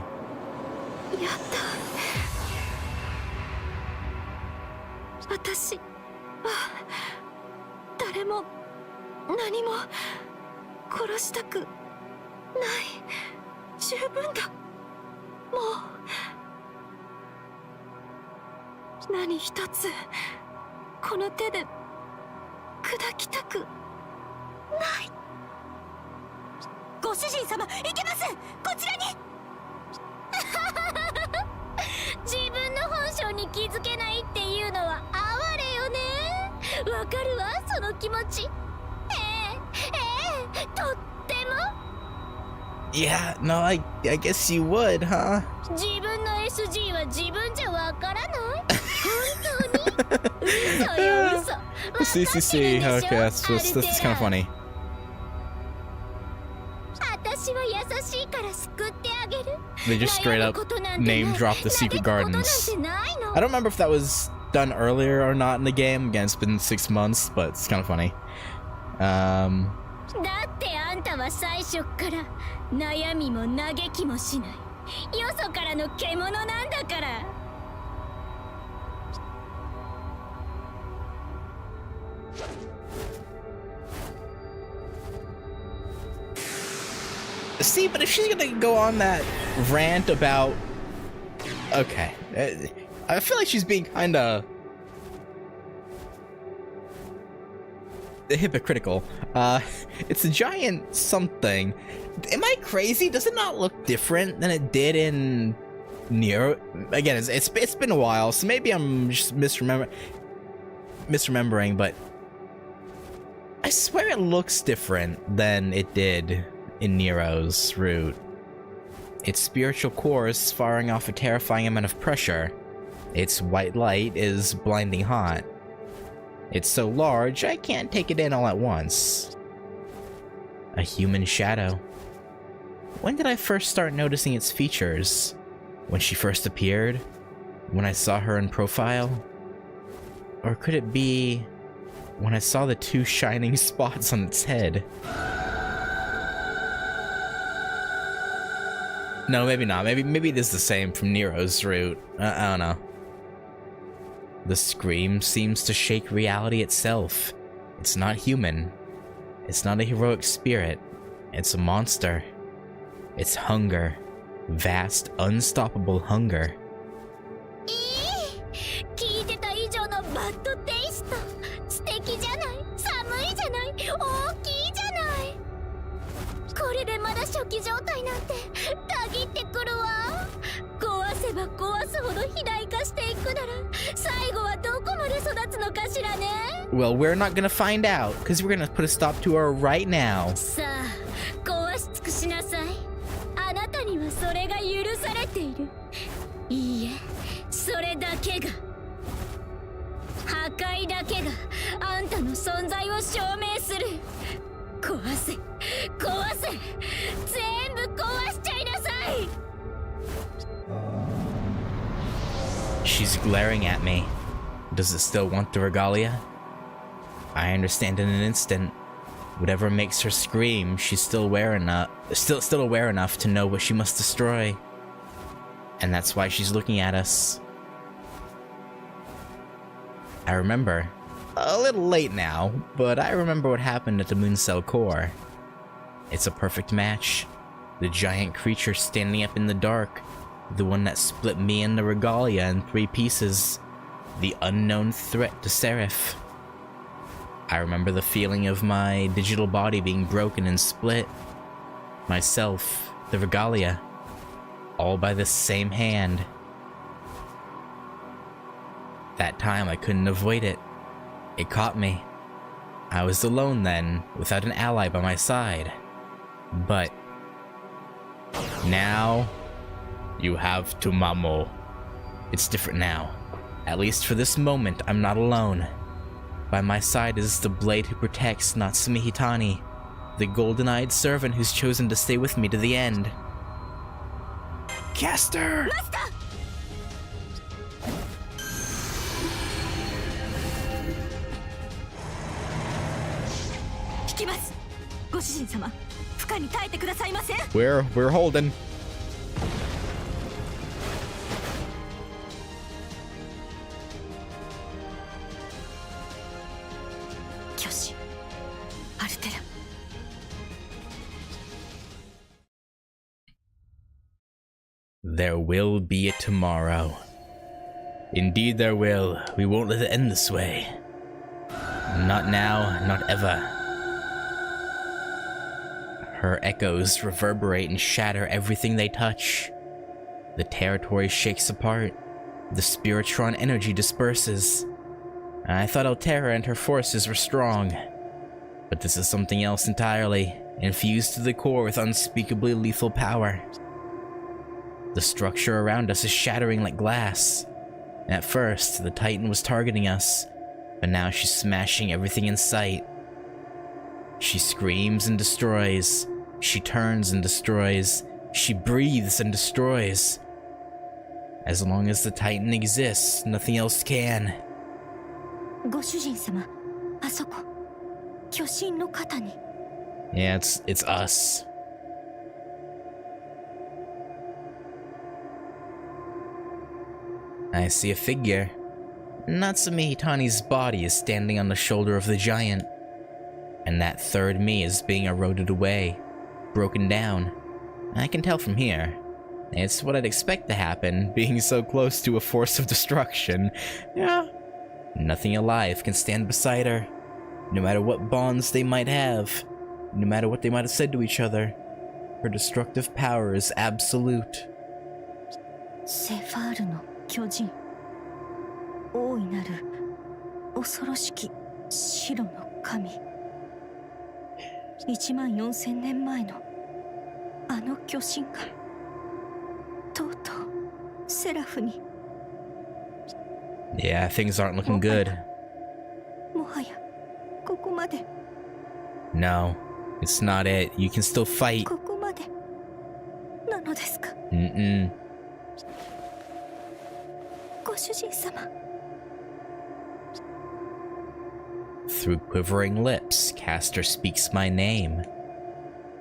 た。私は誰も何も殺したくない。十分だ。もう何一つこの手で砕きたくない。ご主人様、行けます。こちらに。自分の本性に気づけないっていうのは哀れよね。わかるわ、その気持ち。とっても。 Yeah, no, I guess you would, huh? 自分の SG は自分じゃわからない。本当に。嘘よ嘘。 See. Okay, that's kind of funny. 私は優しいから救ってあげる。 They just straight up name drop the secret gardens. I don't remember if that was done earlier or not in the game. Again, it's been 6 months, but it's kind of funny. だってあんたは最初から悩みも嘆きもしない。よそからの獣なんだから。 See, but if she's gonna go on that rant about... Okay. I feel like she's being kinda... hypocritical. It's a giant something. Am I crazy? Does it not look different than it did in Nier? Again, it's been a while, so maybe I'm just misremembering, but I swear it looks different than it did in Nero's route. Its spiritual core is firing off a terrifying amount of pressure. Its white light is blinding hot. It's so large, I can't take it in all at once. A human shadow. When did I first start noticing its features? When she first appeared? When I saw her in profile? Or could it be when I saw the 2 shining spots on its head? No, maybe not. Maybe it is the same from Nero's route. I don't know. The scream seems to shake reality itself. It's not human. It's not a heroic spirit. It's a monster. It's hunger. Vast, unstoppable hunger. 聞いてた以上のバッドテイスト。素敵じゃない。寒いじゃない。大きいじゃない。これでまだ初期状態なんてたぎってくるわ。壊せば壊すほど肥大化していくなら最後はどこまで育つのかしらね。 Well, we're not gonna find out, because we're gonna put a stop to her right now. さあ壊し尽くしなさい。あなたにはそれが許されている。いいえ、それだけが、破壊だけがあんたの存在を証明する。壊せ壊せ、全部壊しちゃいなさい。 She's glaring at me. Does it still want the regalia? I understand in an instant. Whatever makes her scream, she's still aware enough to know what she must destroy. And that's why she's looking at us. I remember. A little late now, but I remember what happened at the moon cell core. It's a perfect match. The giant creature standing up in the dark. The one that split me and the regalia in 3 pieces. The unknown threat to Seraph. I remember the feeling of my digital body being broken and split. Myself, the regalia. All by the same hand. That time I couldn't avoid it. It caught me. I was alone then, without an ally by my side. But now you have Tumamo. It's different now. At least for this moment, I'm not alone. By my side is the blade who protects Natsume Hitani, the golden-eyed servant who's chosen to stay with me to the end. Caster! Master! 引きます。ご主人様、負荷に耐えてくださいませ。 We're holding. 巨子、アルテラ。There will be a tomorrow. Indeed there will. We won't let it end this way. Not now, not ever. Her echoes reverberate and shatter everything they touch. The territory shakes apart. The Spiritron energy disperses. I thought Altera and her forces were strong, but this is something else entirely, infused to the core with unspeakably lethal power. The structure around us is shattering like glass. At first, the Titan was targeting us, but now she's smashing everything in sight. She screams and destroys. She turns and destroys. She breathes and destroys. As long as the Titan exists, nothing else can. ご主人様、あそこ、巨神の肩に。Yeah, it's us. I see a figure. Natsume Hitani's body is standing on the shoulder of the giant, and that third me is being eroded away, broken down. I can tell from here. It's what I'd expect to happen, being so close to a force of destruction. Yeah. Nothing alive can stand beside her, no matter what bonds they might have, no matter what they might have said to each other. Her destructive power is absolute. セファールの巨人、大いなる恐ろしき白の神。14000年前のあの巨神がとうとうセラフに。Yeah, things aren't looking good. もはやここまで。 No, it's not it. You can still fight. ここまでなのですか。Mm-mm. ご主人様。 Through quivering lips, Castor speaks my name.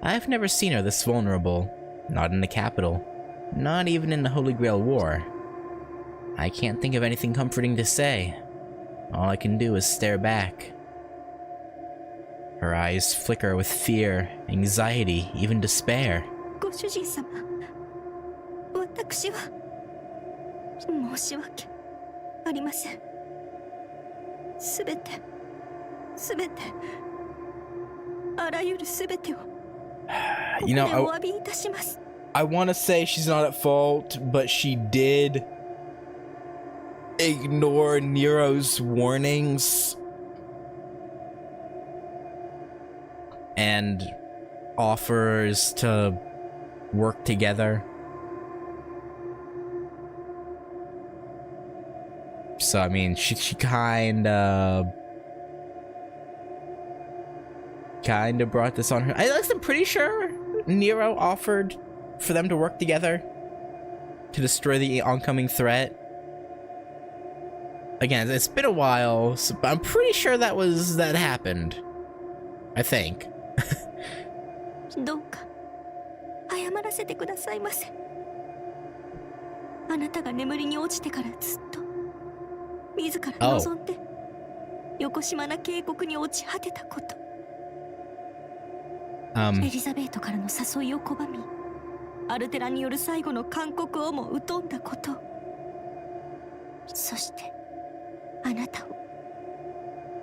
I've never seen her this vulnerable. Not in the capital. Not even in the Holy Grail War. I can't think of anything comforting to say. All I can do is stare back. Her eyes flicker with fear, anxiety, even despair. ご主人様、私は申し訳ありません。すべてあらゆるすべてをここでお詫びいたします。 I want to say she's not at fault, but she did ignore Nero's warnings and offers to work together. So I mean, she kinda brought this on her. I'm pretty sure Nero offered for them to work together to destroy the oncoming threat. Again, it's been a while, so, but I'm pretty sure that happened. I think. どうか謝らせてくださいませ。あなたが眠りに落ちてからずっと自ら望んで横島な渓谷に落ち果てたこと。エリザベートからの誘いを拒み、アルテラによる最後の勧告をも疎んだこと。そしてあなたを、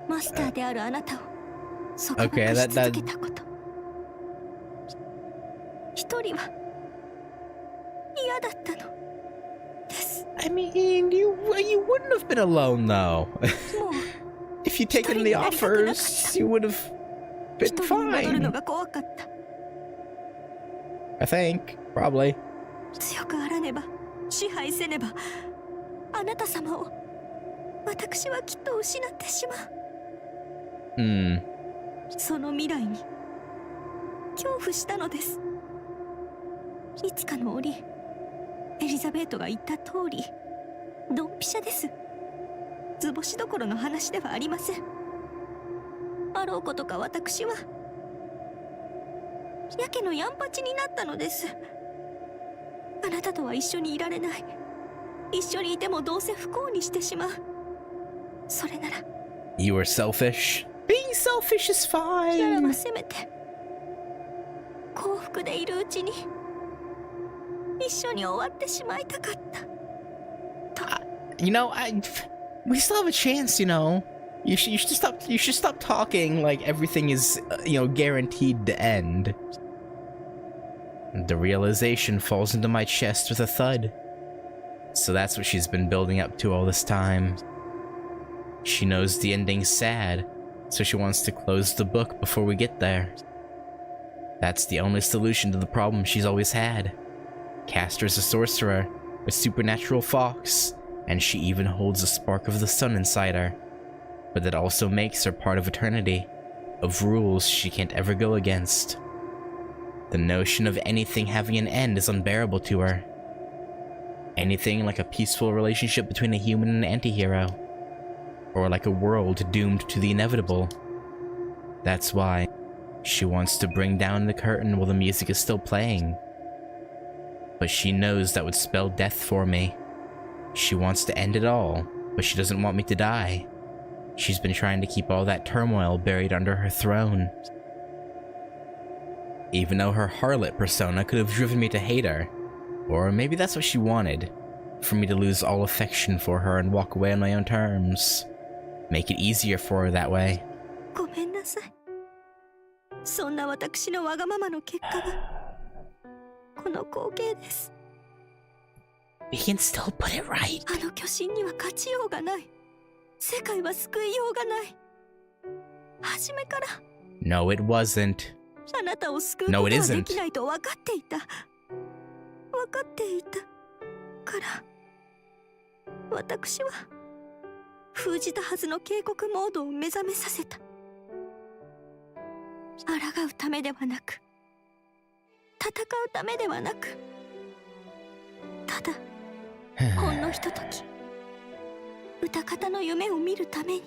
マスターであるあなたを束縛し続けたこと。一人は嫌だったのです。 I mean, you wouldn't have been alone though. If you taken the offers, you would have been fine. I think, probably. 強くあらねば、支配せねば、あなた様を私はきっと失ってしまう。その未来に恐怖したのです。いつかの折、エリザベートが言った通り、ドンピシャです。図星どころの話ではありません。あろうことか私はやけのヤンパチになったのです。あなたとは一緒にいられない。一緒にいてもどうせ不幸にしてしまう。それなら You were selfish. Being selfish is なら fine. ばせめて幸福でいるうちに一緒に終わってしまいたかった。 You know, we still have a chance, you know. You should stop talking like everything is, guaranteed to end. The realization falls into my chest with a thud. So that's what she's been building up to all this time. She knows the ending's sad, so she wants to close the book before we get there. That's the only solution to the problem she's always had. Castor's a sorcerer, a supernatural fox, and she even holds a spark of the sun inside her. But that also makes her part of eternity, of rules she can't ever go against. The notion of anything having an end is unbearable to her. Anything like a peaceful relationship between a human and an anti-hero, or like a world doomed to the inevitable. That's why she wants to bring down the curtain while the music is still playing. But she knows that would spell death for me. She wants to end it all, but she doesn't want me to die. She's been trying to keep all that turmoil buried under her throne. Even though her harlot persona could have driven me to hate her, or maybe that's what she wanted, for me to lose all affection for her and walk away on my own terms. Make it easier for her that way. ごめんなさい。そんな私のわがままの結果がこの光景です。 We can still put it right. あの巨神には勝ちようがない。世界は救いようがない。初めから No, it wasn't. あなたを救うことはできないと分かっていた。分かっていたから私は封じたはずの警告モードを目覚めさせた。抗うためではなく、戦うためではなく、ただほんのひととき歌方の夢を見るために。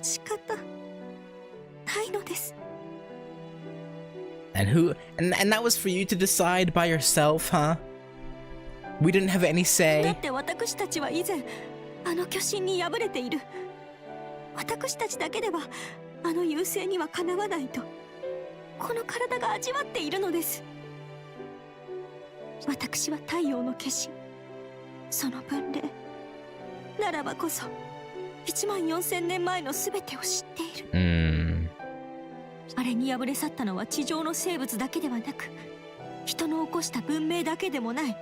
仕方ないのです。 And that was for you to decide by yourself, huh? We didn't have any だ say. って私たちは以前あの巨神に敗れている。私たちだけではあの優勢にはかなわないとこの体が味わっているのです。私は太陽の化身、その分霊ならばこそ14000年前の全てを知っている。あれに敗れ去ったのは地上の生物だけではなく、人の起こした文明だけでもない。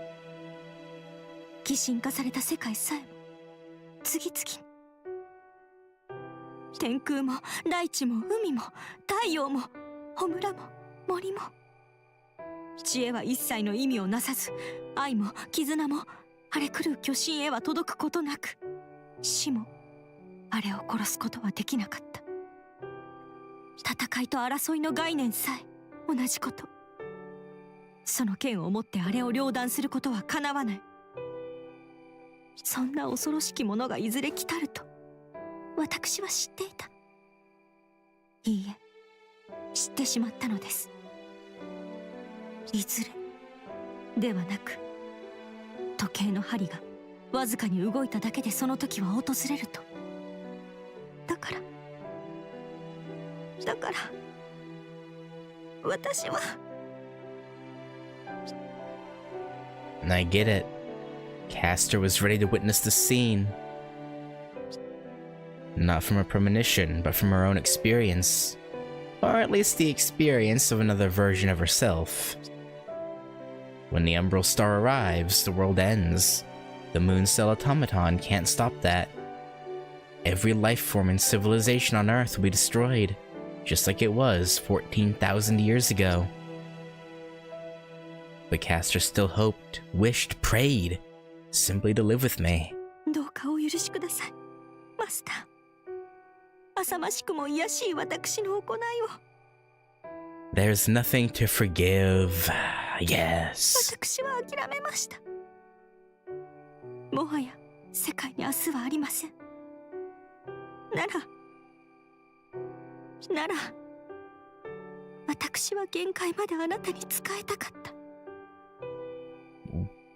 擬神化された世界さえも次々に、天空も大地も海も太陽も穂村も森も、知恵は一切の意味をなさず、愛も絆もあれ狂う巨神へは届くことなく、死もあれを殺すことはできなかった。戦いと争いの概念さえ同じこと。その剣を持ってあれを両断することはかなわない。そんな恐ろしきものがいずれ来たると私は知っていた。いいえ、知ってしまったのです。いずれではなく、時計の針がわずかに動いただけでその時は訪れると。だから私は。 I get it. Castor was ready to witness the scene. Not from a premonition, but from her own experience. Or at least the experience of another version of herself. When the Umbral Star arrives, the world ends. The Moon Cell Automaton can't stop that. Every life form and civilization on Earth will be destroyed, just like it was 14,000 years ago. But Castor still hoped, wished, prayed, simply to live with me. どうかお許しください、マスター。浅ましくも卑しい私の行いを。There's nothing to forgive. Yes. 私は諦めました。もはや世界に明日はありません。なら私は限界まであなたに仕えたかった。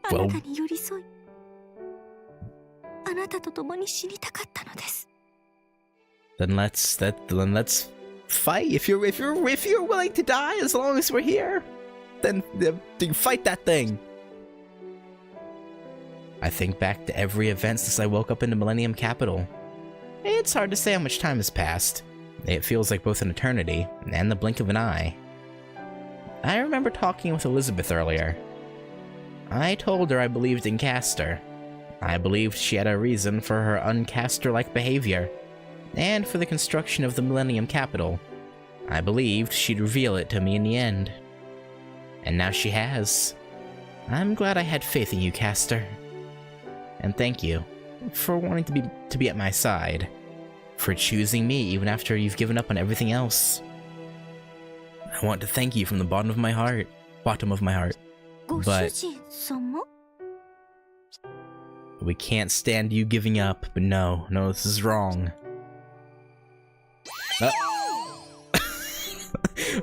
あなたに寄り添い、あなたと共に死にたかったのです。Then let's fight. If you're willing to die as long as we're here, then fight that thing. I think back to every event since I woke up in the Millennium Capital. It's hard to say how much time has passed. It feels like both an eternity and the blink of an eye. I remember talking with Elizabeth earlier. I told her I believed in Castor. I believed she had a reason for her un-Castor-like behavior, and for the construction of the Millennium Capital. I believed she'd reveal it to me in the end. And now she has. I'm glad I had faith in you, Castor. And thank you for wanting to be at my side. For choosing me even after you've given up on everything else. I want to thank you from the bottom of my heart. Bottom of my heart. ご主人様? We can't stand you giving up, but no, this is wrong.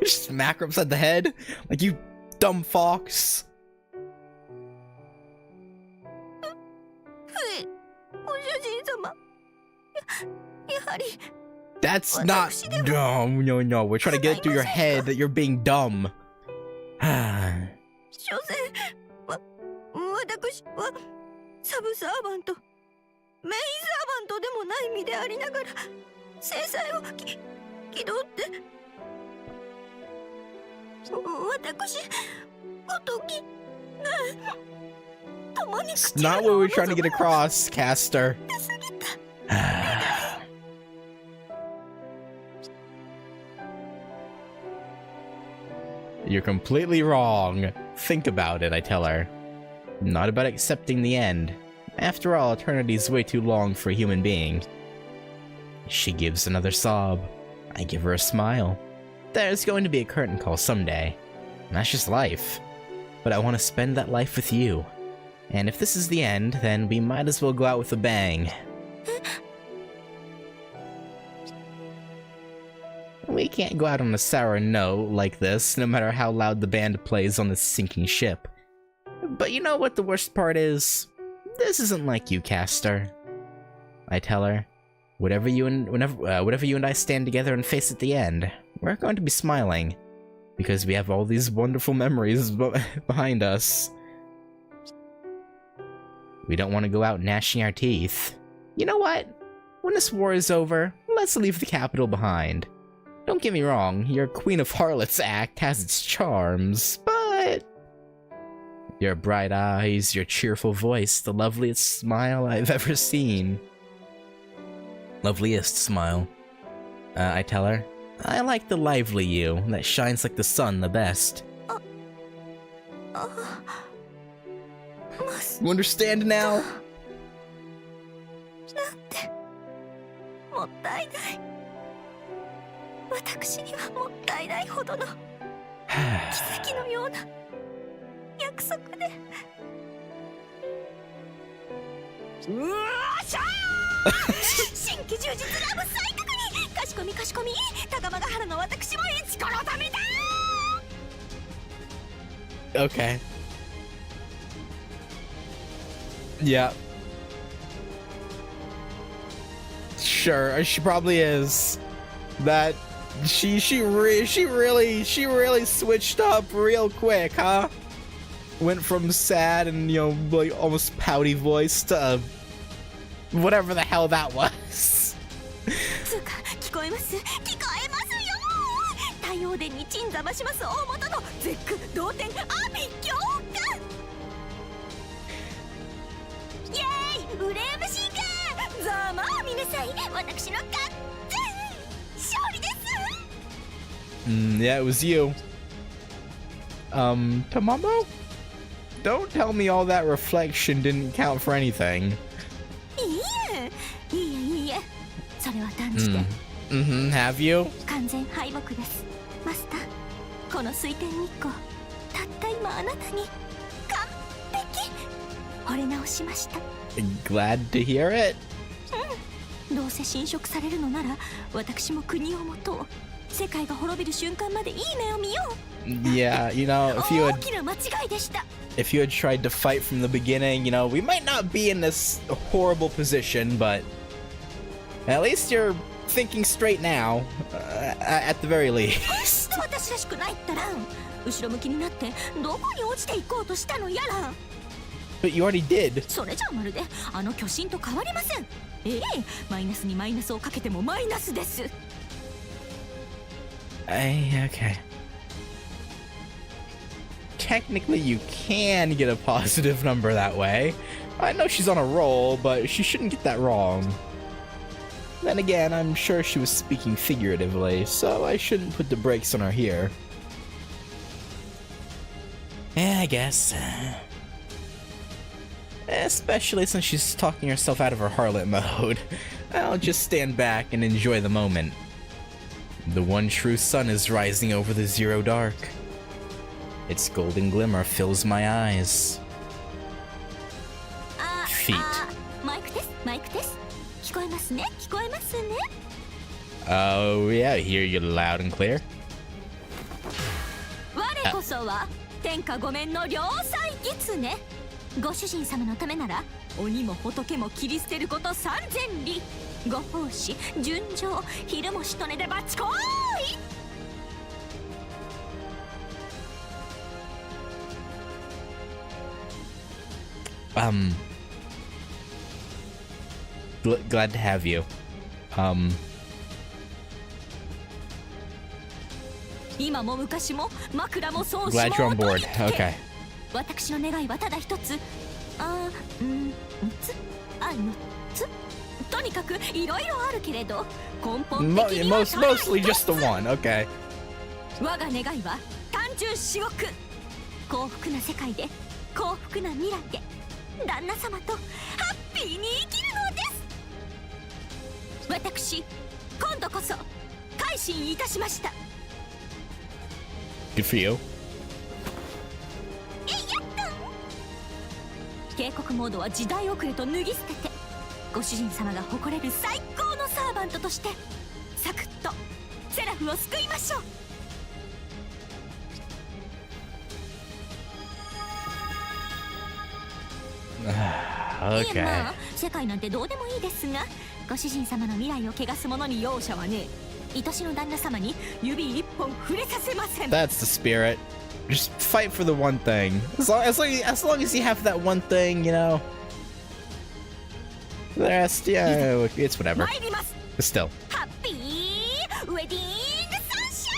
Just smack her upside the head? Like, you dumb fox. ご主人様。やはり That's not... No. We're trying to get it through your head that you're being dumb. 所詮私はサブサーバント、メインサーバントでもない身でありながら制裁を気取って私ごとき共に It's not what we're trying to get across, Castor. You're completely wrong. Think about it, I tell her. Not about accepting the end. After all, eternity's way too long for a human being. She gives another sob. I give her a smile. There's going to be a curtain call someday. That's just life. But I want to spend that life with you. And if this is the end, then we might as well go out with a bang. We can't go out on a sour note like this, no matter how loud the band plays on this sinking ship. But you know what the worst part is? This isn't like you, Castor. I tell her, whatever you and I stand together and face at the end, we're going to be smiling, because we have all these wonderful memories behind us. We don't want to go out gnashing our teeth. You know what? When this war is over, let's leave the capital behind. Don't get me wrong, your Queen of Harlots act has its charms, but... Your bright eyes, your cheerful voice, the loveliest smile I've ever seen. Loveliest smile. I tell her, I like the lively you, that shines like the sun the best. You understand now? もったいない。私にはもったいないほどの奇跡のような約束で。うわーしゃー新規充実ラブ再確認。かしこみかしこみ。高間ヶ原の私も一このためだ。 Okay. Yeah. Sure, she probably is. That she really switched up real quick, huh? Went from sad and, you know, like almost pouty voice to whatever the hell that was. つうか聞こえますよ。太陽殿に鎮座まします大元の絶句同点阿鼻教官。イエーイ羨ましいか。ざまあ見なさい。私の勝利です。Yeah, it was you. Tamamo? Don't tell me all that reflection didn't count for anything. いいえ。それは断じて。Have you? 完全敗北です。マスター、この水天日光、たった今あなたに完璧惚れ直しました。Glad to hear it. どうせ侵食されるのなら、私も国を持とう。世界が滅びる瞬間までいい目を見よう。Yeah, you know, if you 大 had きな間違いでした。if you had tried to fight from the beginning, you know, we might not be in this horrible position, but at least you're thinking straight now, at the very least. 私らしくないったら、後ろ向きになってどこに落ちていこうとしたのやら。But you already did. それじゃまるであの巨神と変わりません。マイナスにマイナスをかけてもマイナスです。Okay. technically you can get a positive number that way. I know she's on a roll, but she shouldn't get that wrong. Then again, I'm sure she was speaking figuratively, so I shouldn't put the brakes on her here. Yeah, I guess. Especially since she's talking herself out of her harlot mode. I'll just stand back and enjoy the moment. The one true sun is rising over the zero dark. Its golden glimmer fills my eyes. Feet. マイクテスマイクテス聞こえますね聞こえますね Oh yeah, I hear you loud and clear. 我こそは天下御免の良妻狐ご主人様のためなら鬼も仏も切り捨てること3000里ご奉仕純情昼もしとねでバチコーイ Glad to have you. 今も昔も枕もそうし Glad you're on board. Okay. 私の願いはただ一つ3つ4つとにかくいろいろあるけれど根本的には Mostly just the one. Okay. 我が願いは単純至極幸福な世界で幸福な未来で旦那様とハッピーに生きるのです私今度こそ改心いたしました Good for you. 警告モードは時代遅れと脱ぎ捨ててご主人様が誇れる最高のサーバントとしてサクッとセラフを救いましょう いえまあ世界なんてどうでもいいですがご主人様の未来を汚す者に容赦はねえ愛しの旦那様に指一本触れさせません That's the spirit. Just fight for the one thing. As long as you have that one thing, you know. The rest, yeah, it's whatever. 参ります But still. ハッピーウェディングサンシャ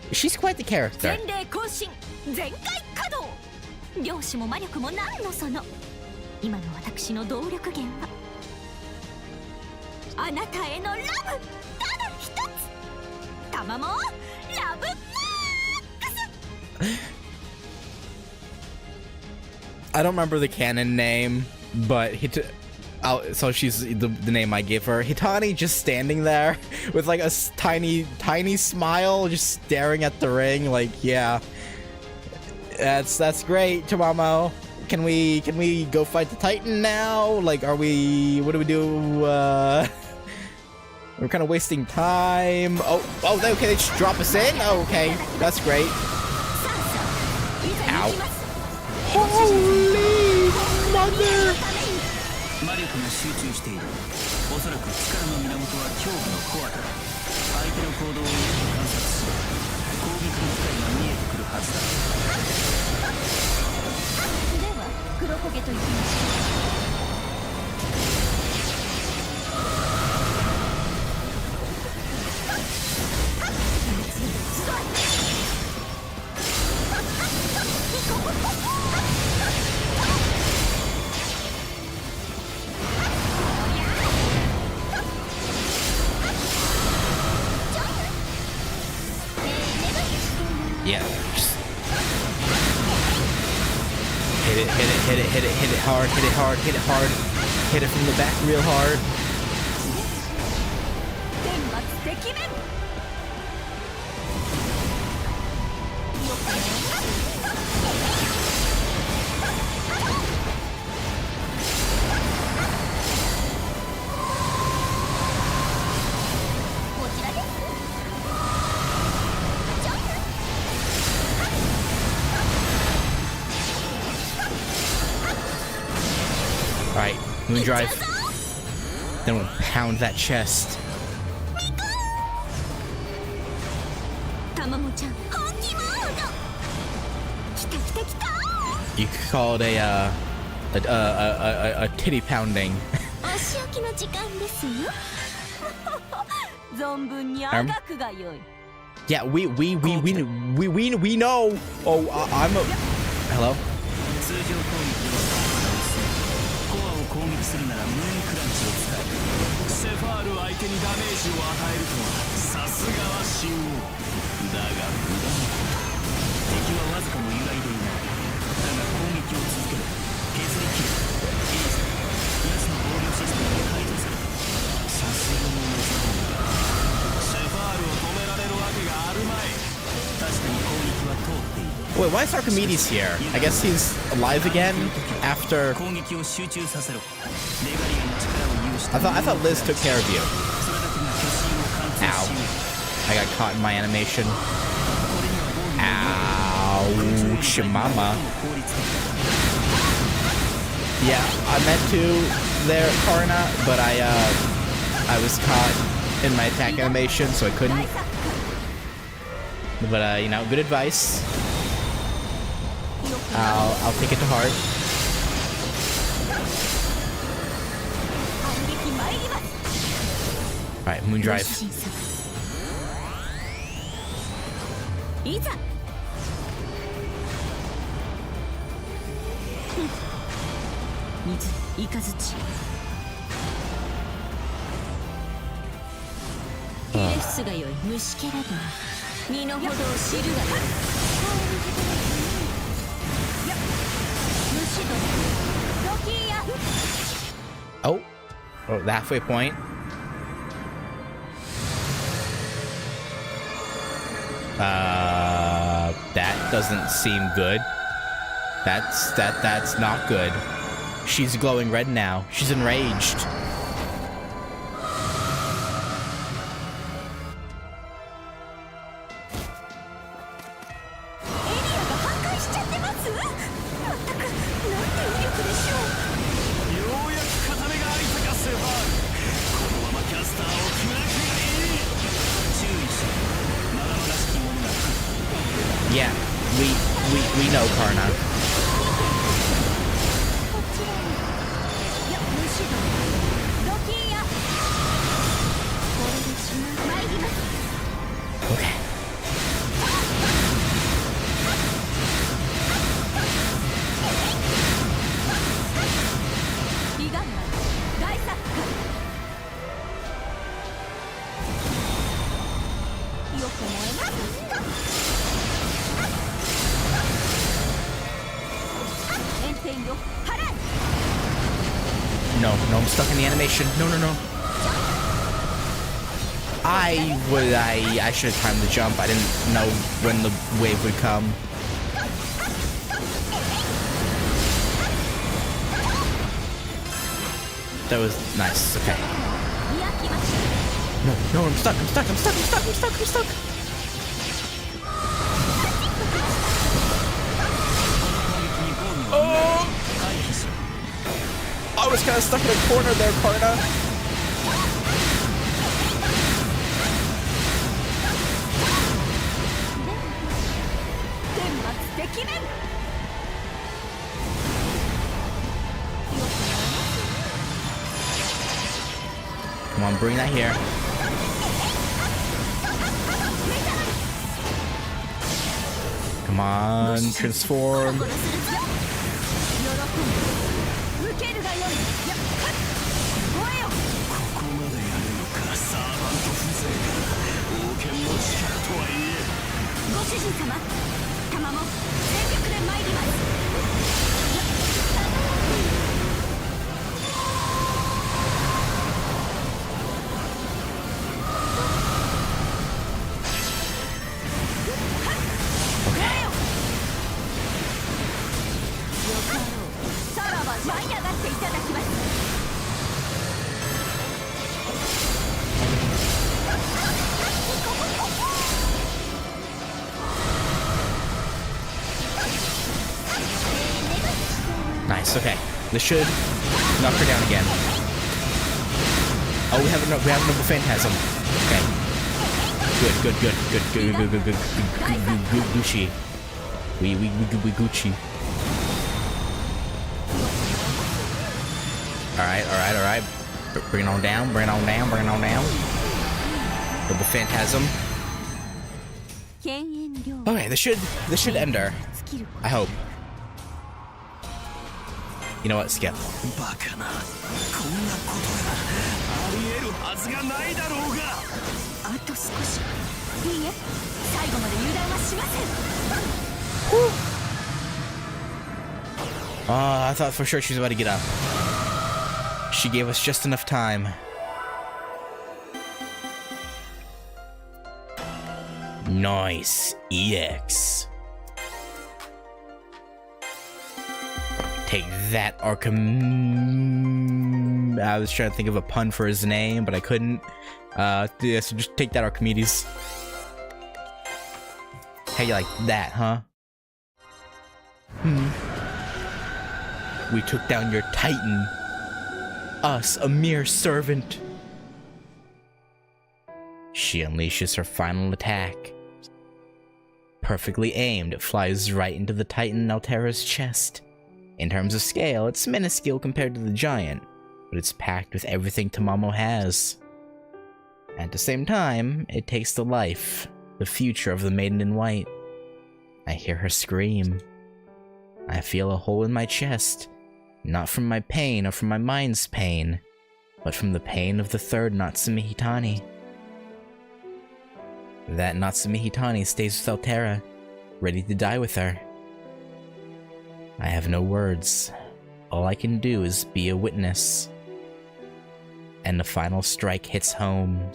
イン She's quite the character. 全霊更新全開稼働漁師も魔力も何のその今の私の動力源はあなたへのラブただ一つ玉もラブマックス I don't remember the canon name, but so she's the name I give her. Hitani just standing there with like a tiny smile, just staring at the ring. Like, yeah, that's great, Tamamo. Can we go fight the Titan now? Like, what do we do? We're kind of wasting time. Oh, okay, they just drop us in? Oh, okay, that's great. Ow. Holy mother! 魔力が集中している。おそらく力の源は恐怖のコアだ。相手の行動をよく観察し、攻撃の機会が見えてくるはずだ。では黒焦げといきましょう Yeah, just hit it hard, hit it from the back real hard. Alright, Moondrive. Then we'll pound that chest. You could call it a titty pounding. お仕置きの時間ですよ存分にあがくがよい Yeah, we know. Oh, I'm a. Hello. 通常攻撃をコアを攻撃するならムーンクランチを使え。セファール相手にダメージを与えるとはさすがは神王だが無駄なこと敵はわずかの揺らいでいないだが攻撃を続ける削り切るエリス奴の防御システムが解除されたさすがの技だセファールを止められるわけがあるまい確かに攻撃は通っている Wait, why is Archimedes here? I guess he's alive again after. I thought Liz took care of you. Ow. I got caught in my animation. Ouch, mama. Yeah, I meant to there, Karna, but I was caught in my attack animation, so I couldn't. But, you know, good advice. I'll take it to heart. Alright, Moon Drive. Oh, the halfway point. That doesn't seem good. That's not good. She's glowing red now. She's enraged. Yeah, we know, Karna. Okay. No, I'm stuck in the animation. No. I should have timed the jump. I didn't know when the wave would come. That was nice. Okay. No, I'm stuck. Oh! I was kind of stuck in a corner there, Karna. Come on, bring that here. Come on, transform. Nice, okay. This should knock her down again. Oh, we have another phantasm. Okay. Good. Gucci. We Gucci. Alright. Bring it on down. Double phantasm. Okay, this should end her. I hope. You know what? Skip. バカな、こんなことがあり得るはずがないだろうが。あと少し。いいえ、最後まで油断はしません。I thought for sure she was about to get up. She gave us just enough time. Nice. EX. Take that, Archim. I was trying to think of a pun for his name, but I couldn't. Yeah, so just take that, Archimedes. How you like that, huh? We took down your Titan. Us, a mere servant. She unleashes her final attack. Perfectly aimed, it flies right into the Titan Altera's chest. In terms of scale, it's minuscule compared to the giant, but it's packed with everything Tamamo has. At the same time, it takes the life, the future of the Maiden in White. I hear her scream. I feel a hole in my chest, not from my pain or from my mind's pain, but from the pain of the third Natsume Hitani. That Natsume Hitani stays with Altera, ready to die with her. I have no words. All I can do is be a witness. And the final strike hits home.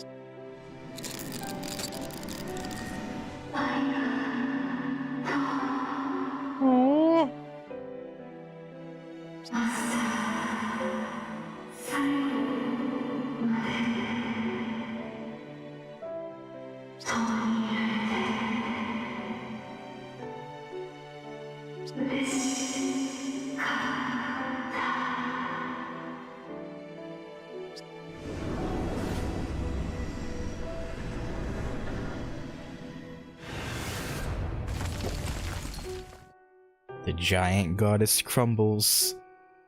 The giant goddess crumbles.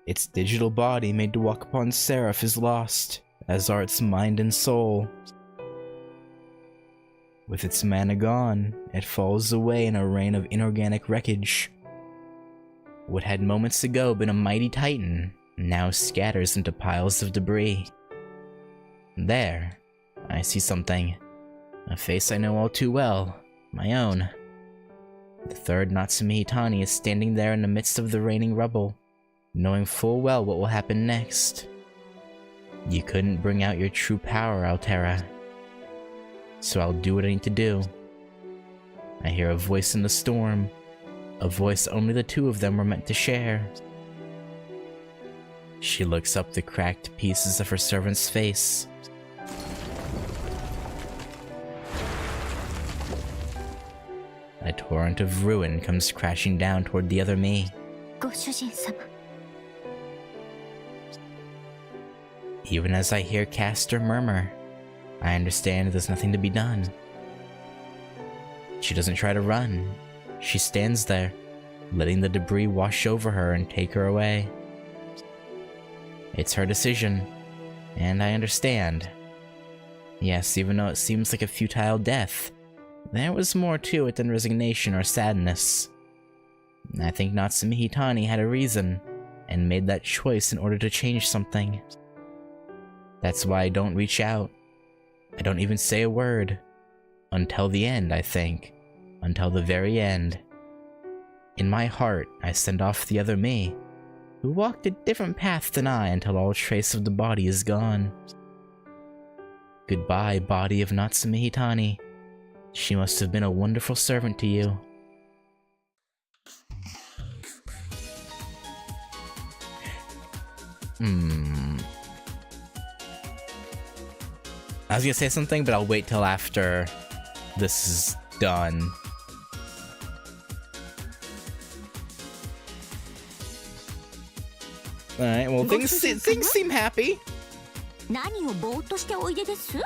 Its digital body made to walk upon Seraph is lost, as are its mind and soul. With its mana gone, it falls away in a rain of inorganic wreckage. What had moments ago been a mighty titan, now scatters into piles of debris. There, I see something. A face I know all too well, my own. The third Natsume Hitani is standing there in the midst of the raining rubble, knowing full well what will happen next. You couldn't bring out your true power, Altera. So I'll do what I need to do. I hear a voice in the storm, a voice only the two of them were meant to share. She looks up the cracked pieces of her servant's face. A torrent of ruin comes crashing down toward the other me. ご主人様。 Even as I hear Castor murmur, I understand there's nothing to be done. She doesn't try to run. She stands there, letting the debris wash over her and take her away. It's her decision, and I understand. Yes, even though it seems like a futile death, there was more to it than resignation or sadness. I think Natsume Hitani had a reason, and made that choice in order to change something. That's why I don't reach out. I don't even say a word. Until the end, I think. Until the very end. In my heart, I send off the other me, who walked a different path than I until all trace of the body is gone. Goodbye, body of Natsume Hitani. She must have been a wonderful servant to you. I was gonna say something, but I'll wait till after this is done. Alright, well, things seem happy. 何をぼーっとしておいでです？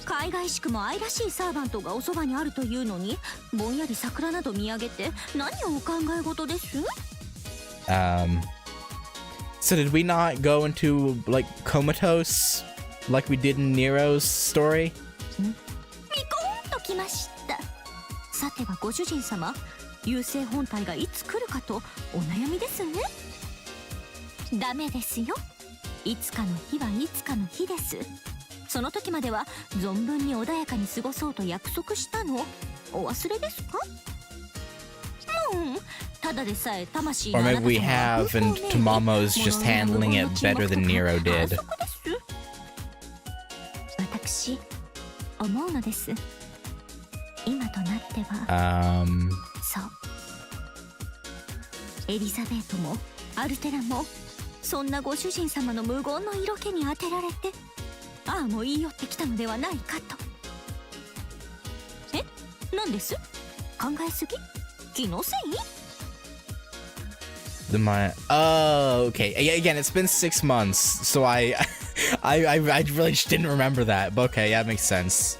海外しくも愛らしいサーバントがおそばにあるというのに、ぼんやり桜など見上げて何をお考え事です？ So did we not go into, like, comatose like we did in Nero's story? ピコーンときました。ご主人様、優勢本体がいつ来るかとお悩みですね。ダメですよ。いつかの日はいつかの日です。その時までは存分に穏やかに過ごそうと約束したの。お忘れですか？ただでさえ魂の Or あな maybe we た様は have, and Tamamo's just handling it better than Nero did. 私思うのです。今となっては、そう、エリザベートもアルテラもそんなご主人様の無言の色気に当てられて、ああも言い寄ってきたのではないかと。え、何です？考えすぎ？気のせい？Oh, okay. Again, it's been 6 months, so I really just didn't remember that. But okay, yeah, that makes sense.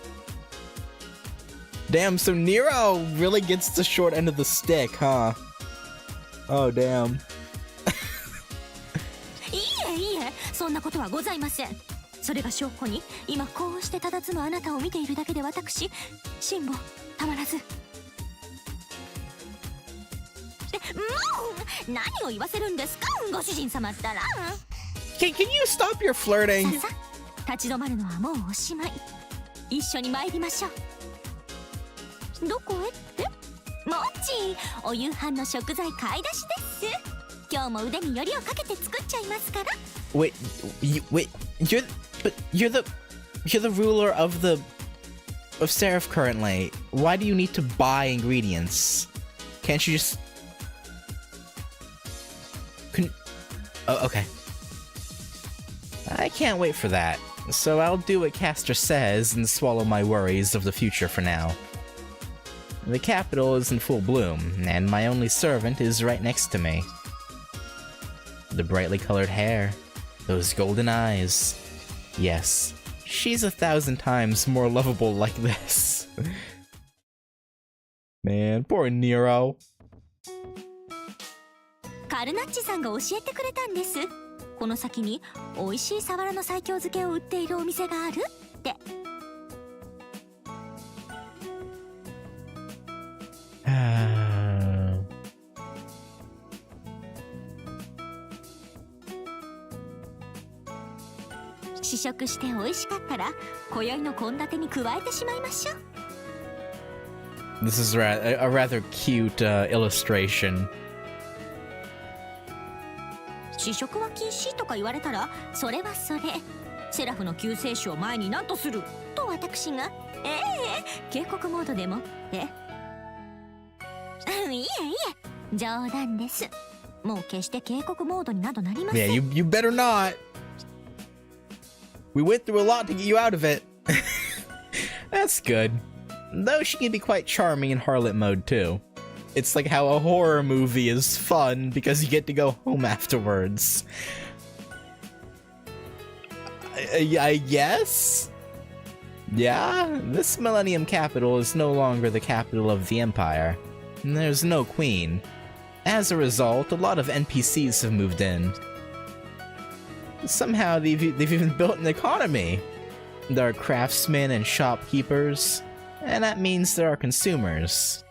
Damn, so Nero really gets the short end of the stick, huh? Oh, damn. いえいえ、そんなことはございません。それが証拠に今こうして佇むあなたを見ているだけで私、辛抱たまらず。もう何を言わせるんですか、ご主人様ったら。Can you stop your flirting? ささ、立ち止まるのはもうおしまい。一緒に参りましょう。どこへって？もち、お夕飯の食材買い出しです。今日も腕によりをかけて作っちゃいますから。Wait, you're the ruler of Seraph currently. Why do you need to buy ingredients? Can't you just? Oh, okay. I can't wait for that. So I'll do what Castor says and swallow my worries of the future for now. The capital is in full bloom, and my only servant is right next to me. The brightly colored hair, those golden eyes. Yes, she's 1,000 times more lovable like this. Man, poor Nero. カルナッチさんが教えてくれたんです。この先に美味しいサワラの西京漬けを売っているお店があるって。試食して美味しかったら今宵の献立に加えてしまいましょう。This is a rather cute illustration. 試食は禁止とか言われたら、それはそれ。セラフの救世主を前に何とすると私が、警告モードでもって。いえいえ、冗談です。もう決して警告モードになどなりません。Yeah, you better not. We went through a lot to get you out of it. That's good. Though she can be quite charming in harlot mode too. It's like how a horror movie is fun because you get to go home afterwards. I guess? Yeah, this Millennium Capital is no longer the capital of the Empire. There's no queen. As a result, a lot of NPCs have moved in. Somehow they've even built an economy. There are craftsmen and shopkeepers, and that means there are consumers.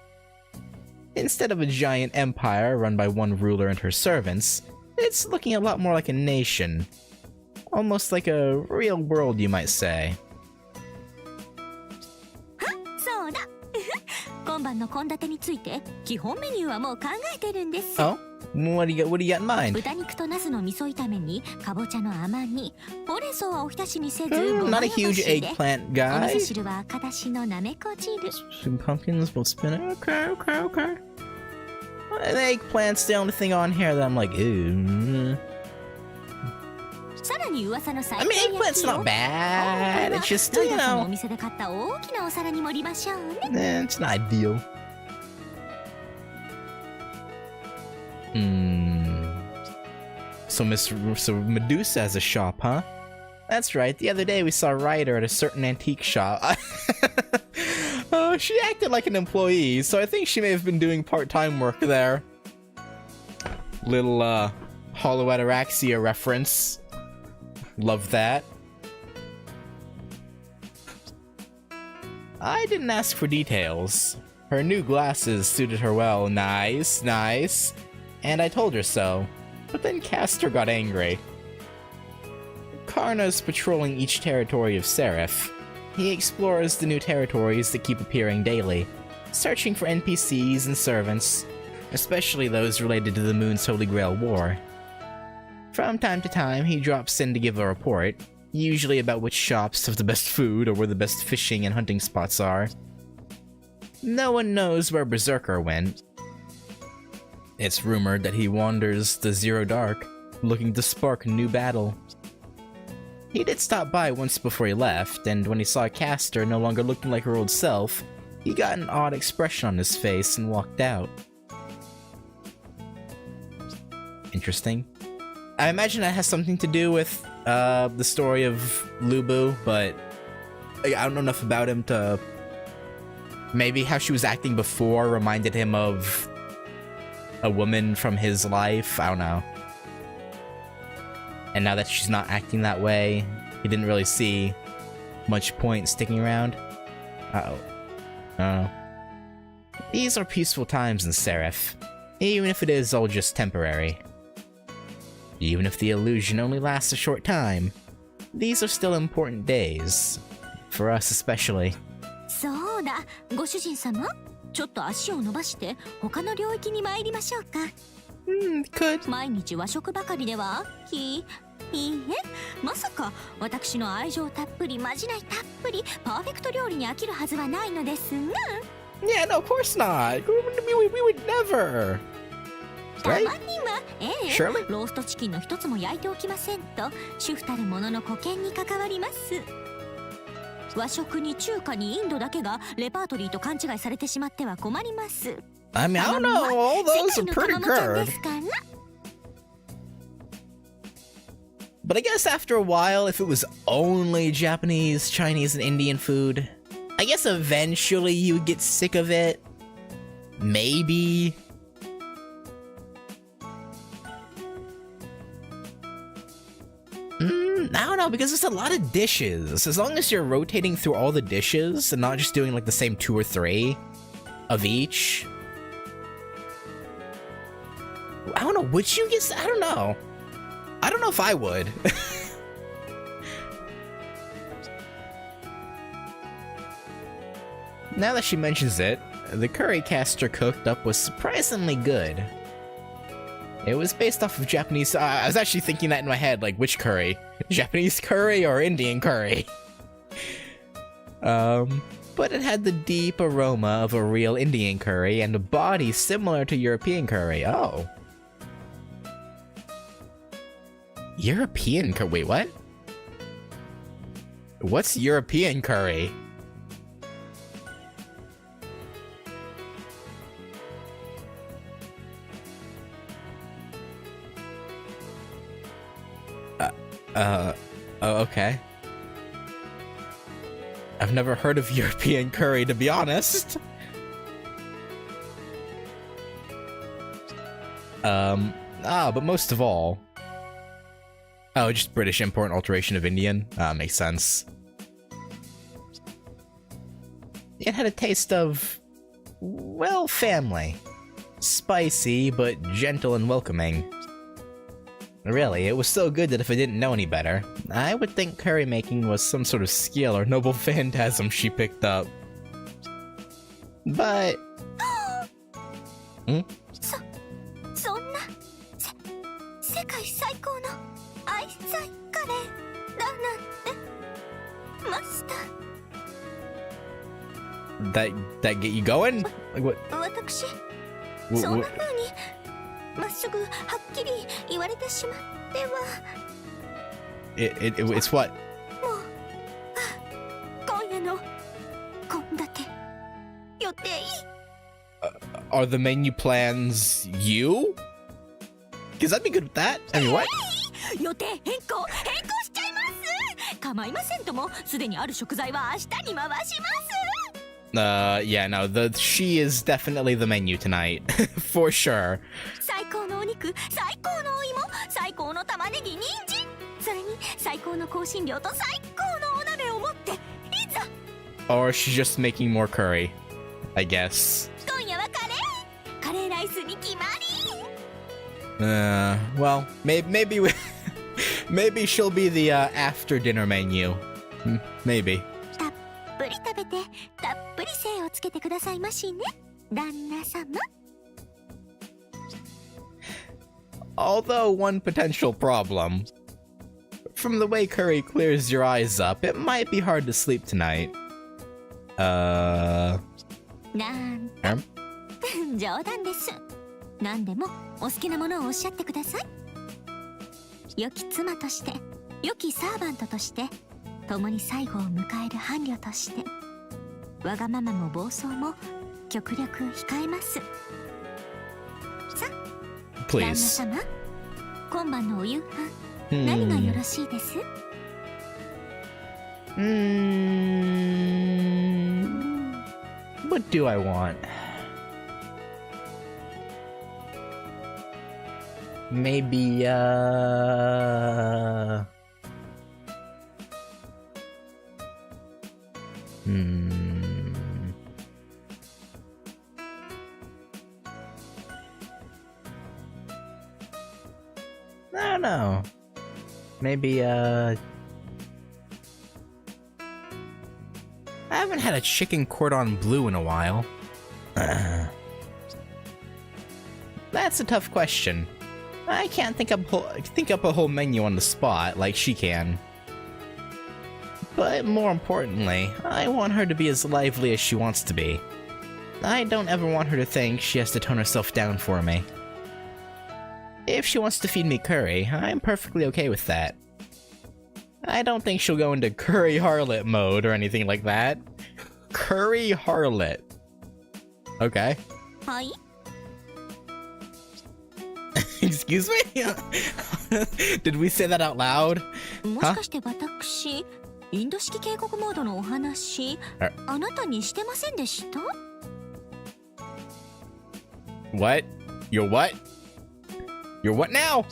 Instead of a giant empire run by one ruler and her servants, it's looking a lot more like a nation. Almost like a real world, you might say. そうだ。今晩の献立について基本メニューはもう考えてるんです。Oh? What do you got in mind? 豚肉とナスの味噌炒めにかぼちゃの甘煮、ほうれん草はおひたしにせず、Not a huge eggplant お guy. 味噌汁は赤だしのなめこ汁。 Some pumpkins, both spinach. Okay. The eggplant's the only thing on here that I'm like, ew. さらに噂の最 I 強 mean, 焼き eggplant's を not bad. It's just, ロイ you ダさんのお know, 店で買った大きなお皿に盛りましょうね。it's not ideal. So Medusa has a shop, huh? That's right. The other day we saw Ryder at a certain antique shop. Oh, she acted like an employee, so I think she may have been doing part-time work there. Little Hollow Ataraxia reference. Love that. I didn't ask for details. Her new glasses suited her well. Nice, nice. And I told her so. But then Castor got angry. Karna's patrolling each territory of Seraph. He explores the new territories that keep appearing daily, searching for NPCs and servants, especially those related to the Moon's Holy Grail War. From time to time, he drops in to give a report, usually about which shops have the best food or where the best fishing and hunting spots are. No one knows where Berserker went. It's rumored that he wanders the Zero Dark, looking to spark a new battle. He did stop by once before he left, and when he saw Castor no longer looking like her old self, he got an odd expression on his face and walked out. Interesting. I imagine that has something to do with the story of Lubu, but I don't know enough about him to... Maybe how she was acting before reminded him of a woman from his life. I don't know. And now that she's not acting that way, he didn't really see much point sticking around. Uh-oh. These are peaceful times in Seraph, even if it is all just temporary. Even if the illusion only lasts a short time, these are still important days. For us especially. そうだ、ご主人様、ちょっと足を伸ばして他の領域に参りましょうか。Could. 毎日和食ばかりではいいえ、まさか私の愛情たっぷりまじないたっぷりパーフェクト料理に飽きるはずはないのですが。Yeah, no, of course not. We would never. たま Right? には、Surely? ローストチキンの一つも焼いておきませんと主婦たる者の保険に関わります。和食に中華にインドだけがレパートリーと勘違いされてしまっては困ります。 I mean, I don't know. All those are pretty good. But I guess after a while, if it was only Japanese, Chinese, and Indian food, I guess eventually you would get sick of it. Maybe. I don't know, because there's a lot of dishes. As long as you're rotating through all the dishes and not just doing like the same 2 or 3 of each. I don't know, would you get... I don't know. I don't know if I would. Now that she mentions it, the curry Castor cooked up was surprisingly good. It was based off of Japanese... I was actually thinking that in my head, like, which curry? Japanese curry or Indian curry? But it had the deep aroma of a real Indian curry and a body similar to European curry. Oh. European curry? Wait, what? What's European curry? Oh, okay. I've never heard of European curry, to be honest. But most of all... Oh, just British import and alteration of Indian? Makes sense. It had a taste of... well, family. Spicy, but gentle and welcoming. Really, it was so good that if I didn't know any better, I would think curry making was some sort of skill or noble phantasm she picked up. But... そんな世界最高の愛妻カレーだなんてマスター That get you going? Like what? 私そんな風にまっすぐはっきり言われてしまっては It's what? もう今夜の献立予定 Are the menu plans you? Because I'd be good with that. I mean, what? 予定変更しちゃいます構いませんともすでにある食材は明日に回します Yeah, no, she is definitely the menu tonight. For sure. 最高のお肉最高のお芋最高の玉ねぎ人参それに最高の香辛料と最高のお鍋を持っていざ Or she's just making more curry. I guess. 今夜はカレーライスに決まり。 Well, maybe maybe she'll be the after dinner menu. Maybe. たっぷり食べてたっぷり精をつけてくださいましね、旦那様。 Although one potential problem. From the way Curry clears your eyes up, it might be hard to sleep tonight. なんて冗談です。何でもお好きなものをおっしゃってください。良き妻として、良きサーバントとして、共に最後を迎える伴侶として、わがままも暴走も極力控えます。さあ、旦那 Please. 様、今晩のお夕飯、何がよろしいです？ What do I want? Maybe, I don't know. Maybe, I haven't had a chicken cordon bleu in a while. That's a tough question. I can't think up a whole menu on the spot like she can. But more importantly, I want her to be as lively as she wants to be. I don't ever want her to think she has to tone herself down for me. If she wants to feed me curry, I'm perfectly okay with that. I don't think she'll go into curry harlot mode or anything like that. Curry harlot. Okay. はい。 Excuse me? Did we say that out loud? もしかして私、インド式警告モードのお話、あなたにしてませんでした？ What? You're what? You're what now?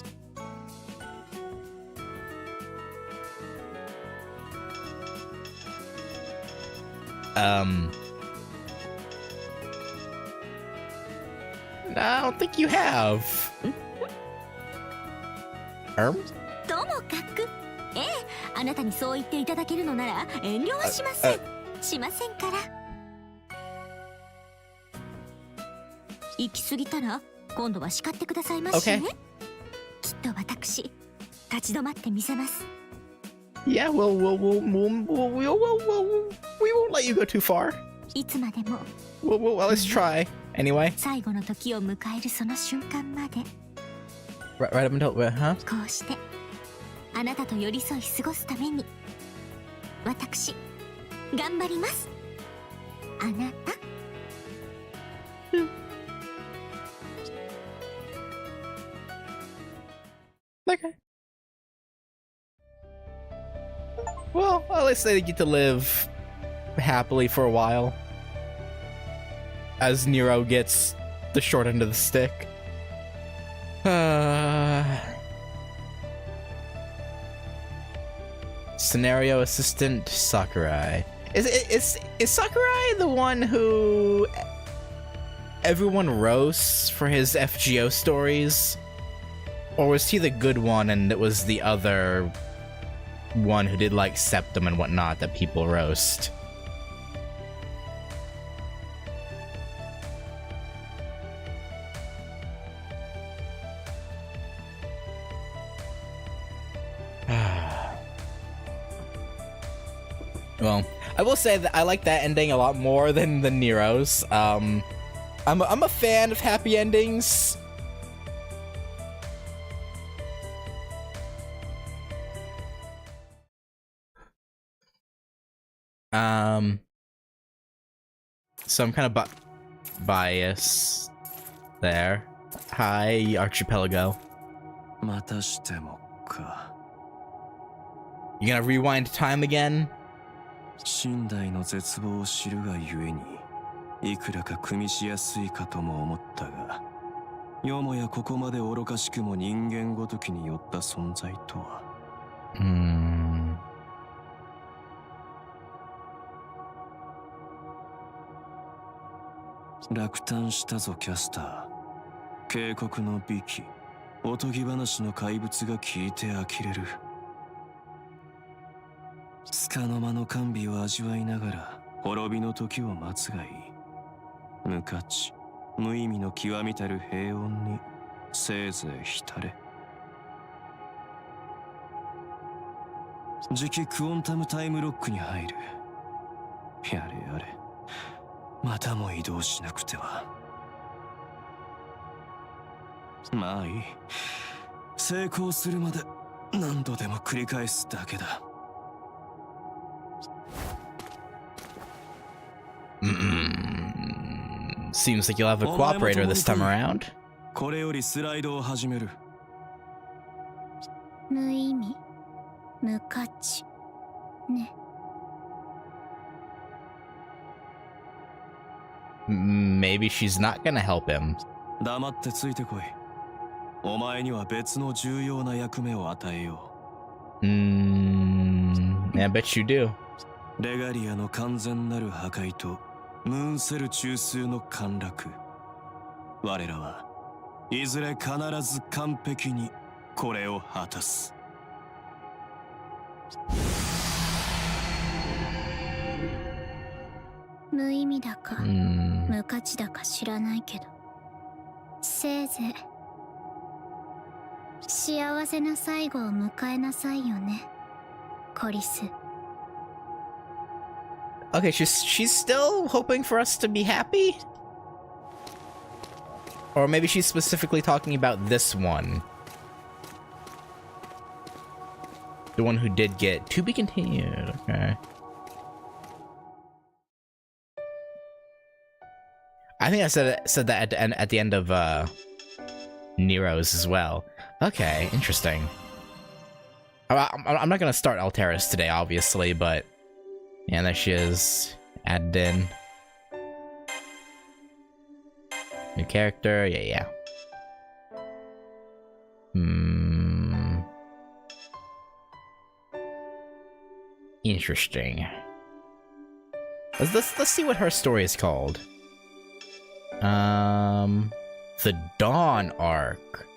I don't think you have. ともかく、あなたにそう言っていただけるのなら遠慮はしません。しませんから。行き過ぎたら今度は叱ってくださいましね。きっと私立ち止まってみせます。 Yeah, we won't let you go too far. いつまでも。 Well, let's try. Anyway. 最後の時を迎えるその瞬間まで。 Right up until, huh? こうしてあなたと寄り添い過ごすために私頑張ります。あなた。 Okay. Well, at least they get to live happily for a while. As Nero gets the short end of the stick. Scenario assistant Sakurai. Is Sakurai the one who everyone roasts for his FGO stories? Or was he the good one and it was the other one who did like Septum and whatnot that people roast? Well, I will say that I like that ending a lot more than the Nero's. I'm a fan of happy endings. So I'm kind of biased there. Hi, Archipelago. またしてもか。 You gonna rewind time again? 身代の絶望を知るがゆえに、いくらか組みしやすいかとも思ったが、よもやここまで愚かしくも人間ごときによった存在とは。落胆したぞキャスター。警告の美記、おとぎ話の怪物が聞いて呆れる。束の間の甘美を味わいながら滅びの時を待つがいい。無価値無意味の極みたる平穏にせいぜい浸れ。次期クオンタムタイムロックに入る。やれやれ、またも移動しなくては。まあいい、成功するまで何度でも繰り返すだけだ。Seems like you'll have a cooperator this time around. これよりスライドを始める。無意味無価値ね。Maybe she's not gonna help him. 黙ってついてこい。お前には別の重要な役目を与えよう。I bet you do. レガリアの完全なる破壊とムーンセル中枢の陥落。我らはいずれ必ず完璧にこれを果たす。無意味だか無価値だか知らないけど、せいぜい幸せな最後を迎えなさいよね、コリス。Okay, she's still hoping for us to be happy? Or maybe she's specifically talking about this one. The one who did get to be continued, okay. I think I said that at the end of Nero's as well. Okay, interesting. I'm not gonna start Alteris today, obviously, but yeah, there she is, added in. New character, yeah. Interesting. Let's see what her story is called. The Dawn Arc.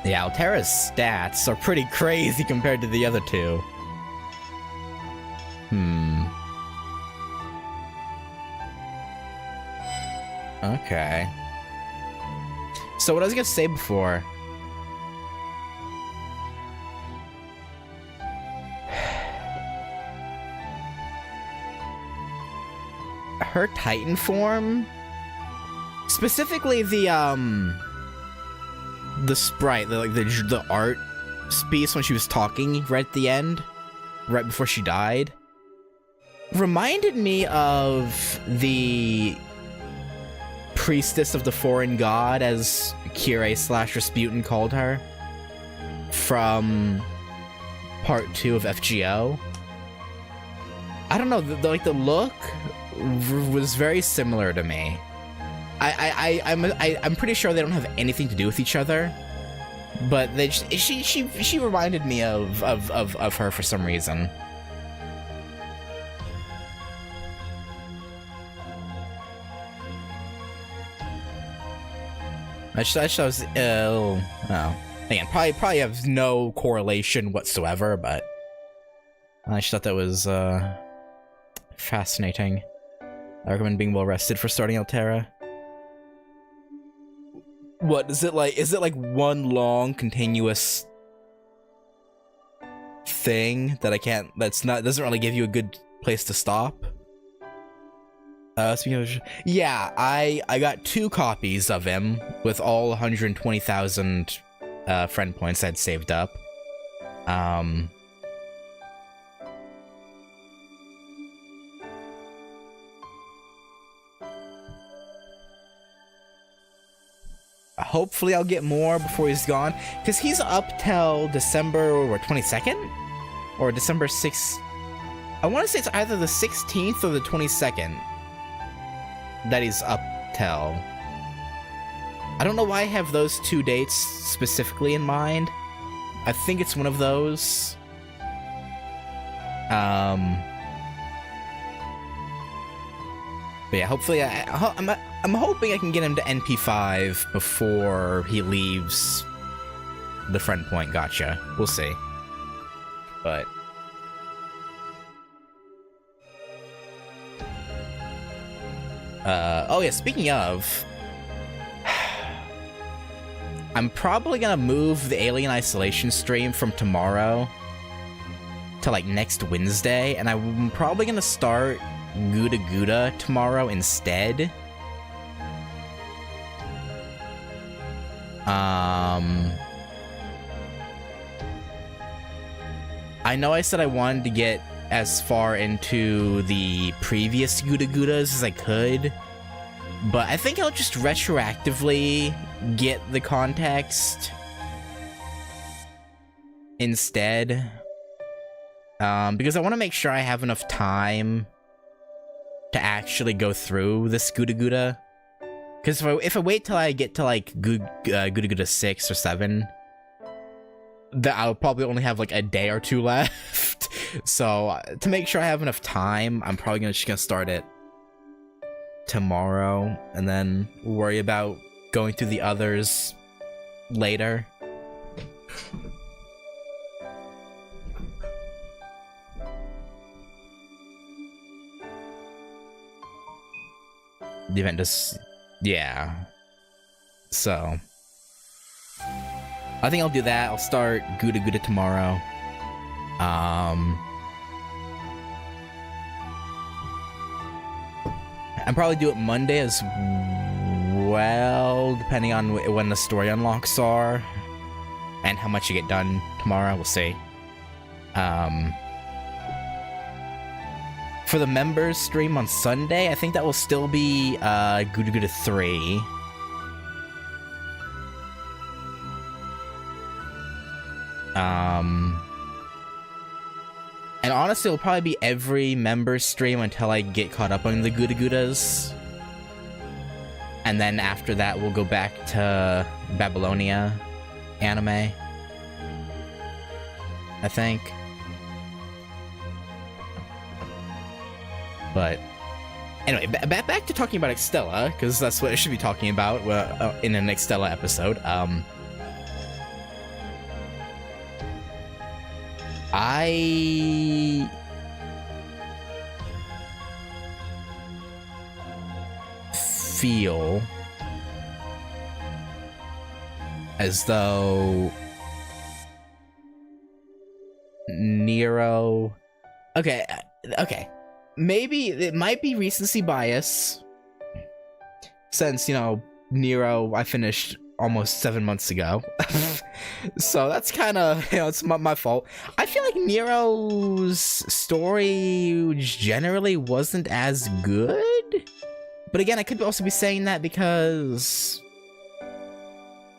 Yeah, Altera's stats are pretty crazy compared to the other two. Okay. So what I was gonna say before... her Titan form? Specifically the sprite, the art piece when she was talking right at the end, right before she died, reminded me of the priestess of the foreign god, as Kirei/Rasputin called her, from part 2 of FGO. I don't know, the look was very similar to me. I'm pretty sure they don't have anything to do with each other, but she reminded me of her for some reason. I just was again, probably have no correlation whatsoever, but I just thought that was fascinating. I recommend being well rested for starting Altera. What is it like? Is it like one long continuous thing that I can't? Doesn't really give you a good place to stop. Yeah, I got 2 copies of him with all 120,000 friend points I'd saved up. Hopefully I'll get more before he's gone, because he's up till December 22nd? Or December 6th? I want to say it's either the 16th or the 22nd that he's up till. I don't know why I have those 2 dates specifically in mind. I think it's one of those. But yeah, hopefully I'm hoping I can get him to NP5 before he leaves the friend point. Gotcha. We'll see. But oh yeah, speaking of, I'm probably gonna move the Alien Isolation stream from tomorrow to like next Wednesday, and I'm probably gonna start Gouda Gouda tomorrow instead. I know I said I wanted to get as far into the previous Gouda Goudas as I could, but I think I'll just retroactively get the context instead. Because I want to make sure I have enough time to actually go through this Gouda Gouda. Because if I wait till I get to like Gouda Gouda 6 or 7, that I'll probably only have like a day or 2 left. So to make sure I have enough time, I'm probably just gonna start it tomorrow and then worry about going through the others later. The event does, yeah. So I think I'll do that. I'll start Gouda Gouda tomorrow. And probably do it Monday as well, depending on when the story unlocks are and how much you get done tomorrow. We'll see. For the members stream on Sunday, I think that will still be Gouda Gouda 3. And honestly, it'll probably be every member's stream until I get caught up on the Gouda Goudas. And then after that, we'll go back to Babylonia anime, I think. But anyway, back to talking about Extella, because that's what I should be talking about in an Extella episode. I feel as though Nero... Okay. Maybe it might be recency bias, since, you know, Nero I finished almost 7 months ago. So that's kind of, you know, it's my fault. I feel like Nero's story generally wasn't as good. But again, I could also be saying that because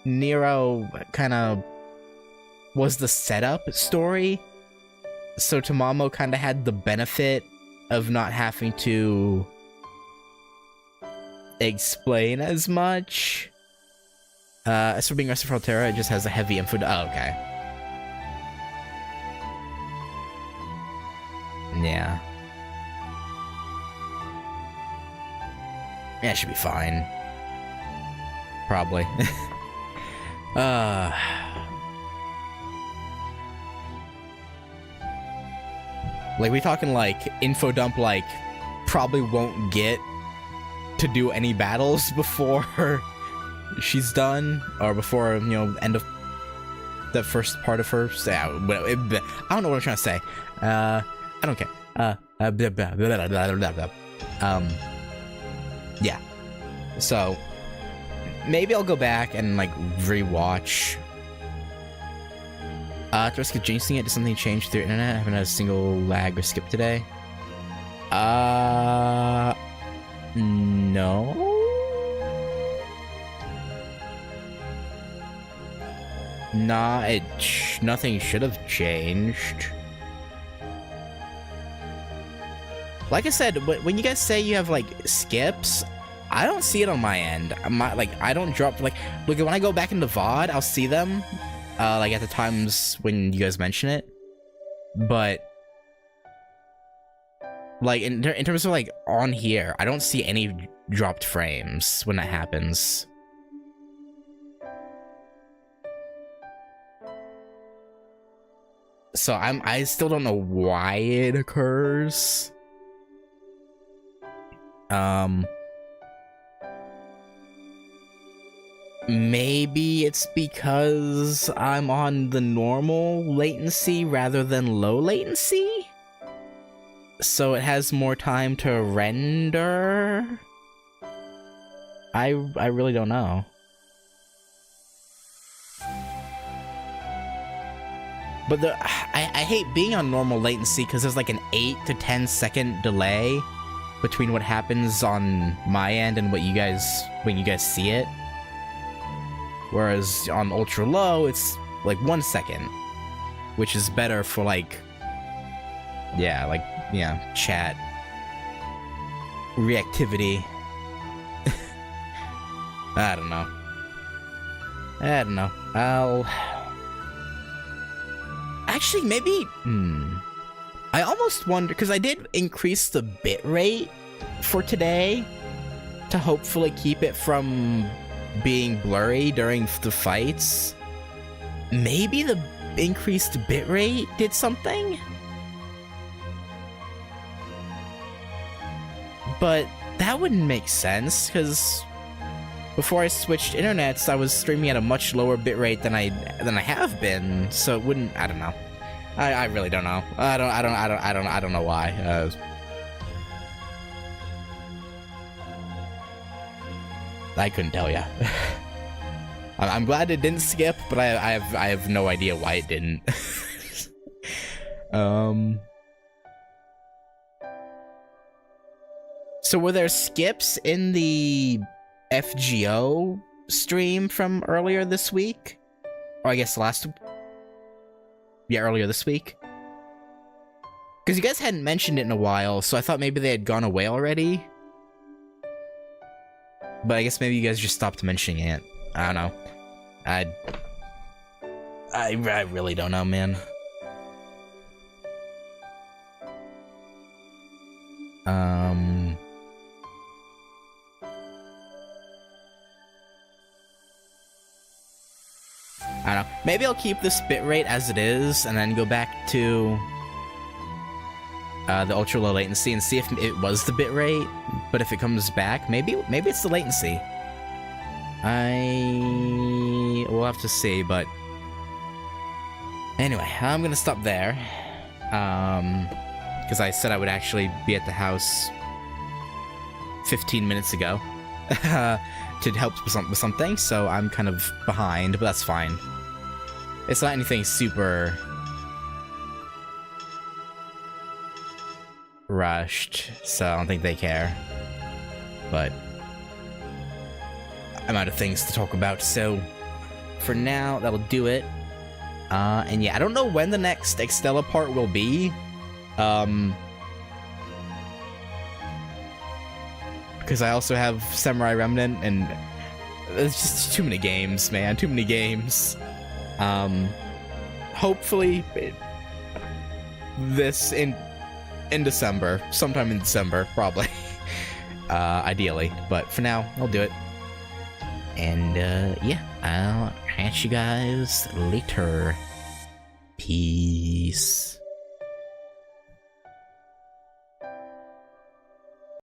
Nero kind of was the setup story. So Tamamo kind of had the benefit of not having to explain as much. As for being Rest of Frontera, it just has a heavy info. Oh, okay. Yeah. Yeah, it should be fine. Probably. Like, we talking like info dump, like probably won't get to do any battles before she's done, or before, you know, end of the first part of her. I don't know what I'm trying to say. I don't care. Yeah. So maybe I'll go back and like rewatch. At the risk of jinxing it, did something change through internet? I haven't had a single lag or skip today. No. Nah, nothing should have changed. Like I said, when you guys say you have like skips, I don't see it on my end. I don't drop, like, look, when I go back into VOD, I'll see them, like, at the times when you guys mention it. But, like, in terms of, like, on here, I don't see any dropped frames when that happens. So I still don't know why it occurs. Maybe it's because I'm on the normal latency rather than low latency? So it has more time to render? I really don't know. But I hate being on normal latency because there's like an 8 to 10 second delay between what happens on my end and what you guys, when you guys see it. Whereas on ultra low, it's like 1 second, which is better for like, chat reactivity. I don't know. Actually, maybe, I almost wonder, because I did increase the bitrate for today to hopefully keep it from being blurry during the fights. Maybe the increased bitrate did something? But that wouldn't make sense, because before I switched internets, I was streaming at a much lower bitrate than I have been, so it wouldn't. I don't know. I really don't know. I don't know why. I couldn't tell ya. I'm glad it didn't skip, but I have no idea why it didn't. So were there skips in the FGO stream from earlier this week? Or I guess earlier this week? Because you guys hadn't mentioned it in a while, so I thought maybe they had gone away already. But I guess maybe you guys just stopped mentioning it. I don't know. I really don't know, man. I don't know. Maybe I'll keep this bitrate as it is, and then go back to the ultra low latency and see if it was the bitrate. But if it comes back, maybe it's the latency. We'll have to see. But anyway, I'm gonna stop there, because I said I would actually be at the house 15 minutes ago to help with something. So I'm kind of behind, but that's fine. It's not anything super rushed, so I don't think they care. But I'm out of things to talk about, so for now, that'll do it. And yeah, I don't know when the next Extella part will be. Because I also have Samurai Remnant, and there's just too many games, man. Too many games. Hopefully this in December, sometime in December, probably. Ideally, but for now, I'll do it. And yeah, I'll catch you guys later. Peace.